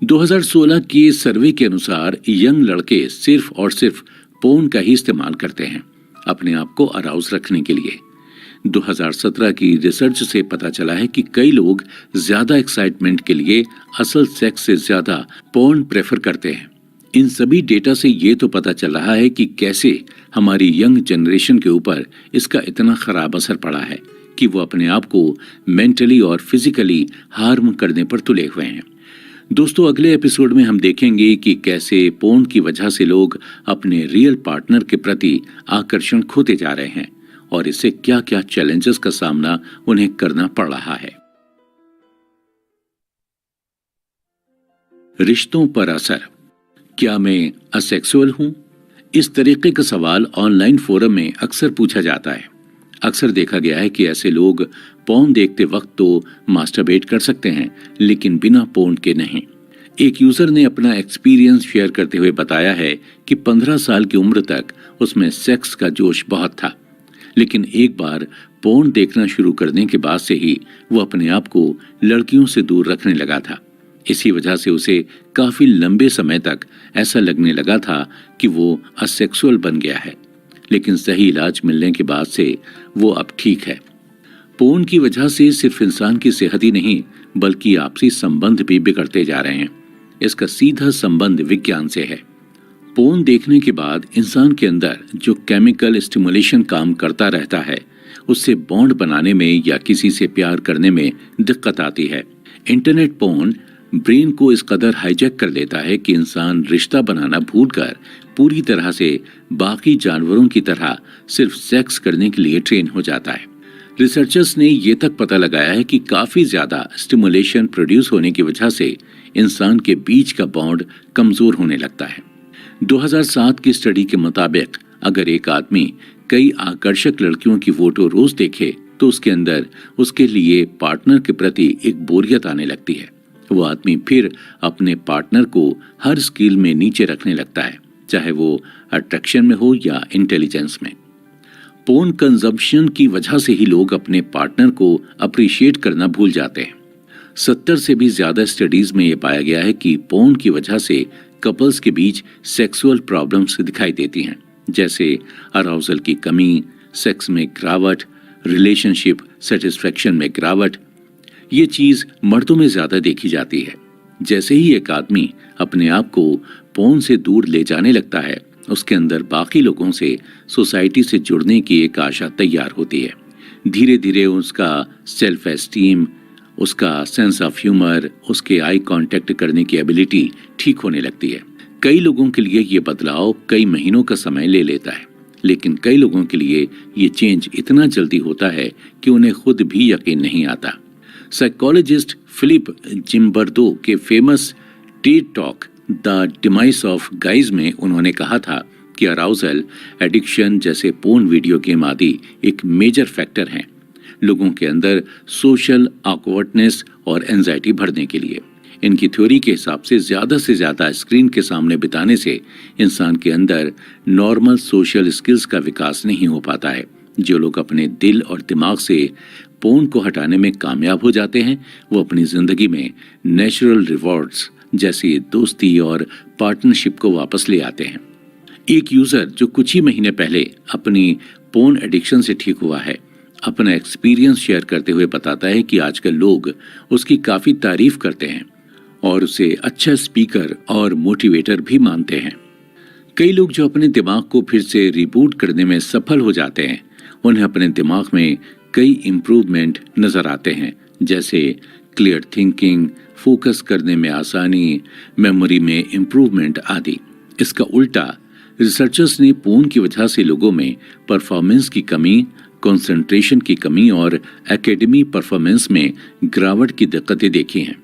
2016 के सर्वे के अनुसार यंग लड़के सिर्फ और सिर्फ पोर्न का ही इस्तेमाल करते हैं अपने आप को अराउज रखने के लिए। 2017 की रिसर्च से पता चला है कि कई लोग ज्यादा एक्साइटमेंट के लिए असल सेक्स से ज्यादा पोर्न प्रेफर करते हैं। इन सभी डेटा से ये तो पता चल रहा है कि कैसे हमारी यंग जनरेशन के ऊपर इसका इतना खराब असर पड़ा है कि वो अपने आप को मेंटली और फिजिकली हार्म करने पर तुले हुए हैं। दोस्तों, अगले एपिसोड में हम देखेंगे कि कैसे पोर्न की वजह से लोग अपने रियल पार्टनर के प्रति आकर्षण खोते जा रहे हैं और इससे क्या क्या चैलेंजेस का सामना उन्हें करना पड़ रहा है। रिश्तों पर असर। क्या मैं असेक्सुअल हूं? इस तरीके का सवाल ऑनलाइन फोरम में अक्सर पूछा जाता है। अक्सर देखा गया है कि ऐसे लोग पोर्न देखते वक्त तो मास्टरबेट कर सकते हैं, लेकिन बिना पोर्न के नहीं। एक यूजर ने अपना एक्सपीरियंस शेयर करते हुए बताया है कि 15 साल की उम्र तक उसमें सेक्स का जोश बहुत था, लेकिन एक बार पोर्न देखना शुरू करने के बाद से ही वो अपने आप को लड़कियों से दूर रखने लगा था। इसी वजह से उसे काफी लंबे समय तक ऐसा लगने लगा था कि वो असेक्सुअल बन गया है, लेकिन सही इलाज मिलने के बाद से वो अब ठीक है। पोर्न की वजह से सिर्फ इंसान की सेहत ही नहीं बल्कि आपसी संबंध भी बिगड़ते जा रहे हैं। इसका सीधा संबंध विज्ञान से है। पोर्न देखने के बाद इंसान के अंदर जो केमिकल स्टिमुलेशन काम करता रहता है, उससे बॉन्ड बनाने में या किसी से प्यार करने में दिक्कत आती है। इंटरनेट पोर्न ब्रेन को इस कदर हाईजैक कर लेता है कि इंसान रिश्ता बनाना भूलकर पूरी तरह से बाकी जानवरों की तरह सिर्फ सेक्स करने के लिए ट्रेन हो जाता है। रिसर्चर्स ने ये तक पता लगाया है कि काफी ज्यादा स्टिमुलेशन प्रोड्यूस होने की वजह से इंसान के बीच का बॉन्ड कमजोर होने लगता है। 2007 की स्टडी के मुताबिक अगर एक आदमी कई आकर्षक लड़कियों की फोटो रोज देखे तो उसके अंदर उसके लिए पार्टनर के प्रति एक बोरियत आने लगती है। वो आदमी फिर अपने पार्टनर को हर स्किल में नीचे रखने लगता है, चाहे वो अट्रैक्शन में हो या इंटेलिजेंस में। पोर्न कंजम्पशन की वजह से ही लोग अपने पार्टनर को अप्रिशिएट करना भूल जाते हैं। 70 से भी ज्यादा स्टडीज में यह पाया गया है कि पोर्न की वजह से कपल्स के बीच सेक्सुअल प्रॉब्लम्स दिखाई देती हैं, जैसे अराउजल की कमी, सेक्स में गिरावट, रिलेशनशिप सेटिस्फेक्शन में गिरावट। ये चीज मर्दों में ज्यादा देखी जाती है। जैसे ही एक आदमी अपने आप को पोर्न से दूर ले जाने लगता है, उसके अंदर बाकी लोगों से, सोसाइटी से जुड़ने की एक आशा तैयार होती है। धीरे धीरे उसका सेल्फ एस्टीम, उसका सेंस ऑफ ह्यूमर, उसके आई कांटेक्ट करने की एबिलिटी ठीक होने लगती है। कई लोगों के लिए ये बदलाव कई महीनों का समय ले लेता है, लेकिन कई लोगों के लिए ये चेंज इतना जल्दी होता है कि उन्हें खुद भी यकीन नहीं आता। साइकोलॉजिस्ट फिलिप जिम्बर्दो के famous Ted talk the demise of guys में उन्होंने कहा था कि अराउजल, एडिक्शन जैसे पोर्न, वीडियो गेम आदि एक मेजर फैक्टर हैं लोगों के अंदर सोशल ऑकवर्डनेस और एंजाइटी भरने के लिए। इनकी थ्योरी के हिसाब से ज्यादा स्क्रीन के सामने बिताने से इंसान के अंदर नॉर्मल सोशल स्किल्स का विकास नहीं हो पाता है। जो लोग अपने दिल और दिमाग से पोर्न को हटाने में कामयाब हो जाते हैं, वो अपनी जिंदगी में नेचुरल रिवॉर्ड्स जैसी दोस्ती और पार्टनरशिप को वापस ले आते हैं। एक यूजर जो कुछ ही महीने पहले अपनी पोर्न एडिक्शन से ठीक हुआ है, अपना एक्सपीरियंस शेयर करते हुए बताता है कि आजकल लोग उसकी काफी तारीफ करते हैं और उसे अच्छा स्पीकर और मोटिवेटर भी मानते हैं। कई लोग जो अपने दिमाग को फिर से रिबूट करने में सफल हो जाते हैं, उन्हें अपने दिमाग में कई इम्प्रूवमेंट नजर आते हैं, जैसे क्लियर थिंकिंग, फोकस करने में आसानी, मेमोरी में इम्प्रूवमेंट आदि। इसका उल्टा रिसर्चर्स ने पोर्न की वजह से लोगों में परफॉर्मेंस की कमी, कंसंट्रेशन की कमी और एकेडमी परफॉर्मेंस में गिरावट की दिक्कतें देखी हैं।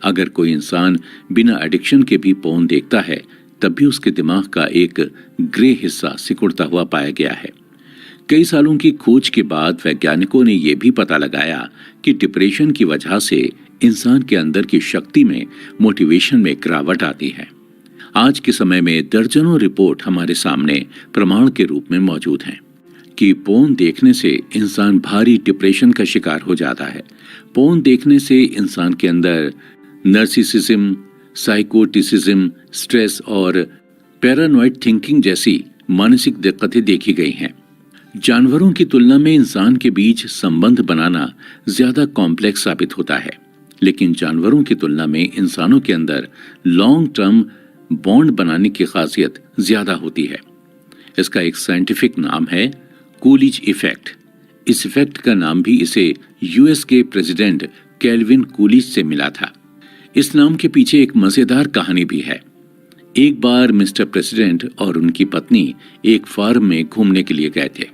अगर कोई इंसान बिना एडिक्शन के भी पोर्न देखता है, तब भी उसके दिमाग का एक ग्रे हिस्सा सिकुड़ता हुआ पाया गया है। कई सालों की खोज के बाद वैज्ञानिकों ने यह भी पता लगाया कि डिप्रेशन की वजह से इंसान के अंदर की शक्ति में, मोटिवेशन में गिरावट आती है। आज के समय में दर्जनों रिपोर्ट हमारे सामने प्रमाण के रूप में मौजूद हैं कि पोर्न देखने से इंसान भारी डिप्रेशन का शिकार हो जाता है। पोर्न देखने से इंसान के अंदर नर्सिसिज्म, साइकोटिसिज्म, स्ट्रेस और पैरानॉइड थिंकिंग जैसी मानसिक दिक्कतें देखी गई हैं। जानवरों की तुलना में इंसान के बीच संबंध बनाना ज्यादा कॉम्प्लेक्स साबित होता है, लेकिन जानवरों की तुलना में इंसानों के अंदर लॉन्ग टर्म बॉन्ड बनाने की खासियत ज्यादा होती है। इसका एक साइंटिफिक नाम है कूलिज इफेक्ट। इस इफेक्ट का नाम भी इसे यूएस के प्रेसिडेंट केल्विन कूलिज से मिला था। इस नाम के पीछे एक मजेदार कहानी भी है। एक बार मिस्टर प्रेसिडेंट और उनकी पत्नी एक फार्म में घूमने के लिए गए थे।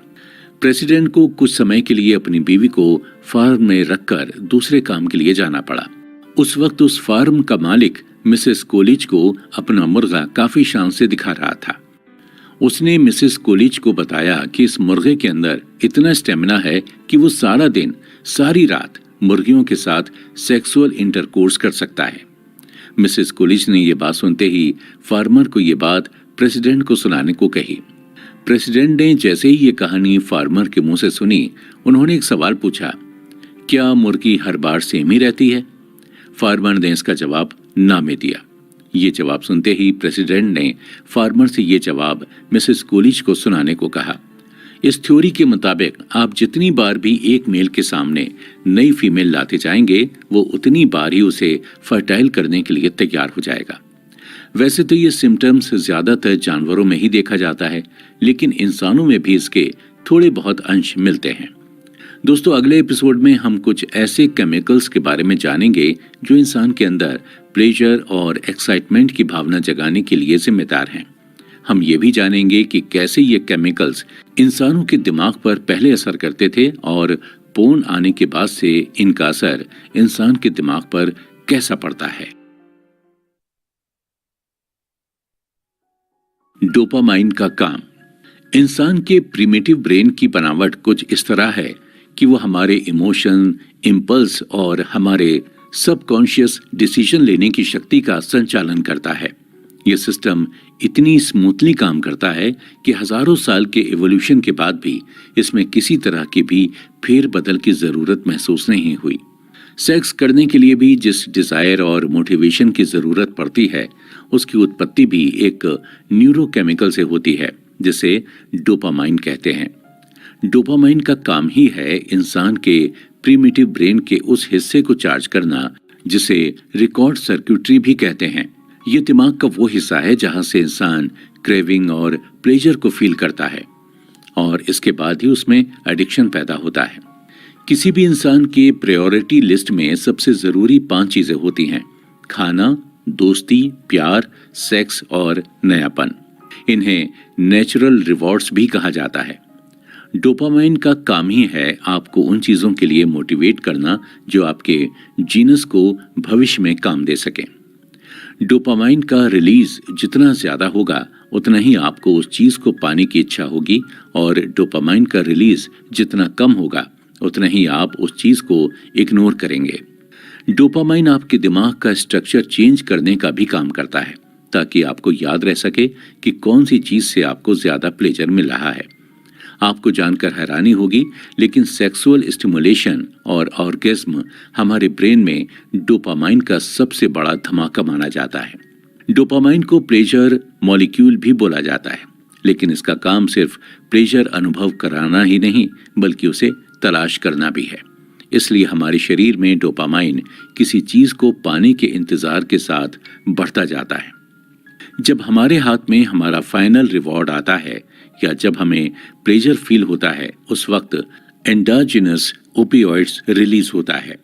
प्रेसिडेंट को कुछ समय के लिए अपनी बीवी को फार्म में रखकर दूसरे काम के लिए जाना पड़ा। उस वक्त उस फार्म का मालिक मिसेस कूलिज को अपना मुर्गा काफी शान से दिखा रहा था। उसने मिसेस कूलिज को बताया कि इस मुर्गे के अंदर इतना स्टेमिना है कि वो सारा दिन, सारी रात मुर्गियों के साथ सेक्सुअल इंटरकोर्स कर सकता है। मिसेस कूलिज ने यह बात सुनते ही फार्मर को यह बात प्रेसिडेंट को सुनाने को कही। प्रेसिडेंट ने जैसे ही ये कहानी फार्मर के मुंह से सुनी, उन्होंने एक सवाल पूछा, क्या मुर्गी हर बार सेम ही रहती है? फार्मर ने इसका जवाब ना में दिया। ये जवाब सुनते ही प्रेसिडेंट ने फार्मर से ये जवाब मिसेस कूलिज को सुनाने को कहा। इस थ्योरी के मुताबिक आप जितनी बार भी एक मेल के सामने नई फीमेल लाते जाएंगे, वो उतनी बार ही उसे फर्टाइल करने के लिए तैयार हो जाएगा। वैसे तो ये सिम्टम्स ज्यादातर जानवरों में ही देखा जाता है, लेकिन इंसानों में भी इसके थोड़े बहुत अंश मिलते हैं। दोस्तों, अगले एपिसोड में हम कुछ ऐसे केमिकल्स के बारे में जानेंगे जो इंसान के अंदर प्लेजर और एक्साइटमेंट की भावना जगाने के लिए जिम्मेदार हैं। हम ये भी जानेंगे कि कैसे ये केमिकल्स इंसानों के दिमाग पर पहले असर करते थे और पोर्न आने के बाद से इनका असर इंसान के दिमाग पर कैसा पड़ता है। डोपामाइन का काम। इंसान के प्रिमिटिव ब्रेन की बनावट कुछ इस तरह है कि वो हमारे इमोशन, इम्पल्स और हमारे सबकॉन्शियस डिसीजन लेने की शक्ति का संचालन करता है। ये सिस्टम इतनी स्मूथली काम करता है कि हजारों साल के इवोल्यूशन के बाद भी इसमें किसी तरह की भी फेरबदल की जरूरत महसूस नहीं हुई। सेक्स करने के लिए भी जिस डिजायर और मोटिवेशन की जरूरत पड़ती है, उसकी उत्पत्ति भी एक न्यूरोकेमिकल से होती है जिसे डोपामाइन कहते हैं। डोपामाइन का काम ही है इंसान के प्रिमिटिव ब्रेन के उस हिस्से को चार्ज करना जिसे रिकॉर्ड सर्किटरी भी कहते हैं। ये दिमाग का वो हिस्सा है जहां से इंसान क्रेविंग और प्लेजर को फील करता है और इसके बाद ही उसमें एडिक्शन पैदा होता है। किसी भी इंसान के प्रायोरिटी लिस्ट में सबसे जरूरी 5 चीजें होती हैं: खाना, दोस्ती, प्यार, सेक्स और नयापन। इन्हें नेचुरल रिवॉर्ड्स भी कहा जाता है। डोपामाइन का काम ही है आपको उन चीजों के लिए मोटिवेट करना जो आपके जीनस को भविष्य में काम दे सके। डोपामाइन का रिलीज जितना ज्यादा होगा उतना ही आपको उस चीज को पाने की इच्छा होगी और डोपामाइन का रिलीज जितना कम होगा उतना ही आप उस चीज को इग्नोर करेंगे। डोपामाइन आपके दिमाग का स्ट्रक्चर चेंज करने का भी काम करता है ताकि आपको याद रह सके कि कौन सी चीज से आपको ज्यादा प्लेजर मिल रहा है। आपको जानकर हैरानी होगी लेकिन सेक्सुअल स्टिमुलेशन और ऑर्गेज्म हमारे ब्रेन में डोपामाइन का सबसे बड़ा धमाका माना जाता है। डोपामाइन को प्लेजर मॉलिक्यूल भी बोला जाता है, लेकिन इसका काम सिर्फ प्लेजर अनुभव कराना ही नहीं बल्कि उसे तलाश करना भी है। इसलिए हमारे शरीर में डोपामाइन किसी चीज को पाने के इंतजार के साथ बढ़ता जाता है। जब हमारे हाथ में हमारा फाइनल रिवॉर्ड आता है या जब हमें प्लेजर फील होता है उस वक्त एंडोजिनस ओपियोइड्स रिलीज होता है।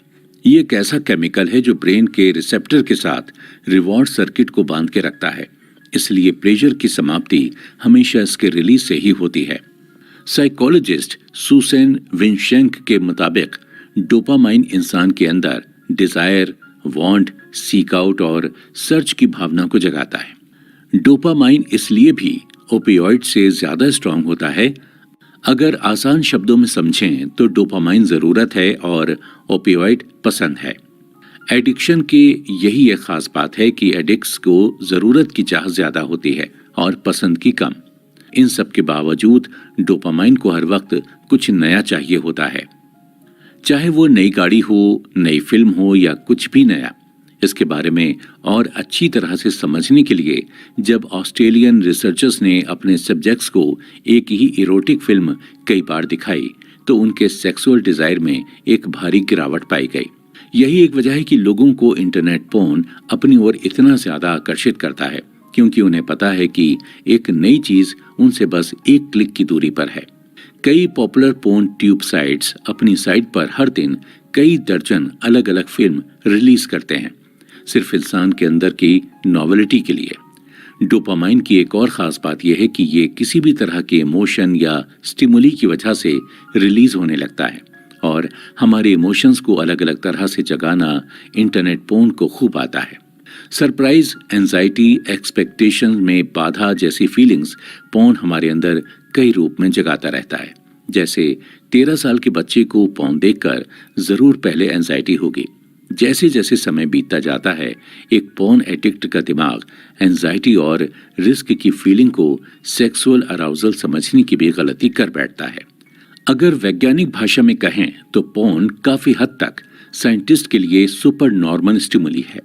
ये एक ऐसा केमिकल है जो ब्रेन के रिसेप्टर के साथ रिवॉर्ड सर्किट को बांध के रखता है। इसलिए प्लेजर की समाप्ति हमेशा इसके रिलीज से ही होती है। साइकोलॉजिस्ट सुसेन विंशेंक के मुताबिक डोपामाइन इंसान के अंदर डिजायर, वांट, सीक आउट और सर्च की भावना को जगाता है। डोपामाइन इसलिए भी ओपियोइड से ज्यादा स्ट्रांग होता है। अगर आसान शब्दों में समझें तो डोपामाइन जरूरत है और ओपियोइड पसंद है। एडिक्शन की यही एक खास बात है कि एडिक्ट्स को जरूरत की चाह ज्यादा होती है और पसंद की कम। इन सब के बावजूद डोपामाइन को हर वक्त कुछ नया चाहिए होता है, चाहे वो नई गाड़ी हो, नई फिल्म हो या कुछ भी नया। इसके बारे में और अच्छी तरह से समझने के लिए जब ऑस्ट्रेलियन रिसर्चर्स ने अपने सब्जेक्ट्स को एक ही इरोटिक फिल्म कई बार दिखाई तो उनके सेक्सुअल डिजायर में एक भारी गिरावट पाई गई। यही एक वजह है कि लोगों को इंटरनेट पोर्न अपनी ओर इतना ज्यादा आकर्षित करता है, क्योंकि उन्हें पता है कि एक नई चीज उनसे बस एक क्लिक की दूरी पर है। कई पॉपुलर पोर्न ट्यूब साइट्स अपनी साइट पर हर दिन कई दर्जन अलग अलग फिल्म रिलीज करते हैं, सिर्फ इंसान के अंदर की नॉवेलिटी के लिए। डोपामाइन की एक और खास बात यह है कि ये किसी भी तरह के इमोशन या स्टिमुली की वजह से रिलीज होने लगता है और हमारे इमोशंस को अलग अलग तरह से जगाना इंटरनेट पोर्न को खूब आता है। सरप्राइज, एंजाइटी, एक्सपेक्टेशन में बाधा जैसी फीलिंग्स पोर्न हमारे अंदर कई रूप में जगाता रहता है। जैसे 13 साल के बच्चे को पोर्न देखकर जरूर पहले एंजाइटी होगी। जैसे जैसे समय बीतता जाता है एक पोर्न एडिक्ट का दिमाग एंजाइटी और रिस्क की फीलिंग को सेक्सुअल अराउजल समझने की भी गलती कर बैठता है। अगर वैज्ञानिक भाषा में कहें तो पोर्न काफी हद तक साइंटिस्ट के लिए सुपर नॉर्मल स्टिमुली है।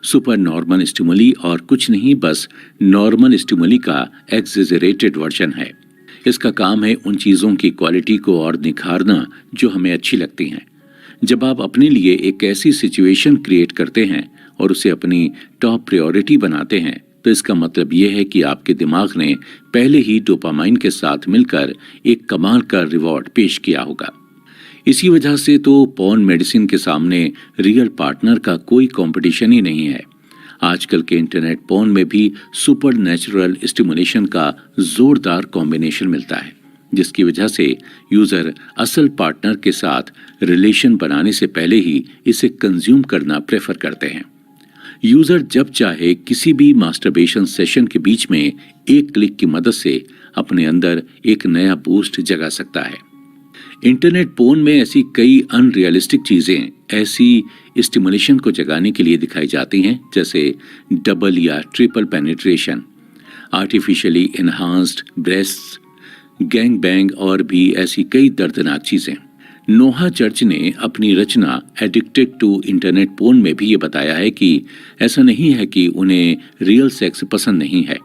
सुपर नॉर्मल स्टिमुली और कुछ नहीं बस नॉर्मल स्टिमुली का एक्सेजरेटेड वर्जन है। इसका काम है उन चीजों की क्वालिटी को और निखारना जो हमें अच्छी लगती हैं। जब आप अपने लिए एक ऐसी सिचुएशन क्रिएट करते हैं और उसे अपनी टॉप प्रायोरिटी बनाते हैं तो इसका मतलब यह है कि आपके दिमाग ने पहले ही डोपामाइन के साथ मिलकर एक कमाल का रिवॉर्ड पेश किया होगा। इसी वजह से तो पोर्न मेडिसिन के सामने रियल पार्टनर का कोई कंपटीशन ही नहीं है। आजकल के इंटरनेट पोर्न में भी सुपर नेचुरल स्टिमुलेशन का जोरदार कॉम्बिनेशन मिलता है, जिसकी वजह से यूजर असल पार्टनर के साथ रिलेशन बनाने से पहले ही इसे कंज्यूम करना प्रेफर करते हैं। यूजर जब चाहे किसी भी मास्टरबेशन सेशन के बीच में एक क्लिक की मदद से अपने अंदर एक नया बूस्ट जगा सकता है। इंटरनेट पोर्न में ऐसी कई अनरियलिस्टिक चीजें ऐसी स्टिमुलेशन को जगाने के लिए दिखाई जाती हैं, जैसे डबल या triple penetration, artificially enhanced breasts, gang bang और भी ऐसी कई दर्दनाक चीजें। नोहा चर्च ने अपनी रचना एडिक्टेड टू इंटरनेट पोर्न में भी ये बताया है कि ऐसा नहीं है कि उन्हें रियल सेक्स पसंद नहीं है,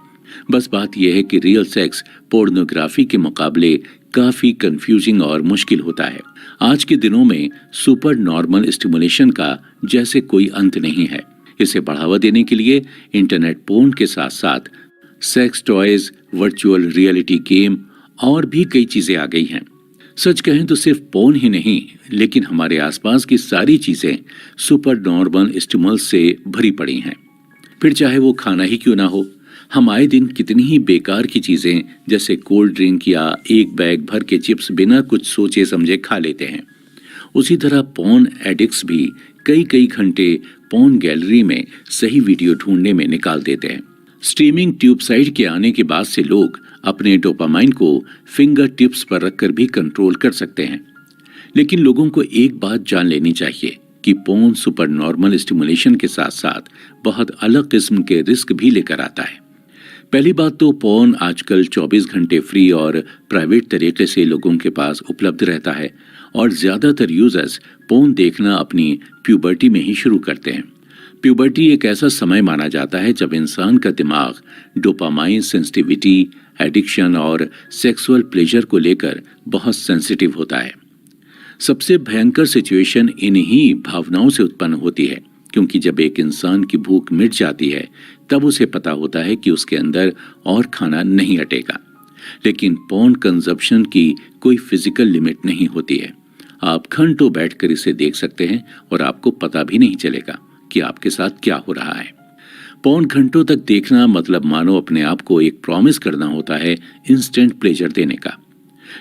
बस बात यह है कि रियल सेक्स पोर्नोग्राफी के मुकाबले काफी कंफ्यूजिंग और मुश्किल होता है। आज के दिनों में सुपर नॉर्मल स्टिमुलेशन का जैसे कोई अंत नहीं है। इसे बढ़ावा देने के लिए इंटरनेट पोर्न के साथ साथ sex toys, virtual reality game और भी कई चीजें आ गई हैं। सच कहें तो सिर्फ पोर्न ही नहीं, लेकिन हमारे आसपास की सारी चीजें सुपर नॉर्मल स्टिमुलस से भरी पड़ी हैं। फिर चाहे वो खाना ही क्यों ना हो, हम आए दिन कितनी ही बेकार की चीजें जैसे कोल्ड ड्रिंक या एक बैग भर के चिप्स बिना कुछ सोचे समझे खा लेते हैं। उसी तरह पोर्न एडिक्ट्स भी कई कई घंटे पोर्न गैलरी में सही वीडियो ढूंढने में निकाल देते हैं। स्ट्रीमिंग ट्यूब साइट के आने के बाद से लोग अपने डोपामाइन को फिंगर टिप्स पर रखकर भी कंट्रोल कर सकते हैं। लेकिन लोगों को एक बात जान लेनी चाहिए कि पोर्न सुपर नॉर्मल स्टिमुलेशन के साथ साथ बहुत अलग किस्म के रिस्क भी लेकर आता है। पहली बात तो पोर्न आजकल 24 घंटे फ्री और प्राइवेट तरीके से लोगों के पास उपलब्ध रहता है और ज्यादातर यूजर्स पोर्न देखना अपनी प्यूबर्टी में ही शुरू करते हैं। प्यूबर्टी एक ऐसा समय माना जाता है जब इंसान का दिमाग डोपामाइन सेंसिटिविटी, एडिक्शन और सेक्सुअल प्लेजर को लेकर बहुत सेंसिटिव होता है। सबसे भयंकर सिचुएशन इन्हीं भावनाओं से उत्पन्न होती है, क्योंकि जब एक इंसान की भूख मिट जाती है तब उसे पता होता है कि उसके अंदर और खाना नहीं अटेगा। लेकिन पोर्न कंजप्शन की कोई फिजिकल लिमिट नहीं होती है। आप घंटों बैठकर इसे देख सकते हैं और आपको पता भी नहीं चलेगा कि आपके साथ क्या हो रहा है। पोर्न घंटों तक देखना मतलब मानो अपने आप को एक प्रॉमिस करना होता है इंस्टेंट प्लेजर देने का।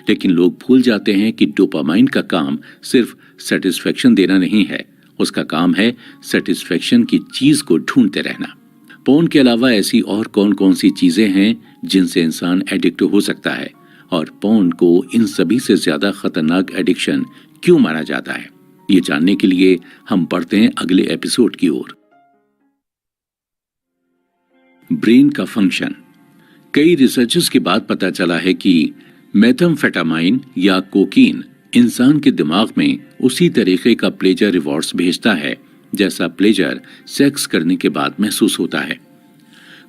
लेकिन लोग भूल जाते हैं कि डोपामाइन का काम सिर्फ सेटिस्फेक्शन देना नहीं है, उसका काम है सेटिस्फेक्शन की चीज को ढूंढते रहना। पोर्न के अलावा ऐसी और कौन कौन सी चीजें हैं जिनसे इंसान एडिक्ट हो सकता है, और पोर्न को इन सभी से ज्यादा खतरनाक एडिक्शन क्यों माना जाता है, ये जानने के लिए हम बढ़ते हैं अगले एपिसोड की ओर। ब्रेन का फंक्शन। कई रिसर्चर्स के बाद पता चला है कि मेथाम्फेटामाइन या कोकीन इंसान के दिमाग में उसी तरीके का प्लेजर रिवॉर्ड्स भेजता है जैसा प्लेजर सेक्स करने के बाद महसूस होता है।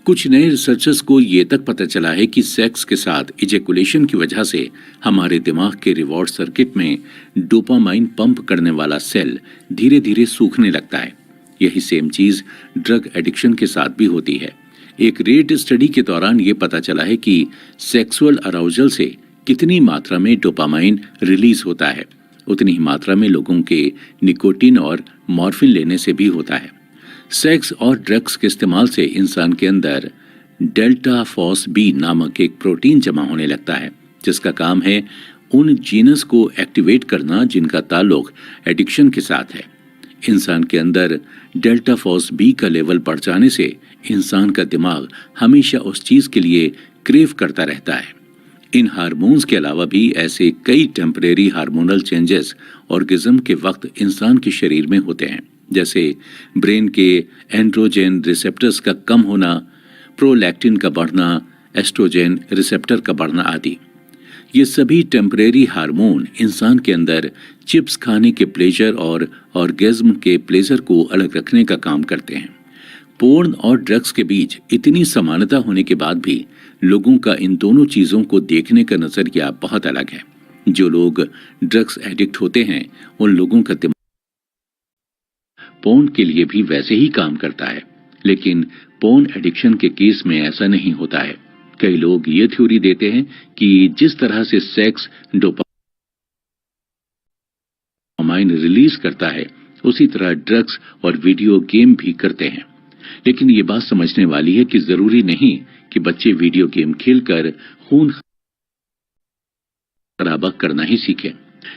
कुछ नए रिसर्चर्स को ये तक पता चला है कि सेक्स के साथ इजेकुलेशन की वजह से हमारे दिमाग के रिवॉर्ड सर्किट में डोपामाइन पंप करने वाला सेल धीरे धीरे सूखने लगता है। यही सेम चीज ड्रग एडिक्शन के साथ भी होती है। एक रेट स्टडी के दौरान ये पता चला है कि सेक्सुअल अराउजल से कितनी मात्रा में डोपामाइन रिलीज होता है, उतनी ही मात्रा में लोगों के निकोटीन और मॉर्फिन लेने से भी होता है। सेक्स और ड्रग्स के इस्तेमाल से इंसान के अंदर डेल्टा फॉस बी नामक एक प्रोटीन जमा होने लगता है, जिसका काम है उन जीनस को एक्टिवेट करना जिनका ताल्लुक एडिक्शन के साथ है। इंसान के अंदर डेल्टा फॉस बी का लेवल बढ़ जाने से इंसान का दिमाग हमेशा उस चीज के लिए क्रेव करता रहता है। इन हार्मोन्स के अलावा भी ऐसे कई टेम्परेरी हार्मोनल चेंजेस ऑर्गेज्म के वक्त इंसान के शरीर में होते हैं, जैसे ब्रेन के एंड्रोजन रिसेप्टर्स का कम होना, प्रोलैक्टिन का बढ़ना, एस्ट्रोजन रिसेप्टर का बढ़ना आदि। ये सभी टेम्परेरी हार्मोन इंसान के अंदर चिप्स खाने के प्लेजर और ऑर्गेज्म के प्लेजर को अलग रखने का काम करते हैं। पोर्न और ड्रग्स के बीच इतनी समानता होने के बाद भी लोगों का इन दोनों चीजों को देखने का नजरिया बहुत अलग है। जो लोग ड्रग्स एडिक्ट होते हैं उन लोगों का दिमाग पोर्न के लिए भी वैसे ही काम करता है, लेकिन पोर्न एडिक्शन के केस में ऐसा नहीं होता है। कई लोग ये थ्योरी देते हैं कि जिस तरह से सेक्स डोपामाइन रिलीज करता है उसी तरह ड्रग्स और वीडियो गेम भी करते हैं। लेकिन ये बात समझने वाली है कि जरूरी नहीं कि बच्चे वीडियो गेम खेलकर खून खराबा करना ही सीखें।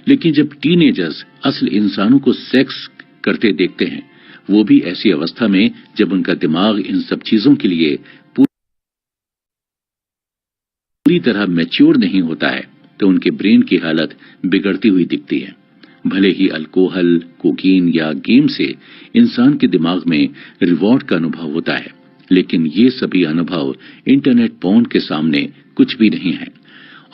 लेकिन जब टीनेजर्स असल इंसानों को सेक्स करते देखते हैं, वो भी ऐसी अवस्था में जब उनका दिमाग इन सब चीजों के लिए पूरी तरह मैच्योर नहीं होता है, तो उनके ब्रेन की हालत बिगड़ती हुई दिखती है। भले ही अल्कोहल, कोकीन या गेम से इंसान के दिमाग में रिवॉर्ड का अनुभव होता है, लेकिन ये सभी अनुभव इंटरनेट पोर्न के सामने कुछ भी नहीं है।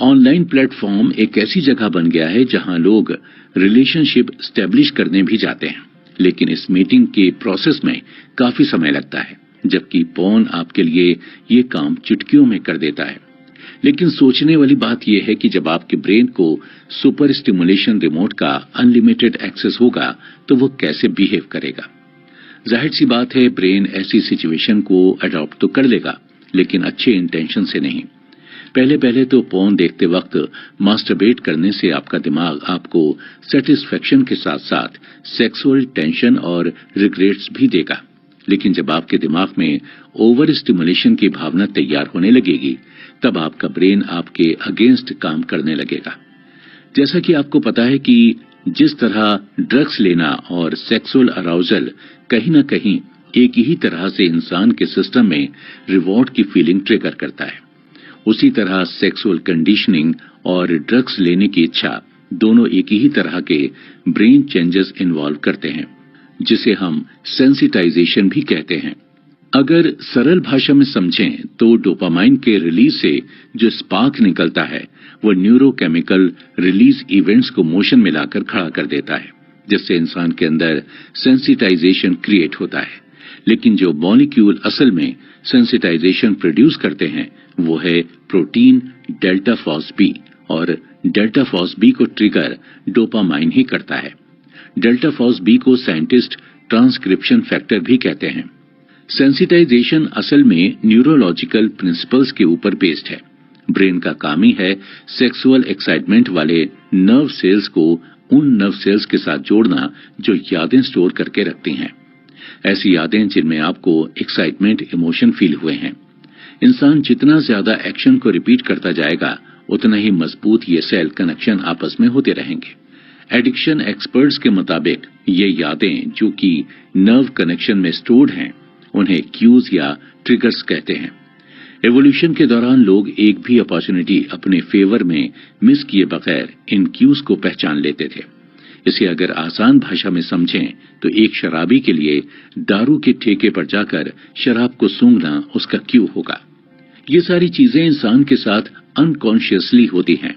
ऑनलाइन प्लेटफॉर्म एक ऐसी जगह बन गया है जहां लोग रिलेशनशिप स्टैब्लिश करने भी जाते हैं, लेकिन इस मीटिंग के प्रोसेस में काफी समय लगता है, जबकि पोर्न आपके लिए ये काम चुटकियों में कर देता है। लेकिन सोचने वाली बात यह है कि जब आपके ब्रेन को सुपर स्टिमुलेशन रिमोट का अनलिमिटेड एक्सेस होगा तो वो कैसे बिहेव करेगा। जाहिर सी बात है ब्रेन ऐसी सिचुएशन को अडॉप्ट तो कर लेगा, लेकिन अच्छे इंटेंशन से नहीं। पहले पहले तो पोर्न देखते वक्त मास्टरबेट करने से आपका दिमाग आपको सेटिस्फेक्शन के साथ साथ सेक्सुअल टेंशन और रिग्रेट्स भी देगा, लेकिन जब आपके दिमाग में ओवर स्टिमुलेशन की भावना तैयार होने लगेगी तब आपका ब्रेन आपके अगेंस्ट काम करने लगेगा। जैसा कि आपको पता है कि जिस तरह ड्रग्स लेना और सेक्सुअल अराउजल कहीं ना कहीं एक ही तरह से इंसान के सिस्टम में रिवॉर्ड की फीलिंग ट्रिगर करता है, उसी तरह सेक्सुअल कंडीशनिंग और ड्रग्स लेने की इच्छा दोनों एक ही तरह के ब्रेन चेंजेस इन्वॉल्व करते हैं, जिसे हम सेंसिटाइजेशन भी कहते हैं। अगर सरल भाषा में समझें तो डोपामाइन के रिलीज से जो स्पार्क निकलता है वो न्यूरोकेमिकल रिलीज इवेंट्स को मोशन में लाकर खड़ा कर देता है, जिससे इंसान के अंदर सेंसिटाइजेशन क्रिएट होता है। लेकिन जो मॉलिक्यूल असल में सेंसिटाइजेशन प्रोड्यूस करते हैं वो है प्रोटीन डेल्टा फॉस बी, और डेल्टा फॉस बी को ट्रिगर डोपामाइन ही करता है। डेल्टा फॉस बी को साइंटिस्ट ट्रांसक्रिप्शन फैक्टर भी कहते हैं। सेंसिटाइजेशन असल में न्यूरोलॉजिकल प्रिंसिपल्स के ऊपर बेस्ड है। ब्रेन का काम ही है सेक्सुअल एक्साइटमेंट वाले नर्व सेल्स को उन नर्व सेल्स के साथ जोड़ना जो यादें स्टोर करके रखती हैं, ऐसी यादें जिनमें आपको एक्साइटमेंट इमोशन फील हुए हैं। इंसान जितना ज्यादा एक्शन को रिपीट करता जाएगा उतना ही मजबूत ये सेल कनेक्शन आपस में होते रहेंगे। एडिक्शन एक्सपर्ट्स के मुताबिक ये यादें जो कि नर्व कनेक्शन में स्टोर्ड हैं उन्हें क्यूज या ट्रिगर्स कहते हैं। एवोल्यूशन के दौरान लोग एक भी अपॉर्चुनिटी अपने फेवर में मिस किए बगैर इन क्यूज को पहचान लेते थे। इसे अगर आसान भाषा में समझें तो एक शराबी के लिए दारू के ठेके पर जाकर शराब को सूंघना उसका क्यू होगा। ये सारी चीजें इंसान के साथ अनकॉन्शियसली होती हैं।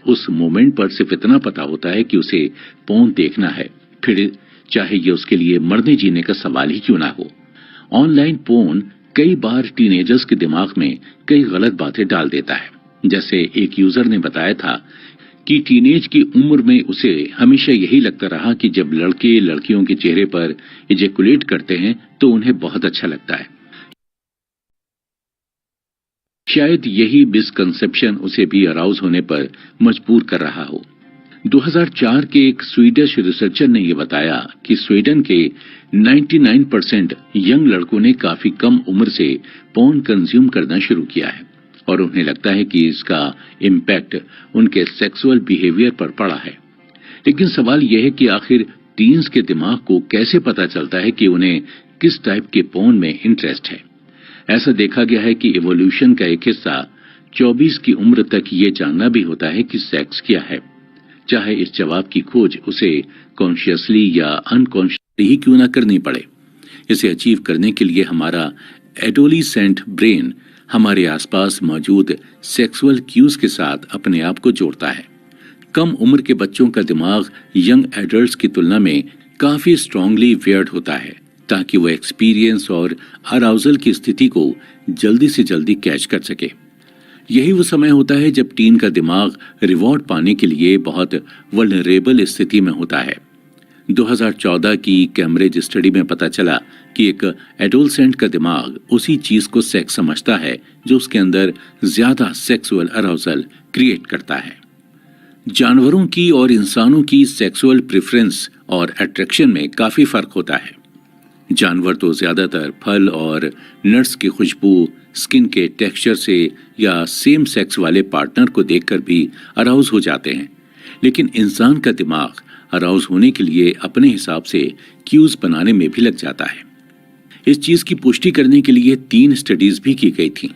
उस मोमेंट पर सिर्फ इतना पता होता है कि उसे पोर्न देखना है, फिर चाहे ये उसके लिए मरने जीने का सवाल ही क्यों ना हो। ऑनलाइन पोर्न कई बार टीनेजर्स के दिमाग में कई गलत बातें डाल देता है। जैसे एक यूजर ने बताया था कि टीनेज की उम्र में उसे हमेशा यही लगता रहा कि जब लड़के लड़कियों के चेहरे पर इजेकुलेट करते हैं तो उन्हें बहुत अच्छा लगता है। शायद यही मिसकंसेप्शन उसे भी अराउज होने पर मजबूर कर रहा हो। 2004 के एक स्वीडिश रिसर्चर ने यह बताया कि स्वीडन के 99% यंग लड़कों ने काफी कम उम्र से पोर्न कंज्यूम करना शुरू किया है और उन्हें लगता है कि इसका इम्पैक्ट उनके सेक्सुअल बिहेवियर पर पड़ा है। लेकिन सवाल यह है कि आखिर टीन्स के दिमाग को कैसे पता चलता है कि उन्हें किस टाइप के पोर्न में इंटरेस्ट है। ऐसा देखा गया है कि इवोल्यूशन का एक हिस्सा 24 की उम्र तक ये जानना भी होता है कि सेक्स क्या है, चाहे इस जवाब की खोज उसे कॉन्शियसली या अनकॉन्शियसली ही क्यों ना करनी पड़े। इसे अचीव करने के लिए हमारा एडोलिसेंट ब्रेन हमारे आसपास मौजूद सेक्सुअल क्यूज के साथ अपने आप को जोड़ता है। कम उम्र के बच्चों का दिमाग यंग एडल्ट्स की तुलना में काफी स्ट्रांगली वेयर्ड होता है ताकि वो एक्सपीरियंस और अराउजल की स्थिति को जल्दी से जल्दी कैच कर सके। यही वो समय होता है जब टीन का दिमाग रिवॉर्ड पाने के लिए बहुत वल्नरेबल स्थिति में होता है। 2014 की कैम्ब्रिज स्टडी में पता चला कि एक एडोलसेंट का दिमाग उसी चीज को सेक्स समझता है जो उसके अंदर ज्यादा सेक्सुअल अराउजल क्रिएट करता है। जानवरों की और इंसानों की सेक्सुअल प्रेफरेंस और अट्रैक्शन में काफी फर्क होता है। जानवर तो ज्यादातर फल और नट्स की खुशबू, स्किन के टेक्सचर से या सेम सेक्स वाले पार्टनर को देखकर भी अराउज हो जाते हैं, लेकिन इंसान का दिमाग अराउज होने के लिए अपने हिसाब से क्यूज बनाने में भी लग जाता है। इस चीज की पुष्टि करने के लिए 3 स्टडीज भी की गई थी।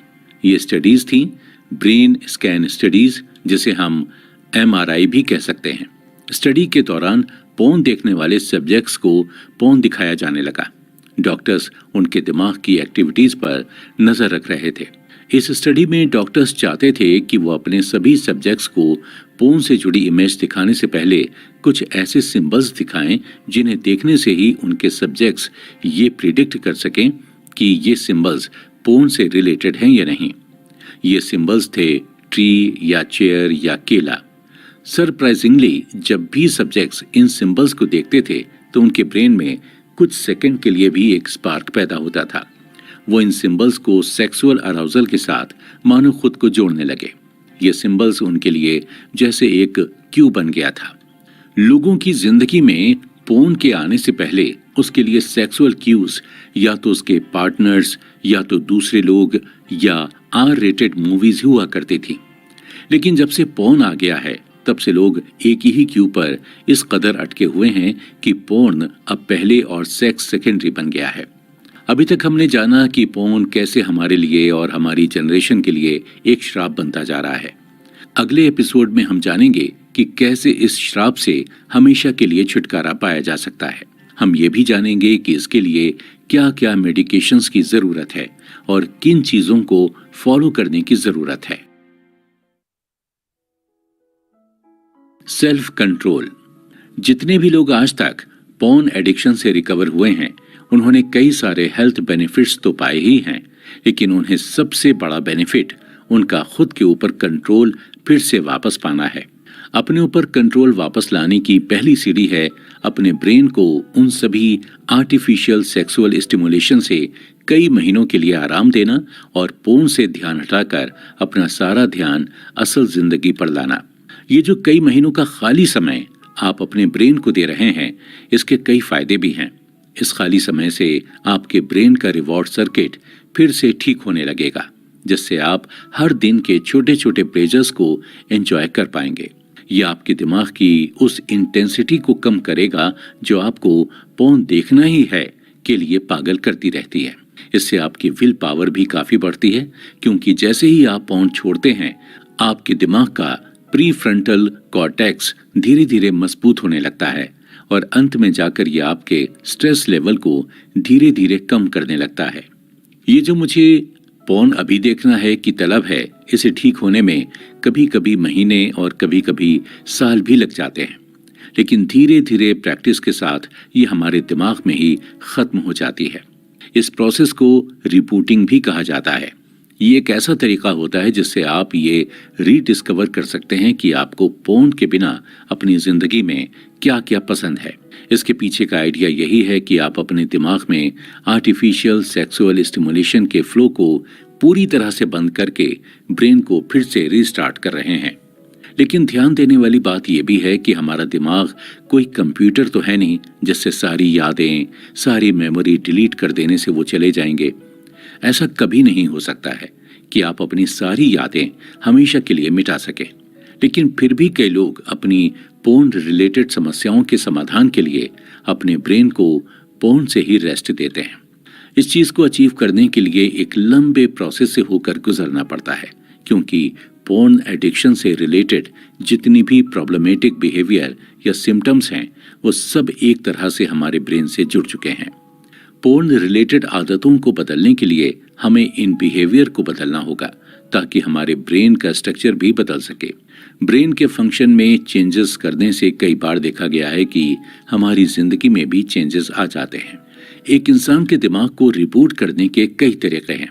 ये स्टडीज थी ब्रेन स्कैन स्टडीज, जिसे हम MRI भी कह सकते हैं। स्टडी के दौरान पोर्न देखने वाले सब्जेक्ट्स को पोर्न दिखाया जाने लगा। डॉक्टर्स उनके दिमाग की एक्टिविटीज पर नजर रख रहे थे। इस स्टडी में डॉक्टर्स चाहते थे कि वो अपने सभी सब्जेक्ट्स को पोर्न से जुड़ी इमेज दिखाने से पहले कुछ ऐसे सिंबल्स दिखाएं जिन्हें देखने से ही उनके सब्जेक्ट्स ये प्रिडिक्ट कर सकें कि ये सिंबल्स पोर्न से रिलेटेड हैं या नहीं। ये सिंबल्स थे ट्री या चेयर या केला। सरप्राइजिंगली जब भी सब्जेक्ट्स इन सिंबल्स को देखते थे तो उनके ब्रेन में कुछ सेकंड के लिए भी एक स्पार्क पैदा होता था वो इन सिंबल्स को सेक्सुअल अराउजल के साथ मानो खुद को जोड़ने लगे। ये सिंबल्स उनके लिए जैसे एक क्यू बन गया था। लोगों की जिंदगी में पोर्न के आने से पहले उसके लिए सेक्सुअल क्यूज या तो उसके पार्टनर्स या तो दूसरे लोग या आर रेटेड मूवीज हुआ करती थी। लेकिन जब से पोर्न आ गया है तब से लोग एक ही क्यू पर इस कदर अटके हुए हैं कि पोर्न अब पहले और सेक्स सेकेंडरी बन गया है। अभी तक हमने जाना कि पोर्न कैसे हमारे लिए और हमारी जनरेशन के लिए एक श्राप बनता जा रहा है। अगले एपिसोड में हम जानेंगे कि कैसे इस श्राप से हमेशा के लिए छुटकारा पाया जा सकता है। हम ये भी जानेंगे कि इसके लिए क्या क्या मेडिकेशंस की जरूरत है और किन चीजों को फॉलो करने की जरूरत है। Self control. जितने भी लोग आज तक पोर्न एडिक्शन से रिकवर हुए हैं उन्होंने कई सारे हेल्थ बेनिफिट्स तो पाए ही हैं, लेकिन उन्हें सबसे बड़ा बेनिफिट उनका खुद के ऊपर कंट्रोल फिर से वापस पाना है। अपने ऊपर कंट्रोल वापस लाने की पहली सीढ़ी है अपने ब्रेन को उन सभी आर्टिफिशियल सेक्सुअल स्टिमुलेशन से कई महीनों के लिए आराम देना और पोर्न से ध्यान हटाकर अपना सारा ध्यान असल जिंदगी पर लाना। ये जो कई महीनों का खाली समय आप अपने ब्रेन को दे रहे हैं, इसके कई फायदे भी हैं। इस खाली समय से आपके ब्रेन का रिवॉर्ड सर्किट फिर से ठीक होने लगेगा, जिससे आप हर दिन के छोटे छोटे प्लेजर्स को एंजॉय कर पाएंगे। ये आपके दिमाग की उस इंटेंसिटी को कम करेगा जो आपको पोर्न देखना ही है के लिए पागल करती रहती है। इससे आपकी विल पावर भी काफी बढ़ती है, क्योंकि जैसे ही आप पोर्न छोड़ते हैं आपके दिमाग का प्री फ्रंटल कॉर्टेक्स धीरे धीरे मजबूत होने लगता है और अंत में जाकर ये आपके स्ट्रेस लेवल को धीरे धीरे कम करने लगता है। ये जो मुझे पोर्न अभी देखना है की तलब है, इसे ठीक होने में कभी कभी महीने और कभी कभी साल भी लग जाते हैं, लेकिन धीरे धीरे प्रैक्टिस के साथ ये हमारे दिमाग में ही खत्म हो जाती है। इस प्रोसेस को रिबूटिंग भी कहा जाता है। ये एक ऐसा तरीका होता है जिससे आप ये रीडिस्कवर कर सकते हैं कि आपको पोर्न के बिना अपनी जिंदगी में क्या क्या पसंद है। इसके पीछे का आइडिया यही है कि आप अपने दिमाग में आर्टिफिशियल सेक्सुअल स्टिमुलेशन के फ्लो को पूरी तरह से बंद करके ब्रेन को फिर से रीस्टार्ट कर रहे हैं। लेकिन ध्यान देने वाली बात यह भी है कि हमारा दिमाग कोई कंप्यूटर तो है नहीं जिससे सारी यादें, सारी मेमोरी डिलीट कर देने से वो चले जाएंगे। ऐसा कभी नहीं हो सकता है कि आप अपनी सारी यादें हमेशा के लिए मिटा सकें। लेकिन फिर भी कई लोग अपनी पोर्न रिलेटेड समस्याओं के समाधान के लिए अपने ब्रेन को पोर्न से ही रेस्ट देते हैं। इस चीज को अचीव करने के लिए एक लंबे प्रोसेस से होकर गुजरना पड़ता है, क्योंकि पोर्न एडिक्शन से रिलेटेड जितनी भी प्रॉब्लमेटिक बिहेवियर या सिम्टम्स हैं वो सब एक तरह से हमारे ब्रेन से जुड़ चुके हैं। पोर्न रिलेटेड आदतों को बदलने के लिए हमें इन बिहेवियर को बदलना होगा ताकि हमारे ब्रेन का स्ट्रक्चर भी बदल सके। ब्रेन के फंक्शन में चेंजेस करने से कई बार देखा गया है कि हमारी जिंदगी में भी चेंजेस आ जाते हैं। एक इंसान के दिमाग को रिबूट करने के कई तरीके हैं।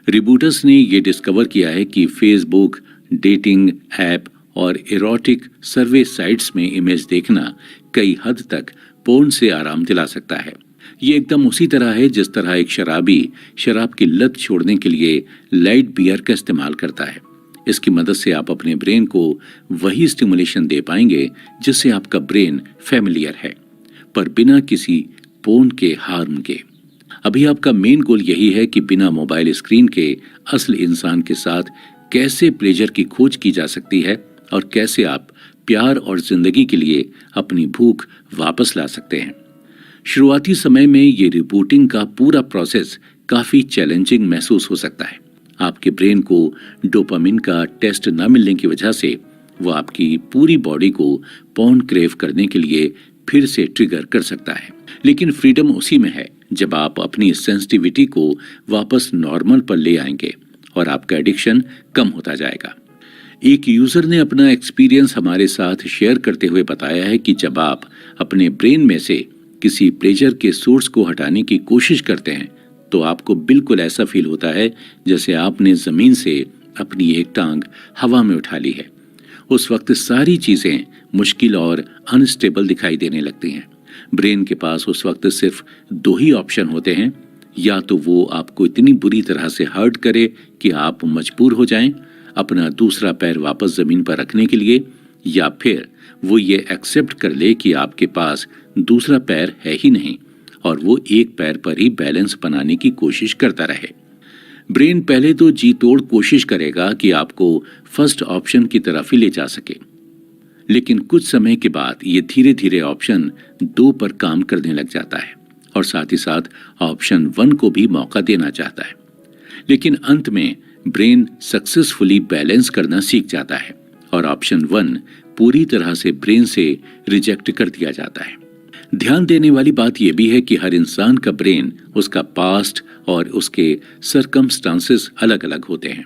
रिबूटर्स ने ये डिस्कवर किया है कि फेसबुक, डेटिंग ऐप और इरोटिक सर्वे साइट्स में इमेज देखना कई हद तक पोर्न से आराम दिला सकता है। ये एकदम उसी तरह है जिस तरह एक शराबी शराब की लत छोड़ने के लिए लाइट बियर का इस्तेमाल करता है। इसकी मदद से आप अपने ब्रेन को वही स्टिमुलेशन दे पाएंगे जिससे आपका ब्रेन फैमिलियर है, पर बिना किसी पोर्न के हार्म के। अभी आपका मेन गोल यही है कि बिना मोबाइल स्क्रीन के असल इंसान के साथ कैसे प्लेजर की खोज की जा सकती है और कैसे आप प्यार और जिंदगी के लिए अपनी भूख वापस ला सकते हैं। शुरुआती समय में ये रिबूटिंग का पूरा प्रोसेस काफी चैलेंजिंग महसूस हो सकता है। आपके ब्रेन को डोपामिन का टेस्ट न मिलने की वजह से वो आपकी पूरी बॉडी को पोर्न क्रेव करने के लिए फिर से ट्रिगर कर सकता है। लेकिन फ्रीडम उसी में है जब आप अपनी सेंसिटिविटी को वापस नॉर्मल पर ले आएंगे और आपका एडिक्शन कम होता जाएगा। एक यूजर ने अपना एक्सपीरियंस हमारे साथ शेयर करते हुए बताया है कि जब आप अपने ब्रेन में से किसी प्लेजर के सोर्स को हटाने की कोशिश करते हैं तो आपको बिल्कुल ऐसा फील होता है जैसे आपने जमीन से अपनी एक टांग हवा में उठा ली है। उस वक्त सारी चीजें मुश्किल और अनस्टेबल दिखाई देने लगती हैं। ब्रेन के पास उस वक्त सिर्फ दो ही ऑप्शन होते हैं, या तो वो आपको इतनी बुरी तरह से हर्ट करे कि आप मजबूर हो जाएं अपना दूसरा पैर वापस जमीन पर रखने के लिए, या फिर वो ये एक्सेप्ट कर ले कि आपके पास दूसरा पैर है ही नहीं और वो एक पैर पर ही बैलेंस बनाने की कोशिश करता रहे। ब्रेन पहले तो जी तोड़ कोशिश करेगा कि आपको फर्स्ट ऑप्शन की तरफ ही ले जा सके, लेकिन कुछ समय के बाद ये धीरे धीरे ऑप्शन 2 पर काम करने लग जाता है और साथ ही साथ ऑप्शन 1 को भी मौका देना चाहता है। लेकिन अंत में ब्रेन सक्सेसफुली बैलेंस करना सीख जाता है और ऑप्शन 1 पूरी तरह से ब्रेन से रिजेक्ट कर दिया जाता है। ध्यान देने वाली बात यह भी है कि हर इंसान का ब्रेन, उसका पास्ट और उसके सर्कमस्टांसेस अलग अलग होते हैं।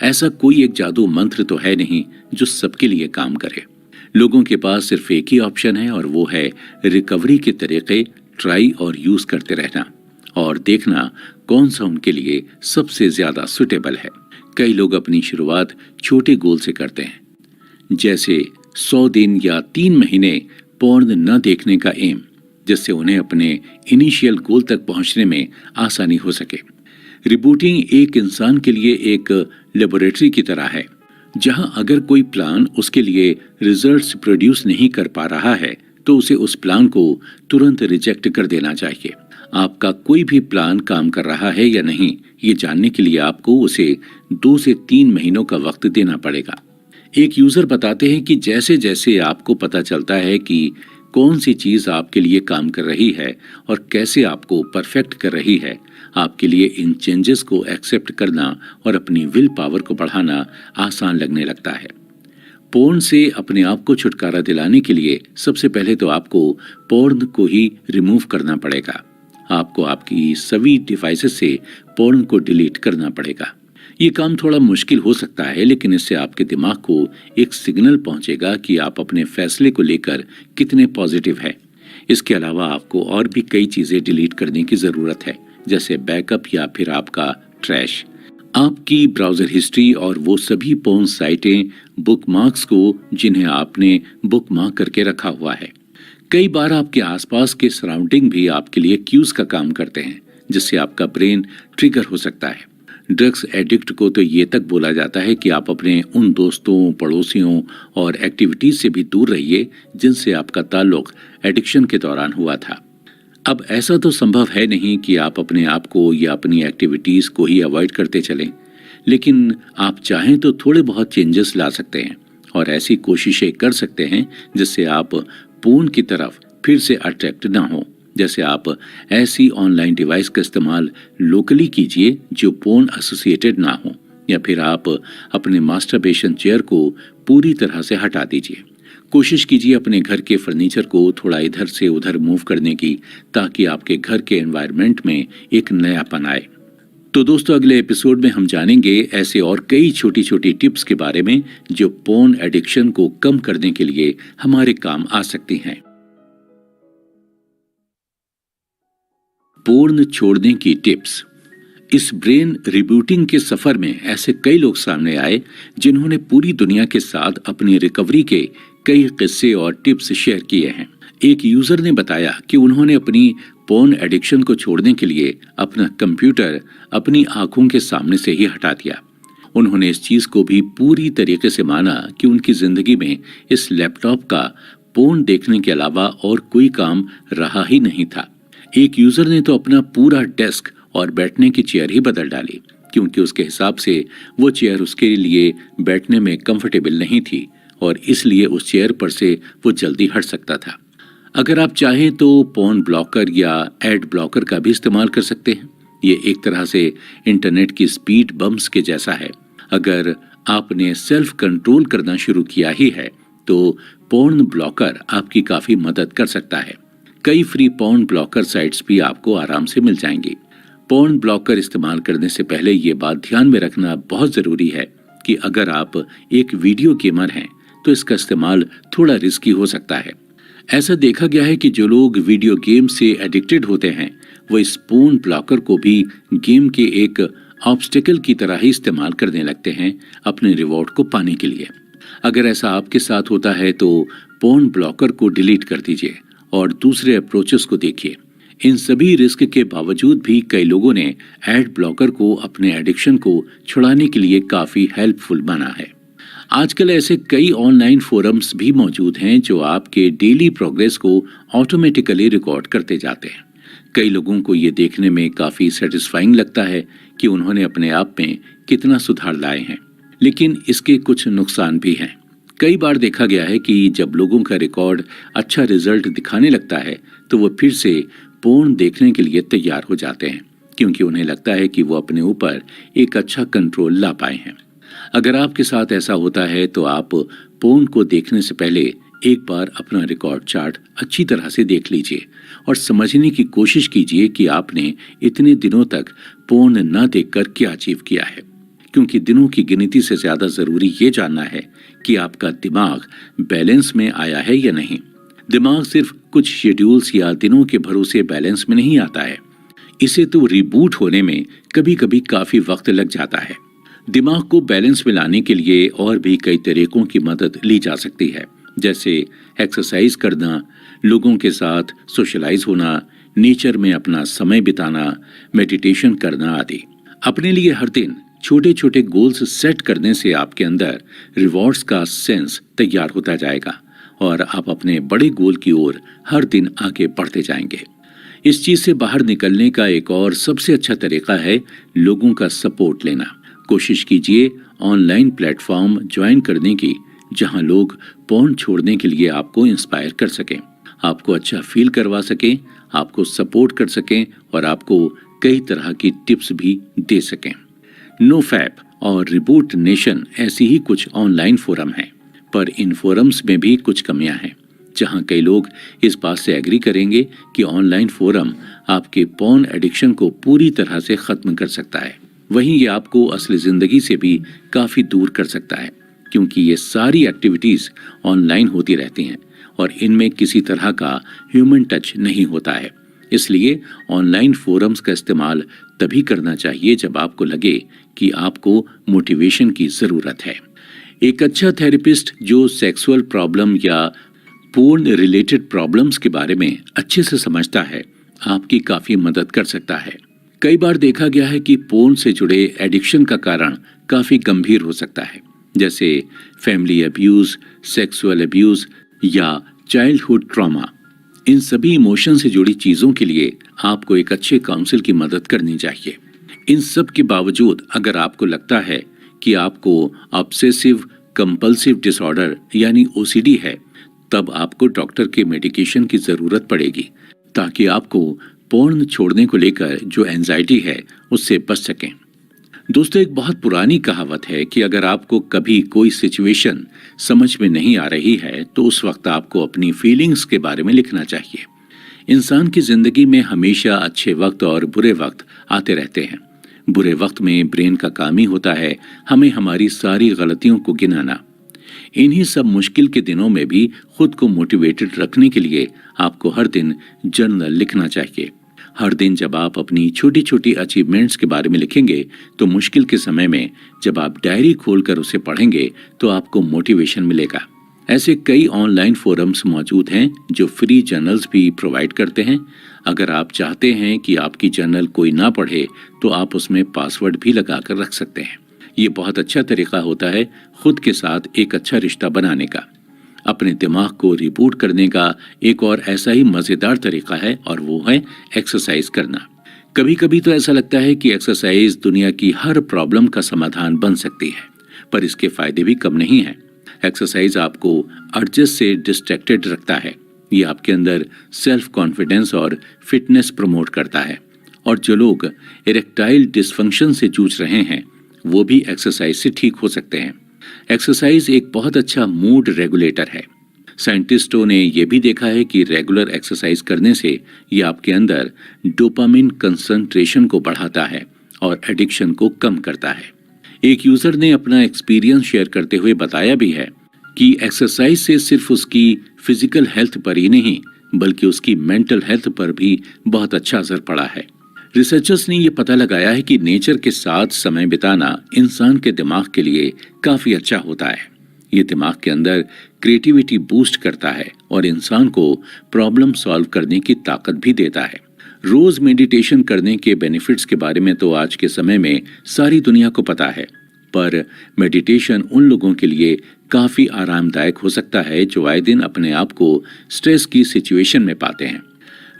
ऐसा कोई एक जादू मंत्र तो है नहीं जो सबके लिए काम करे। लोगों के पास सिर्फ एक ही ऑप्शन है और वो है रिकवरी के तरीके ट्राई और यूज करते रहना और देखना कौन सा उनके लिए सबसे ज्यादा सुटेबल है। कई लोग अपनी शुरुआत छोटे गोल से करते हैं, जैसे 100 दिन या 3 महीने पोर्न न देखने का एम, जिससे उन्हें अपने इनिशियल गोल तक पहुंचने में आसानी हो सके। रिबूटिंग एक इंसान के लिए एक लेबोरेटरी की तरह है, जहां अगर कोई प्लान उसके लिए रिजल्ट्स प्रोड्यूस नहीं कर पा रहा है तो उसे उस प्लान को तुरंत रिजेक्ट कर देना चाहिए। आपका कोई भी प्लान काम कर रहा है या नहीं, ये जानने के लिए आपको उसे 2 से 3 महीनों का वक्त देना पड़ेगा। एक यूजर बताते हैं कि जैसे जैसे आपको पता चलता है कि कौन सी चीज आपके लिए काम कर रही है और कैसे आपको परफेक्ट कर रही है, आपके लिए इन चेंजेस को एक्सेप्ट करना और अपनी विल पावर को बढ़ाना आसान लगने लगता है। पोर्न से अपने आप को छुटकारा दिलाने के लिए सबसे पहले तो आपको पोर्न को ही रिमूव करना पड़ेगा। आपको आपकी सभी डिवाइसेस से पोर्न को डिलीट करना पड़ेगा। ये काम थोड़ा मुश्किल हो सकता है, लेकिन इससे आपके दिमाग को एक सिग्नल पहुंचेगा कि आप अपने फैसले को लेकर कितने पॉजिटिव हैं। इसके अलावा आपको और भी कई चीजें डिलीट करने की जरूरत है, जैसे बैकअप या फिर आपका ट्रैश, आपकी ब्राउजर हिस्ट्री और वो सभी पोर्न साइटें, बुकमार्क्स को जिन्हें आपने बुकमार्क करके रखा हुआ है। कई बार आपके आसपास के सराउंडिंग भी आपके लिए क्यूज का काम करते हैं, जिससे आपका ब्रेन ट्रिगर हो सकता है। ड्रग्स एडिक्ट को तो ये तक बोला जाता है कि आप अपने उन दोस्तों, पड़ोसियों और एक्टिविटीज से भी दूर रहिए जिनसे आपका ताल्लुक एडिक्शन के दौरान हुआ था। अब ऐसा तो संभव है नहीं कि आप अपने आप को या अपनी एक्टिविटीज को ही अवॉइड करते चलें, लेकिन आप चाहें तो थोड़े बहुत चेंजेस ला सकते हैं और ऐसी कोशिशें कर सकते हैं जिससे आप पोर्न की तरफ फिर से अट्रैक्ट ना हो। जैसे आप ऐसी ऑनलाइन डिवाइस का इस्तेमाल लोकली कीजिए जो पोर्न एसोसिएटेड ना हो, या फिर आप अपने मास्टरबेशन चेयर को पूरी तरह से हटा दीजिए। कोशिश कीजिए अपने घर के फर्नीचर को थोड़ा इधर से उधर मूव करने की, ताकि आपके घर के एनवायरनमेंट में एक नयापन आए। तो दोस्तों, अगले एपिसोड में हम जानेंगे ऐसे और कई छोटी छोटी टिप्स के बारे में जो पोर्न एडिक्शन को कम करने के लिए हमारे काम आ सकती हैं। पोर्न छोड़ने की टिप्स। इस ब्रेन रिबूटिंग के सफर में ऐसे कई लोग सामने आए जिन्होंने पूरी दुनिया के साथ अपनी रिकवरी के कई किस्से और टिप्स शेयर किए हैं। एक यूजर ने बताया कि उन्होंने अपनी पोर्न एडिक्शन को छोड़ने के लिए अपना कंप्यूटर अपनी आंखों के सामने से ही हटा दिया। उन्होंने इस चीज को भी पूरी तरीके से माना कि उनकी जिंदगी में इस लैपटॉप का पोर्न देखने के अलावा और कोई काम रहा ही नहीं था। एक यूजर ने तो अपना पूरा डेस्क और बैठने की चेयर ही बदल डाली, क्योंकि उसके हिसाब से वो चेयर उसके लिए बैठने में कंफर्टेबल नहीं थी और इसलिए उस चेयर पर से वो जल्दी हट सकता था। अगर आप चाहें तो पोर्न ब्लॉकर या एड ब्लॉकर का भी इस्तेमाल कर सकते हैं। ये एक तरह से इंटरनेट की स्पीड बम्प्स के जैसा है। अगर आपने सेल्फ कंट्रोल करना शुरू किया ही है तो पोर्न ब्लॉकर आपकी काफी मदद कर सकता है। कई फ्री पोर्न ब्लॉकर साइट्स भी आपको आराम से मिल जाएंगी। पोर्न ब्लॉकर इस्तेमाल करने से पहले ये बात ध्यान में रखना बहुत जरूरी है कि अगर आप एक वीडियो गेमर हैं तो इसका इस्तेमाल थोड़ा रिस्की हो सकता है। ऐसा देखा गया है कि जो लोग वीडियो गेम से एडिक्टेड होते हैं वो इस पोर्न ब्लॉकर को भी गेम के एक ऑब्स्टेकल की तरह ही इस्तेमाल करने लगते हैं अपने रिवॉर्ड को पाने के लिए। अगर ऐसा आपके साथ होता है तो पोर्न ब्लॉकर को डिलीट कर दीजिए और दूसरे अप्रोचेस को देखिए। इन सभी रिस्क के बावजूद भी कई लोगों ने एड ब्लॉकर को अपने एडिक्शन को छुड़ाने के लिए काफी हेल्पफुल माना है। आजकल ऐसे कई ऑनलाइन फोरम्स भी मौजूद हैं जो आपके डेली प्रोग्रेस को ऑटोमेटिकली रिकॉर्ड करते जाते हैं। कई लोगों को ये देखने में काफी सेटिस्फाइंग लगता है कि उन्होंने अपने आप में कितना सुधार लाए हैं, लेकिन इसके कुछ नुकसान भी हैं। कई बार देखा गया है कि जब लोगों का रिकॉर्ड अच्छा रिजल्ट दिखाने लगता है तो वो फिर से पोर्न देखने के लिए तैयार हो जाते हैं, क्योंकि उन्हें लगता है कि वो अपने ऊपर एक अच्छा कंट्रोल ला पाए हैं। अगर आपके साथ ऐसा होता है तो आप पोर्न को देखने से पहले एक बार अपना रिकॉर्ड चार्ट अच्छी तरह से देख लीजिए और समझने की कोशिश कीजिए कि आपने इतने दिनों तक पोर्न न देखकर क्या अचीव किया है, क्योंकि दिनों की गिनती से ज्यादा जरूरी ये जानना है कि आपका दिमाग बैलेंस में आया है या नहीं। दिमाग सिर्फ कुछ शेड्यूल्स या दिनों के भरोसे बैलेंस में नहीं आता है, इसे तो रिबूट होने में कभी कभी काफी वक्त लग जाता है। दिमाग को बैलेंस में लाने के लिए और भी कई तरीकों की मदद ली जा सकती है, जैसे एक्सरसाइज करना, लोगों के साथ सोशलाइज होना, नेचर में अपना समय बिताना, मेडिटेशन करना आदि। अपने लिए हर दिन छोटे छोटे गोल्स सेट करने से आपके अंदर रिवॉर्ड्स का सेंस तैयार होता जाएगा और आप अपने बड़े गोल की ओर हर दिन आगे बढ़ते जाएंगे। इस चीज से बाहर निकलने का एक और सबसे अच्छा तरीका है लोगों का सपोर्ट लेना। कोशिश कीजिए ऑनलाइन प्लेटफॉर्म ज्वाइन करने की जहां लोग पोर्न छोड़ने के लिए आपको इंस्पायर कर सकें, आपको अच्छा फील करवा सकें, आपको सपोर्ट कर सकें और आपको कई तरह की टिप्स भी दे सकें। नो फैप और रिबूट नेशन ऐसी ही कुछ ऑनलाइन फोरम हैं, पर इन फोरम्स में भी कुछ कमियां हैं, जहां कई लोग इस बात से एग्री करेंगे कि ऑनलाइन फोरम आपके पोर्न एडिक्शन को पूरी तरह से खत्म कर सकता है। वहीं ये आपको असली जिंदगी से भी काफी दूर कर सकता है, क्योंकि ये सारी एक्टिविटीज ऑनलाइन होती रहती हैं और इनमें किसी तरह का ह्यूमन टच नहीं होता है। इसलिए ऑनलाइन फोरम्स का इस्तेमाल तभी करना चाहिए जब आपको लगे कि आपको मोटिवेशन की जरूरत है। एक अच्छा थेरेपिस्ट जो सेक्सुअल प्रॉब्लम या पोर्न रिलेटेड प्रॉब्लम्स के बारे में अच्छे से समझता है, आपकी काफी मदद कर सकता है। कई बार देखा गया है कि पोर्न से जुड़े एडिक्शन का कारण काफी गंभीर हो सकता है, जैसे फैमिली अब्यूज, सेक्सुअल अब्यूज या चाइल्डहुड ट्रॉमा। इन सभी इमोशन से जुड़ी चीजों के लिए आपको एक अच्छे काउंसिल की मदद करनी चाहिए। इन सब के बावजूद अगर आपको लगता है कि आपको ऑब्सेसिव कंपल्सिव डिसऑर्डर यानी ओसीडी है, तब आपको डॉक्टर के मेडिकेशन की जरूरत पड़ेगी, ताकि आपको पोर्न छोड़ने को लेकर जो एंजाइटी है उससे बच सकें। दोस्तों, एक बहुत पुरानी कहावत है कि अगर आपको कभी कोई सिचुएशन समझ में नहीं आ रही है तो उस वक्त आपको अपनी फीलिंग्स के बारे में लिखना चाहिए। इंसान की जिंदगी में हमेशा अच्छे वक्त और बुरे वक्त आते रहते हैं। बुरे वक्त में ब्रेन का काम ही होता है हमें हमारी सारी गलतियों को गिनाना। इन्हीं सब मुश्किल के दिनों में भी खुद को मोटिवेटेड रखने के लिए आपको हर दिन जर्नल लिखना चाहिए। हर दिन जब आप अपनी छोटी छोटी अचीवमेंट्स के बारे में लिखेंगे तो मुश्किल के समय में जब आप डायरी खोलकर उसे पढ़ेंगे तो आपको मोटिवेशन मिलेगा। ऐसे कई ऑनलाइन फोरम्स मौजूद हैं जो फ्री जर्नल्स भी प्रोवाइड करते हैं। अगर आप चाहते हैं कि आपकी जर्नल कोई ना पढ़े तो आप उसमें पासवर्ड भी लगाकर रख सकते हैं। ये बहुत अच्छा तरीका होता है खुद के साथ एक अच्छा रिश्ता बनाने का। अपने दिमाग को रिबूट करने का एक और ऐसा ही मजेदार तरीका है और वो है एक्सरसाइज करना। कभी कभी तो ऐसा लगता है कि एक्सरसाइज दुनिया की हर प्रॉब्लम का समाधान बन सकती है, पर इसके फायदे भी कम नहीं है। एक्सरसाइज आपको अर्जेस से डिस्ट्रैक्टेड रखता है। ये आपके अंदर सेल्फ कॉन्फिडेंस और फिटनेस प्रमोट करता है। और जो लोग इरेक्टाइल डिसफंक्शन से जूझ रहे हैं वो भी एक्सरसाइज से ठीक हो सकते हैं। एक्सरसाइज एक बहुत अच्छा मूड रेगुलेटर है। साइंटिस्टों ने यह भी देखा है कि रेगुलर एक्सरसाइज करने से ये आपके अंदर डोपामिन कंसंट्रेशन को बढ़ाता है और एडिक्शन को कम करता है। एक यूजर ने अपना एक्सपीरियंस शेयर करते हुए बताया भी है कि एक्सरसाइज से सिर्फ उसकी फिजिकल हेल्थ पर ही नहीं बल्कि उसकी मेंटल हेल्थ पर भी बहुत अच्छा असर पड़ा है। रिसर्चर्स ने यह पता लगाया है कि नेचर के साथ समय बिताना इंसान के दिमाग के लिए काफी अच्छा होता है। ये दिमाग के अंदर क्रिएटिविटी बूस्ट करता है और इंसान को प्रॉब्लम सॉल्व करने की ताकत भी देता है। रोज मेडिटेशन करने के बेनिफिट्स के बारे में तो आज के समय में सारी दुनिया को पता है, पर मेडिटेशन उन लोगों के लिए काफी आरामदायक हो सकता है जो आए दिन अपने आप को स्ट्रेस की सिचुएशन में पाते हैं।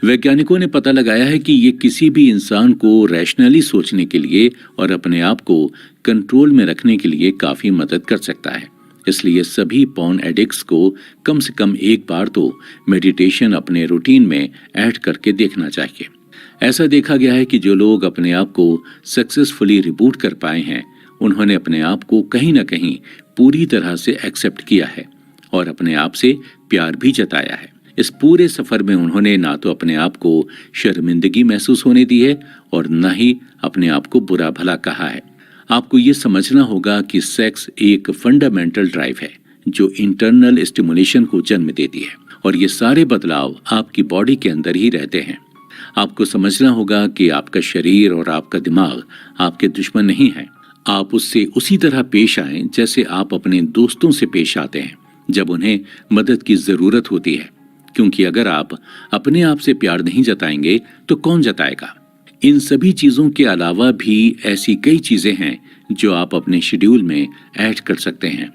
वैज्ञानिकों ने पता लगाया है कि ये किसी भी इंसान को रैशनली सोचने के लिए और अपने आप को कंट्रोल में रखने के लिए काफी मदद कर सकता है। इसलिए सभी पॉर्न एडिक्ट्स को कम से कम एक बार तो मेडिटेशन अपने रूटीन में ऐड करके देखना चाहिए। ऐसा देखा गया है कि जो लोग अपने आप को सक्सेसफुली रिबूट कर पाए हैं, उन्होंने अपने आप को कहीं ना कहीं पूरी तरह से एक्सेप्ट किया है और अपने आप से प्यार भी जताया है। इस पूरे सफर में उन्होंने ना तो अपने आप को शर्मिंदगी महसूस होने दी है और न ही अपने आप को बुरा भला कहा है। आपको ये समझना होगा कि सेक्स एक फंडामेंटल ड्राइव है जो इंटरनल स्टिमुलेशन को जन्म देती है और ये सारे बदलाव आपकी बॉडी के अंदर ही रहते हैं। आपको समझना होगा कि आपका शरीर और आपका दिमाग आपके दुश्मन नहीं है। आप उससे उसी तरह पेश आएं जैसे आप अपने दोस्तों से पेश आते हैं जब उन्हें मदद की जरूरत होती है, क्योंकि अगर आप अपने आप से प्यार नहीं जताएंगे तो कौन जताएगा। इन सभी चीजों के अलावा भी ऐसी कई चीजें हैं जो आप अपने शेड्यूल में ऐड कर सकते हैं,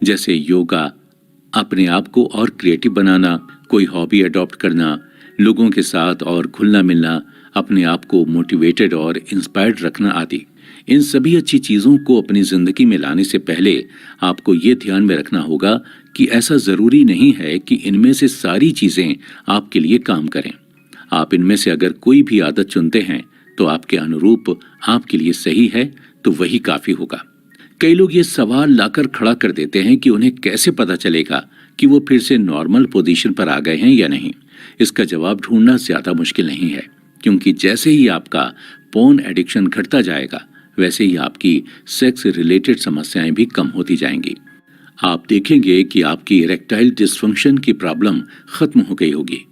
जैसे योगा, अपने आप को और क्रिएटिव बनाना, कोई हॉबी अडॉप्ट करना, लोगों के साथ और घुलना मिलना, अपने आप को मोटिवेटेड और इंस्पायर्ड रखना आदि। इन सभी अच्छी चीजों को अपनी जिंदगी में लाने से पहले आपको ये ध्यान में रखना होगा कि ऐसा जरूरी नहीं है कि इनमें से सारी चीजें आपके लिए काम करें। आप इनमें से अगर कोई भी आदत चुनते हैं तो आपके अनुरूप आपके लिए सही है तो वही काफी होगा। कई लोग ये सवाल लाकर खड़ा कर देते हैं कि उन्हें कैसे पता चलेगा कि वो फिर से नॉर्मल पोजीशन पर आ गए हैं या नहीं। इसका जवाब ढूंढना ज्यादा मुश्किल नहीं है, क्योंकि जैसे ही आपका पोर्न एडिक्शन घटता जाएगा वैसे ही आपकी सेक्स रिलेटेड समस्याएं भी कम होती जाएंगी। आप देखेंगे कि आपकी इरेक्टाइल डिस्फंक्शन की प्रॉब्लम खत्म हो गई होगी।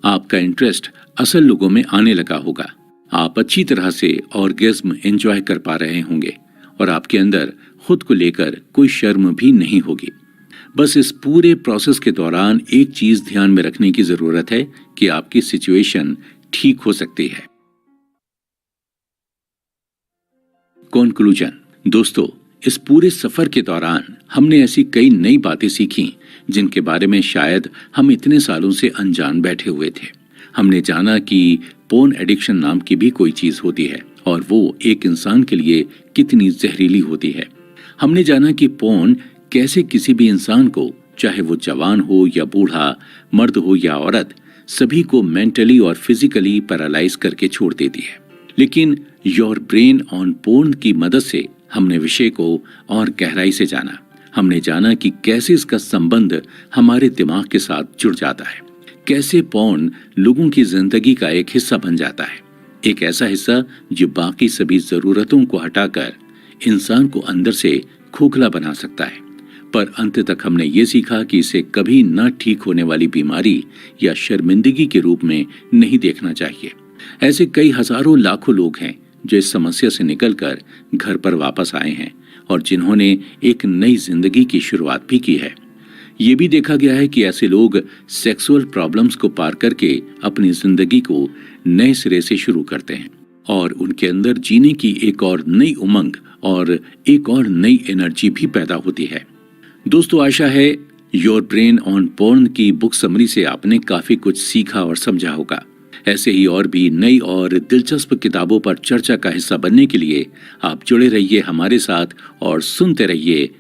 आपका इंटरेस्ट असल लोगों में आने लगा होगा। आप अच्छी तरह से ऑर्गेज्म एंजॉय कर पा रहे होंगे और आपके अंदर खुद को लेकर कोई शर्म भी नहीं होगी। बस इस पूरे प्रोसेस के दौरान एक चीज ध्यान में रखने की जरूरत है कि आपकी सिचुएशन ठीक हो सकती है। कंक्लूजन। दोस्तों, इस पूरे सफर के दौरान हमने ऐसी कई नई बातें सीखी जिनके बारे में शायद हम इतने सालों से अनजान बैठे हुए थे। हमने जाना कि पोर्न एडिक्शन नाम की भी कोई चीज होती है और वो एक इंसान के लिए कितनी जहरीली होती है। हमने जाना कि पोर्न कैसे किसी भी इंसान को, चाहे वो जवान हो या बूढ़ा, मर्द हो या औरत, सभी को मेंटली और फिजिकली पैरालाइज करके छोड़ देती है। लेकिन योर ब्रेन ऑन पोर्न की मदद से हमने विषय को और गहराई से जाना। हमने जाना कि कैसे इसका संबंध हमारे दिमाग के साथ जुड़ जाता है, कैसे पोर्न लोगों की जिंदगी का एक हिस्सा बन जाता है, एक ऐसा हिस्सा जो बाकी सभी जरूरतों को हटाकर इंसान को अंदर से खोखला बना सकता है। पर अंत तक हमने ये सीखा कि इसे कभी न ठीक होने वाली बीमारी या शर्मिंदगी के रूप में नहीं देखना चाहिए। ऐसे कई हजारों लाखों लोग हैं जो इस समस्या से निकलकर घर पर वापस आए हैं और जिन्होंने एक नई जिंदगी की शुरुआत भी की है। ये भी देखा गया है कि ऐसे लोग सेक्सुअल प्रॉब्लम्स को पार करके अपनी जिंदगी को नए सिरे से शुरू करते हैं और उनके अंदर जीने की एक और नई उमंग और एक और नई एनर्जी भी पैदा होती है। दोस्तों, आशा है योर ब्रेन ऑन पोर्न की बुक समरी से आपने काफी कुछ सीखा और समझा होगा। ऐसे ही और भी नई और दिलचस्प किताबों पर चर्चा का हिस्सा बनने के लिए आप जुड़े रहिए हमारे साथ और सुनते रहिए